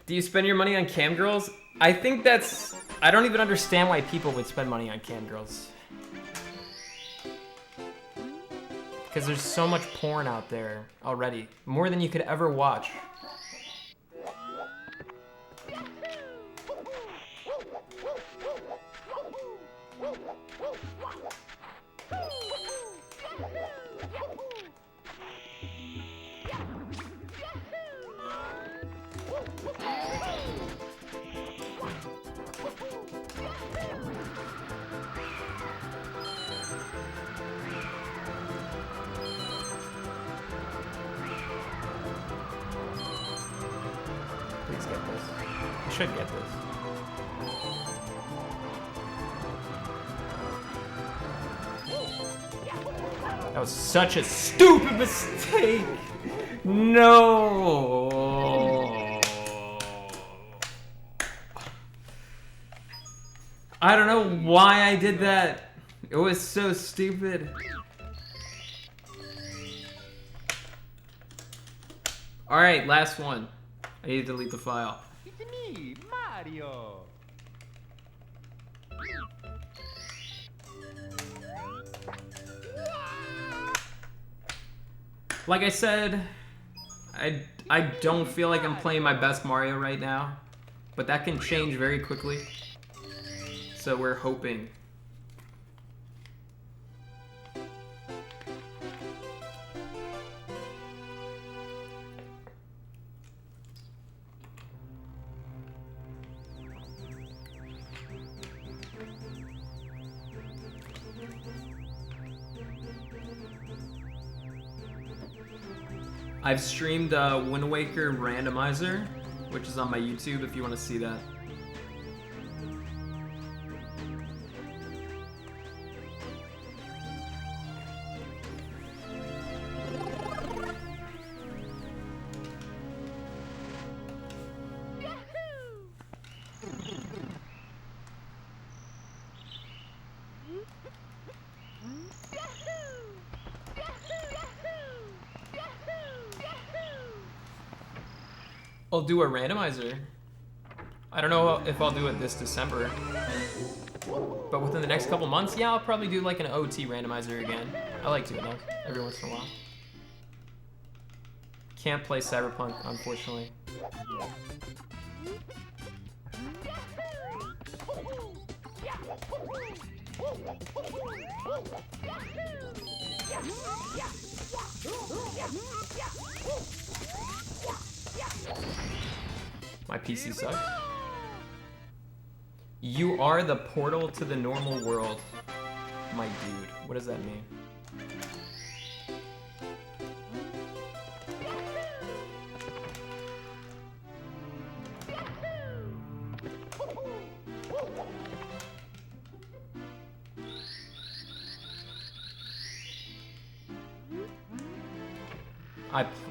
Do you spend your money on cam girls? I think that's... I don't even understand why people would spend money on cam girls. Because there's so much porn out there already. More than you could ever watch. Please get this. I should get this. That was such a stupid mistake! No! I don't know why I did that. It was so stupid. Alright, last one. I need to delete the file. It's me, Mario. Like I said, I don't feel like I'm playing my best Mario right now, but that can change very quickly. So we're hoping. I've streamed Wind Waker Randomizer, which is on my YouTube if you want to see that. I'll do a randomizer. I don't know if I'll do it this December, but within the next couple months, yeah, I'll probably do like an OT randomizer again. I like doing that every once in a while. Can't play Cyberpunk, unfortunately. My PC sucks. You are the portal to the normal world. My dude, what does that mean?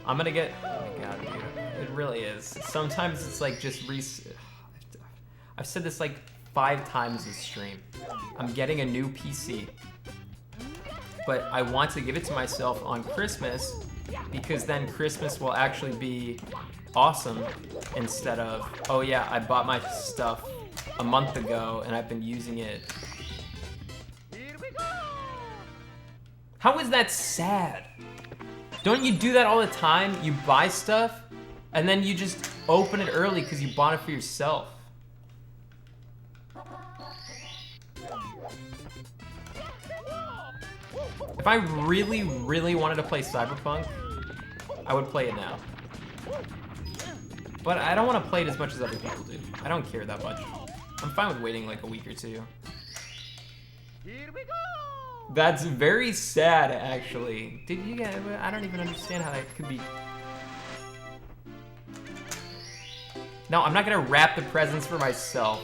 I'm gonna get, oh my god, dude, it really is. Sometimes it's like just I've said this like 5 times this stream. I'm getting a new PC, but I want to give it to myself on Christmas because then Christmas will actually be awesome instead of, oh yeah, I bought my stuff a month ago and I've been using it. How is that sad? Don't you do that all the time? You buy stuff and then you just open it early because you bought it for yourself. If I really, really wanted to play Cyberpunk, I would play it now. But I don't want to play it as much as other people do. I don't care that much. I'm fine with waiting like a week or two. Here we go! That's very sad, actually. Did you get? I don't even understand how that could be. No, I'm not gonna wrap the presents for myself.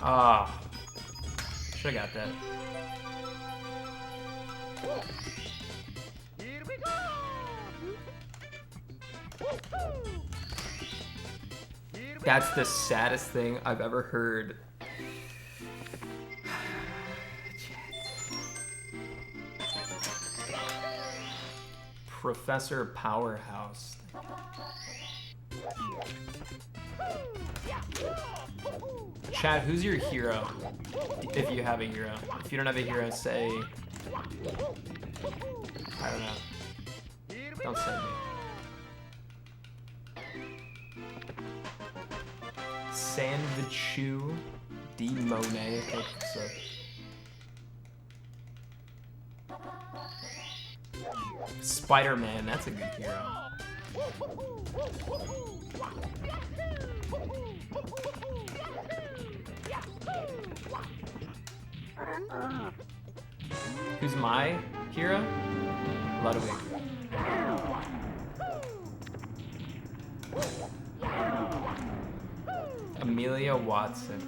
Ah, should've got that. Here we go! That's the saddest thing I've ever heard. Professor Powerhouse. Chat, who's your hero? If you have a hero. If you don't have a hero, say... I don't know. Don't say me. Sandvichu D. Monet. So. Spider-Man, that's a good hero. Who's my hero? Ludwig. Amelia Watson.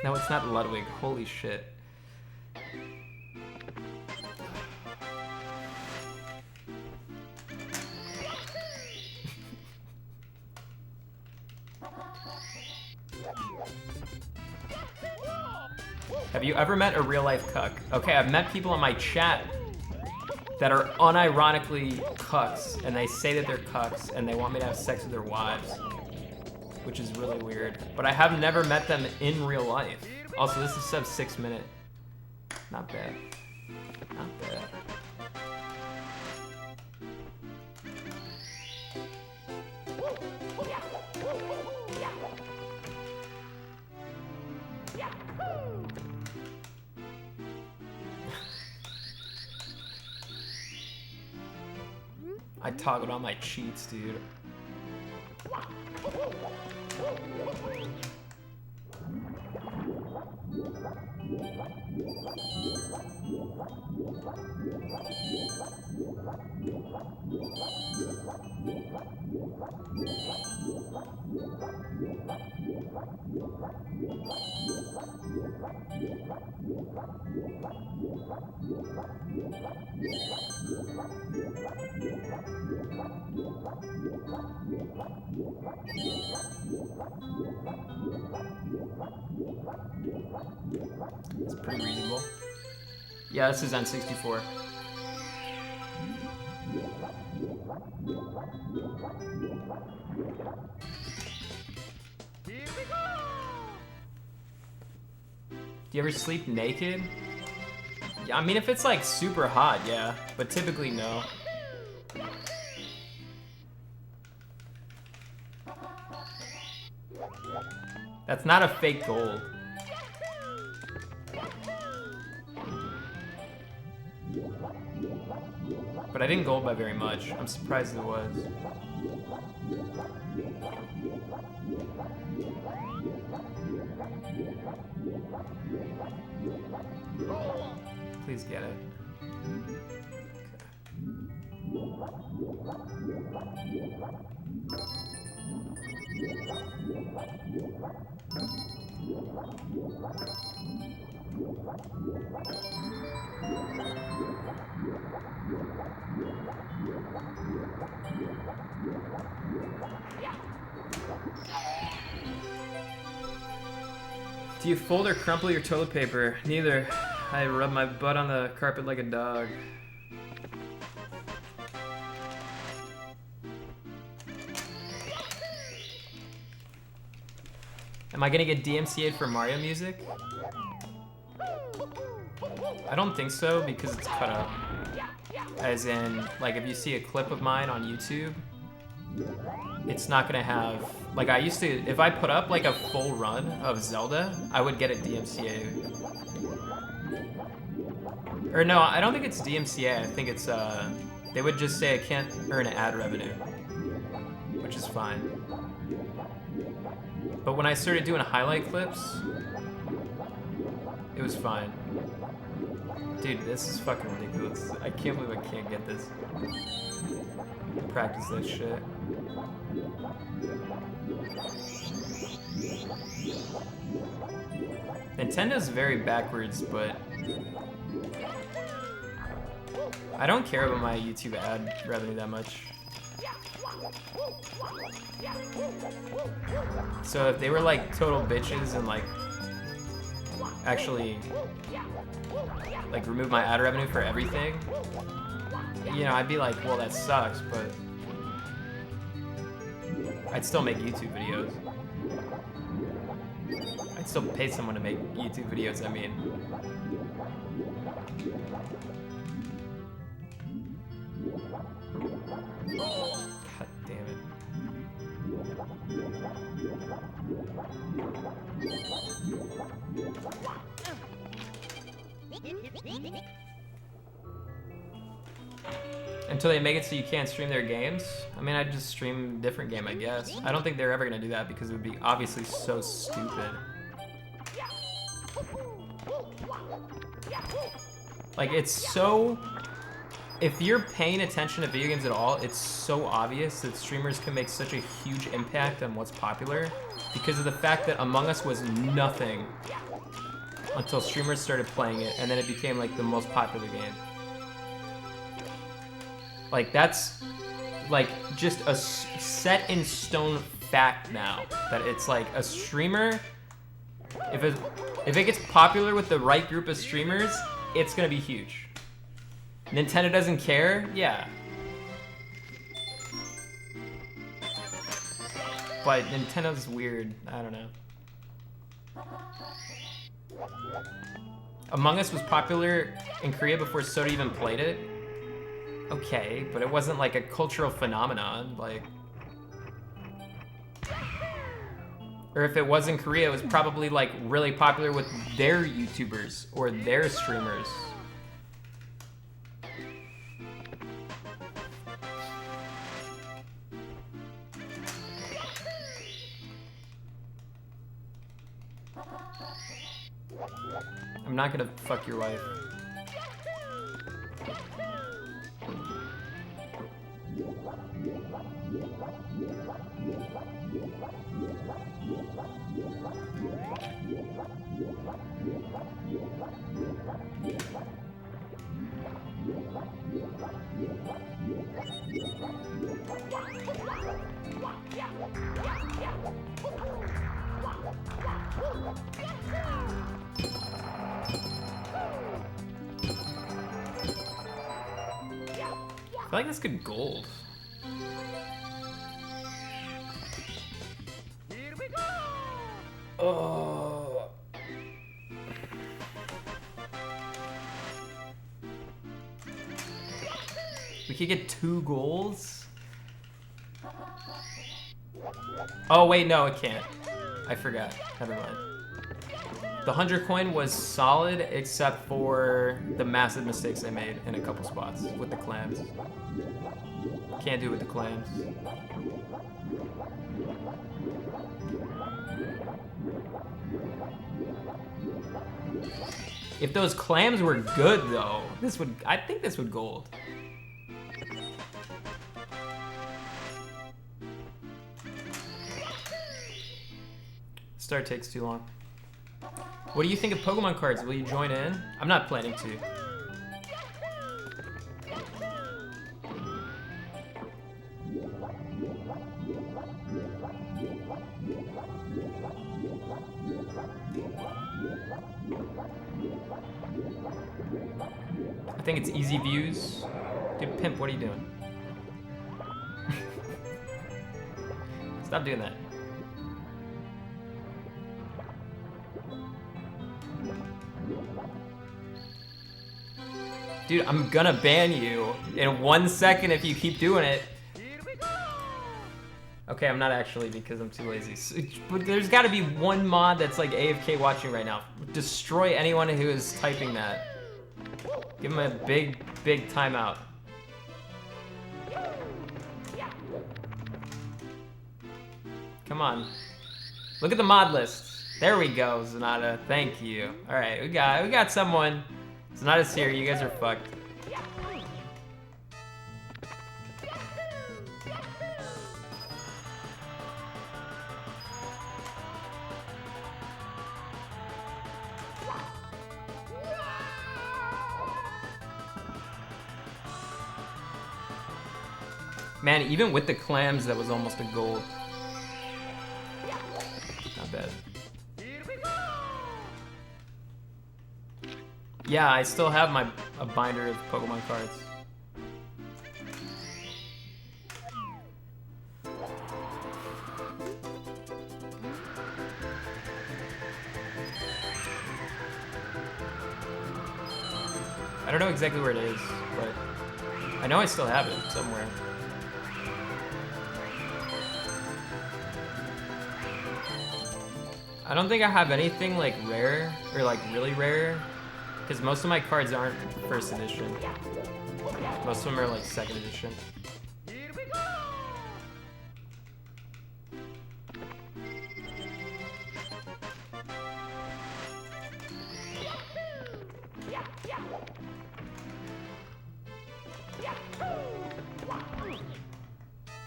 No, it's not Ludwig. Holy shit. Have you ever met a real-life cuck? Okay, I've met people in my chat that are unironically cucks, and they say that they're cucks, and they want me to have sex with their wives, which is really weird. But I have never met them in real life. Also, this is sub 6 minute. Not bad. Not bad. I toggled on my cheats, dude. It's pretty reasonable. Yeah, this is N64. Here we go! Do you ever sleep naked? Yeah, I mean, if it's like super hot, yeah, but typically no. That's not a fake gold. But I didn't gold by very much. I'm surprised it was. Please get it. Do you fold or crumple your toilet paper? Neither. I rub my butt on the carpet like a dog. Am I gonna get DMCA'd for Mario music? I don't think so because it's cut up. As in, like if you see a clip of mine on YouTube, it's not gonna have, like I used to, if I put up like a full run of Zelda, I would get a DMCA. Or no, I don't think it's DMCA, I think it's, they would just say I can't earn ad revenue, which is fine. But when I started doing highlight clips, it was fine. Dude, this is fucking ridiculous. I can't believe I can't get this. Practice that shit. Nintendo's very backwards, but I don't care about my YouTube ad revenue that much. So if they were like total bitches and like actually like remove my ad revenue for everything, you know, I'd be like, well, that sucks, but I'd still make YouTube videos. I'd still pay someone to make YouTube videos, I mean. God damn it. Until they make it so you can't stream their games? I mean, I'd just stream a different game, I guess. I don't think they're ever gonna do that because it would be obviously so stupid. Like, it's so... If you're paying attention to video games at all, it's so obvious that streamers can make such a huge impact on what's popular because of the fact that Among Us was nothing until streamers started playing it, and then it became like the most popular game. Like, that's like just a set in stone fact now, that it's like a streamer, if it gets popular with the right group of streamers, it's gonna be huge. Nintendo doesn't care? Yeah. But Nintendo's weird. I don't know. Among Us was popular in Korea before Soda even played it. Okay, but it wasn't like a cultural phenomenon, like... Or if it was in Korea, it was probably like really popular with their YouTubers or their streamers. I'm not gonna fuck your wife. I feel like this could gold. Here we go! Oh. We could get 2 goals? Oh wait, no, it can't. I forgot. Never mind. The 100 coin was solid, except for the massive mistakes I made in a couple spots with the clams. Can't do it with the clams. If those clams were good, though, I think this would gold. Start takes too long. What do you think of Pokemon cards? Will you join in? I'm not planning to. I think it's easy views. Dude, Pimp, what are you doing? Stop doing that. Dude, I'm gonna ban you in 1 second if you keep doing it. Okay, I'm not actually because I'm too lazy. But there's gotta be one mod that's like AFK watching right now. Destroy anyone who is typing that. Give him a big, big timeout. Come on. Look at the mod list. There we go, Zanata. Thank you. Alright, we got someone. Zanata's here, you guys are fucked. Man, even with the clams, that was almost a gold. Not bad. Yeah, I still have a binder of Pokemon cards. I don't know exactly where it is, but I know I still have it somewhere. I don't think I have anything like rare or like really rare, because most of my cards aren't first edition. Most of them are like second edition.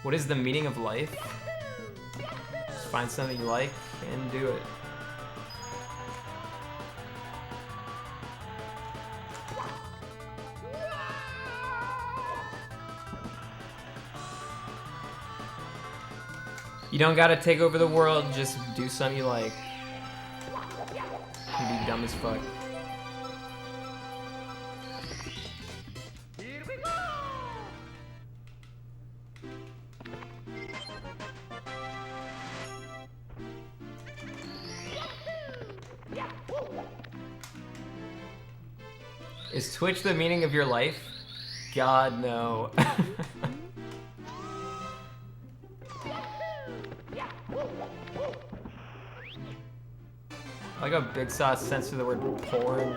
What is the meaning of life? Just find something you like and do it. You don't gotta take over the world, just do something you like. And be dumb as fuck. Is Twitch the meaning of your life? God, no. I like how Big Sauce censor the word porn.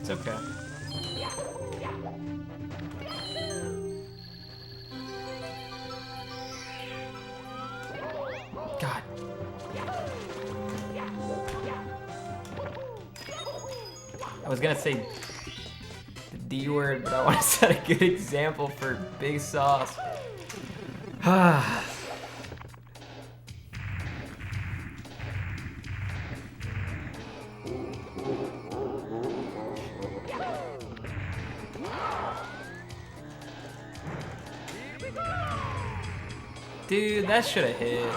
It's okay. God. I was gonna say the D word, but I want to set a good example for Big Sauce. Dude, that should have hit.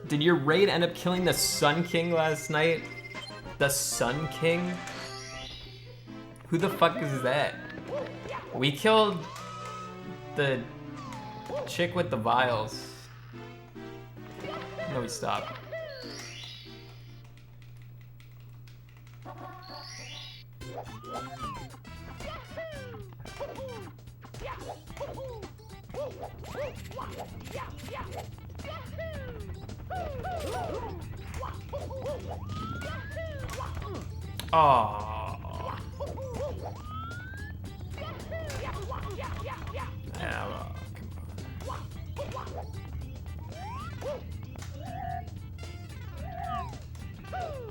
Did your raid end up killing the Sun King last night? The Sun King? Who the fuck is that? We killed the chick with the vials. No, we stopped. Oh. Yeah, well, come on.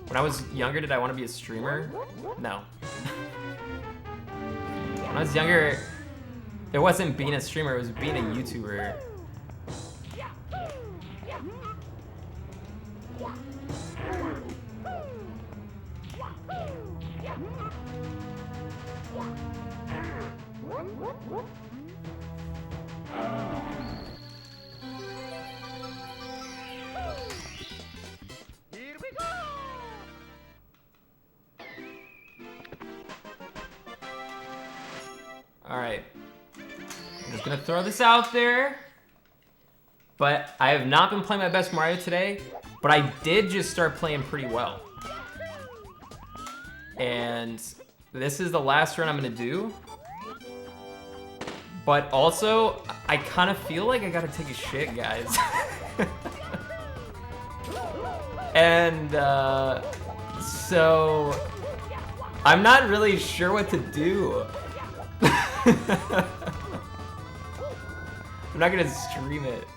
When I was younger, did I want to be a streamer? No. When I was younger, it wasn't being a streamer, it was being a YouTuber. Here we go! Alright. I'm just gonna throw this out there. But I have not been playing my best Mario today, but I did just start playing pretty well. And this is the last run I'm gonna do. But also, I kind of feel like I gotta take a shit, guys. And so I'm not really sure what to do. I'm not gonna stream it.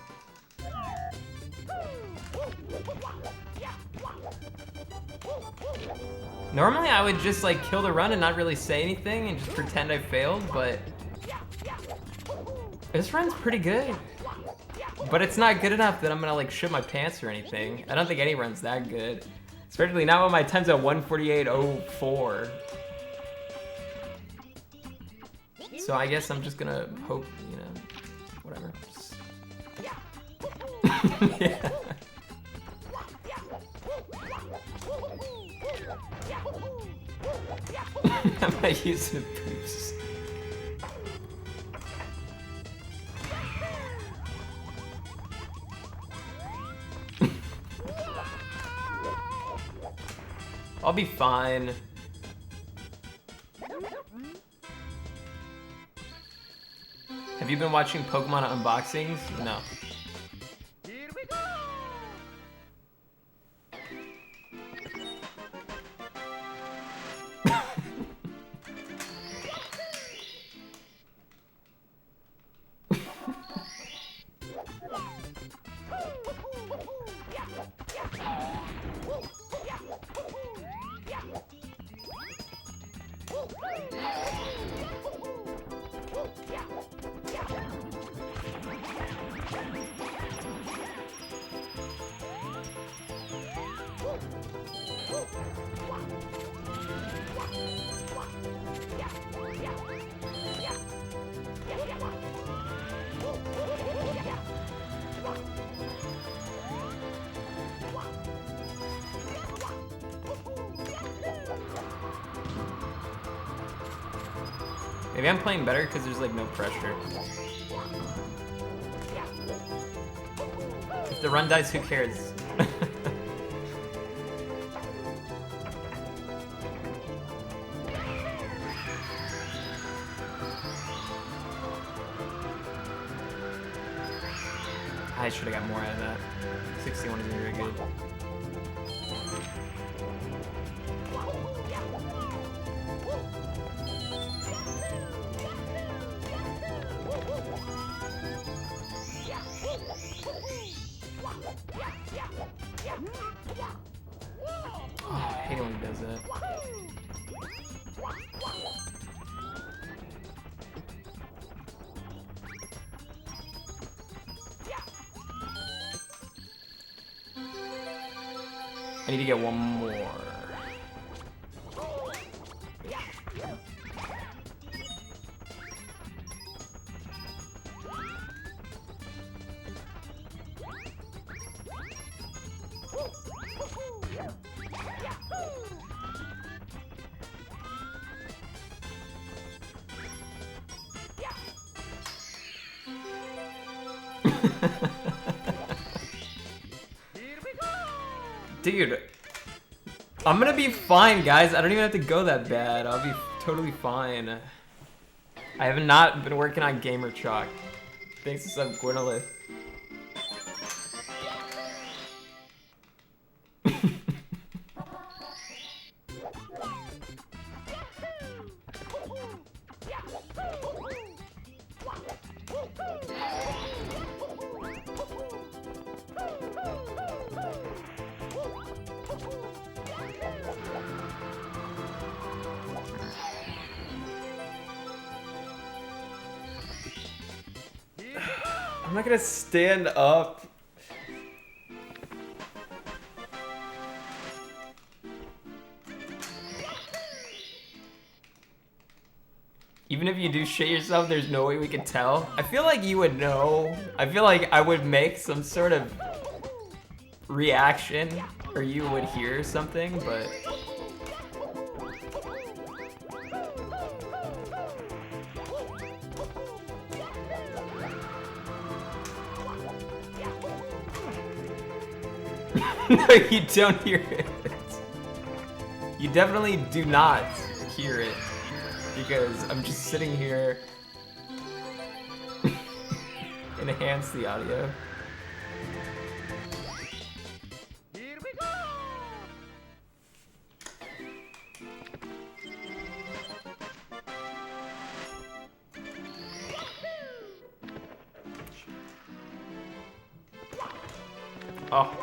Normally I would just like kill the run and not really say anything and just pretend I failed, but this run's pretty good. But it's not good enough that I'm gonna like shit my pants or anything. I don't think any run's that good. Especially not when my time's at 1:48:04. So I guess I'm just gonna hope, you know, whatever. Yeah. I'm not using poops. I'll be fine. Have you been watching Pokemon unboxings? No. Here we go! Maybe I'm playing better because there's like no pressure. If the run dies, who cares? I should have got more out of that. 61 is very good. Oh, I hate it when he does that. I need to get one more. Dude, I'm gonna be fine, guys. I don't even have to go that bad. I'll be totally fine. I have not been working on Gamer Chalk. Thanks to some Gwynolith. I'm not gonna stand up. Even if you do shit yourself, there's no way we could tell. I feel like you would know. I feel like I would make some sort of reaction, or you would hear something, but... No, you don't hear it. You definitely do not hear it, because I'm just sitting here. Enhance the audio. Here we go. Oh.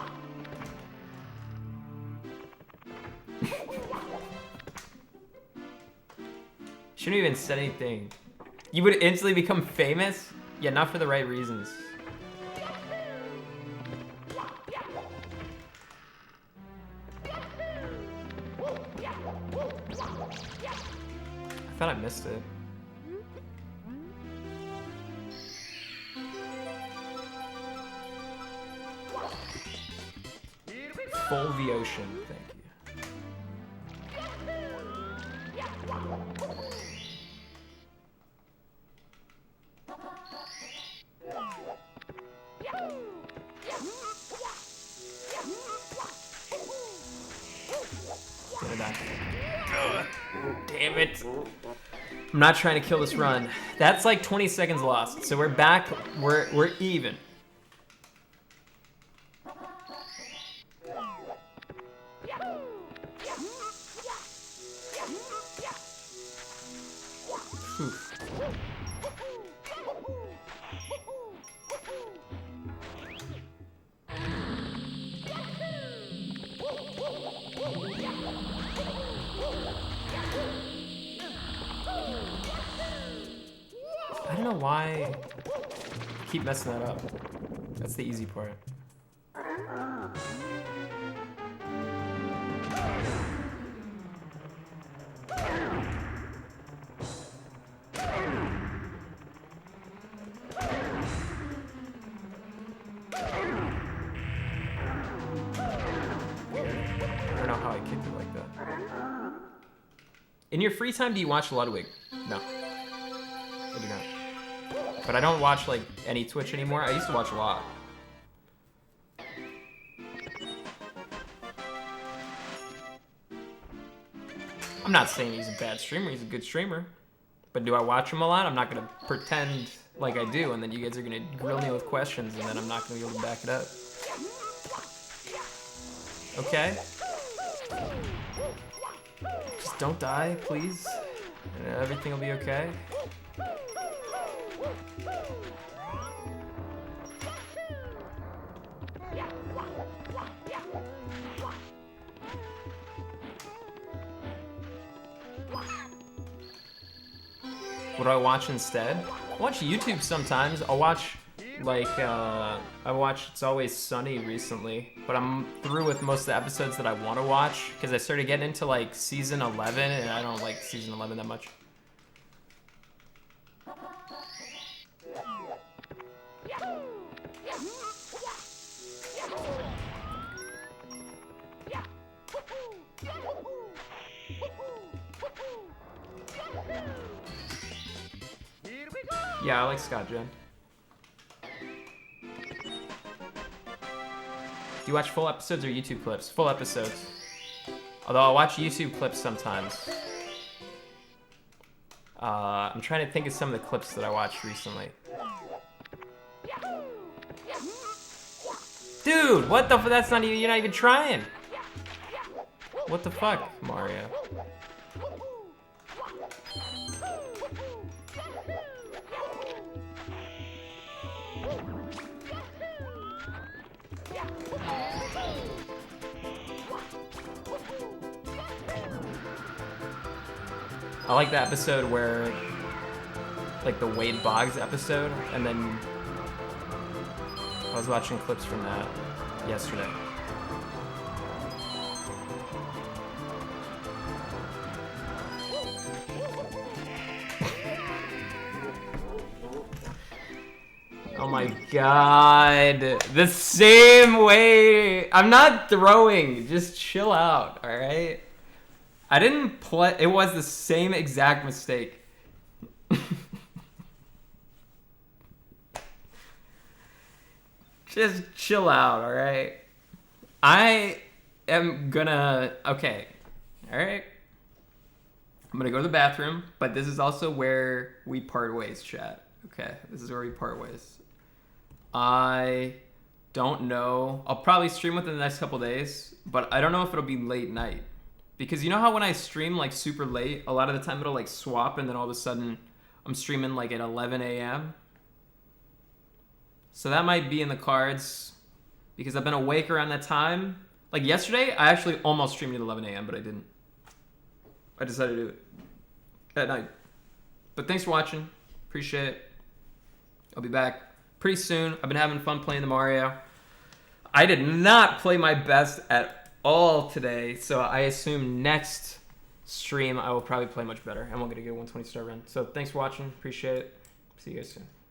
Shouldn't even said anything. You would instantly become famous? Yeah, not for the right reasons. I thought I missed it. Full the ocean, thank you. Damn it. I'm not trying to kill this run. That's like 20 seconds lost. So we're back. We're even. Whew. I don't know why I keep messing that up. That's the easy part. I don't know how I kicked it like that. In your free time, do you watch Ludwig? No. I do not. But I don't watch like any Twitch anymore. I used to watch a lot. I'm not saying he's a bad streamer. He's a good streamer. But do I watch him a lot? I'm not going to pretend like I do, and then you guys are going to grill me with questions, and then I'm not going to be able to back it up. Okay? Just don't die, please. And everything will be okay. What do I watch instead? I watch YouTube sometimes. I'll watch Like, I watched It's Always Sunny recently, but I'm through with most of the episodes that I want to watch because I started getting into like season 11 and I don't like season 11 that much. Here we go. Yeah, I like Scott Jen. Do you watch full episodes or YouTube clips? Full episodes. Although I'll watch YouTube clips sometimes. I'm trying to think of some of the clips that I watched recently. Dude, what the that's not even, you're not even trying. What the fuck, Mario? I like the episode where, like the Wade Boggs episode, and then I was watching clips from that yesterday. Oh my god, the same way. I'm not throwing, just chill out, all right? I didn't play, it was the same exact mistake. Just chill out, all right? I am gonna, okay, all right? I'm gonna go to the bathroom, but this is also where we part ways, chat. Okay, this is where we part ways. I don't know. I'll probably stream within the next couple days, but I don't know if it'll be late night. Because you know how when I stream like super late, a lot of the time it'll like swap and then all of a sudden I'm streaming like at 11 a.m. So that might be in the cards because I've been awake around that time. Like yesterday, I actually almost streamed at 11 a.m., but I didn't. I decided to do it at night. But thanks for watching. Appreciate it. I'll be back pretty soon. I've been having fun playing the Mario. I did not play my best at all today, so I assume next stream I will probably play much better and we'll get a good 120 star run. So thanks for watching. Appreciate it. See you guys soon.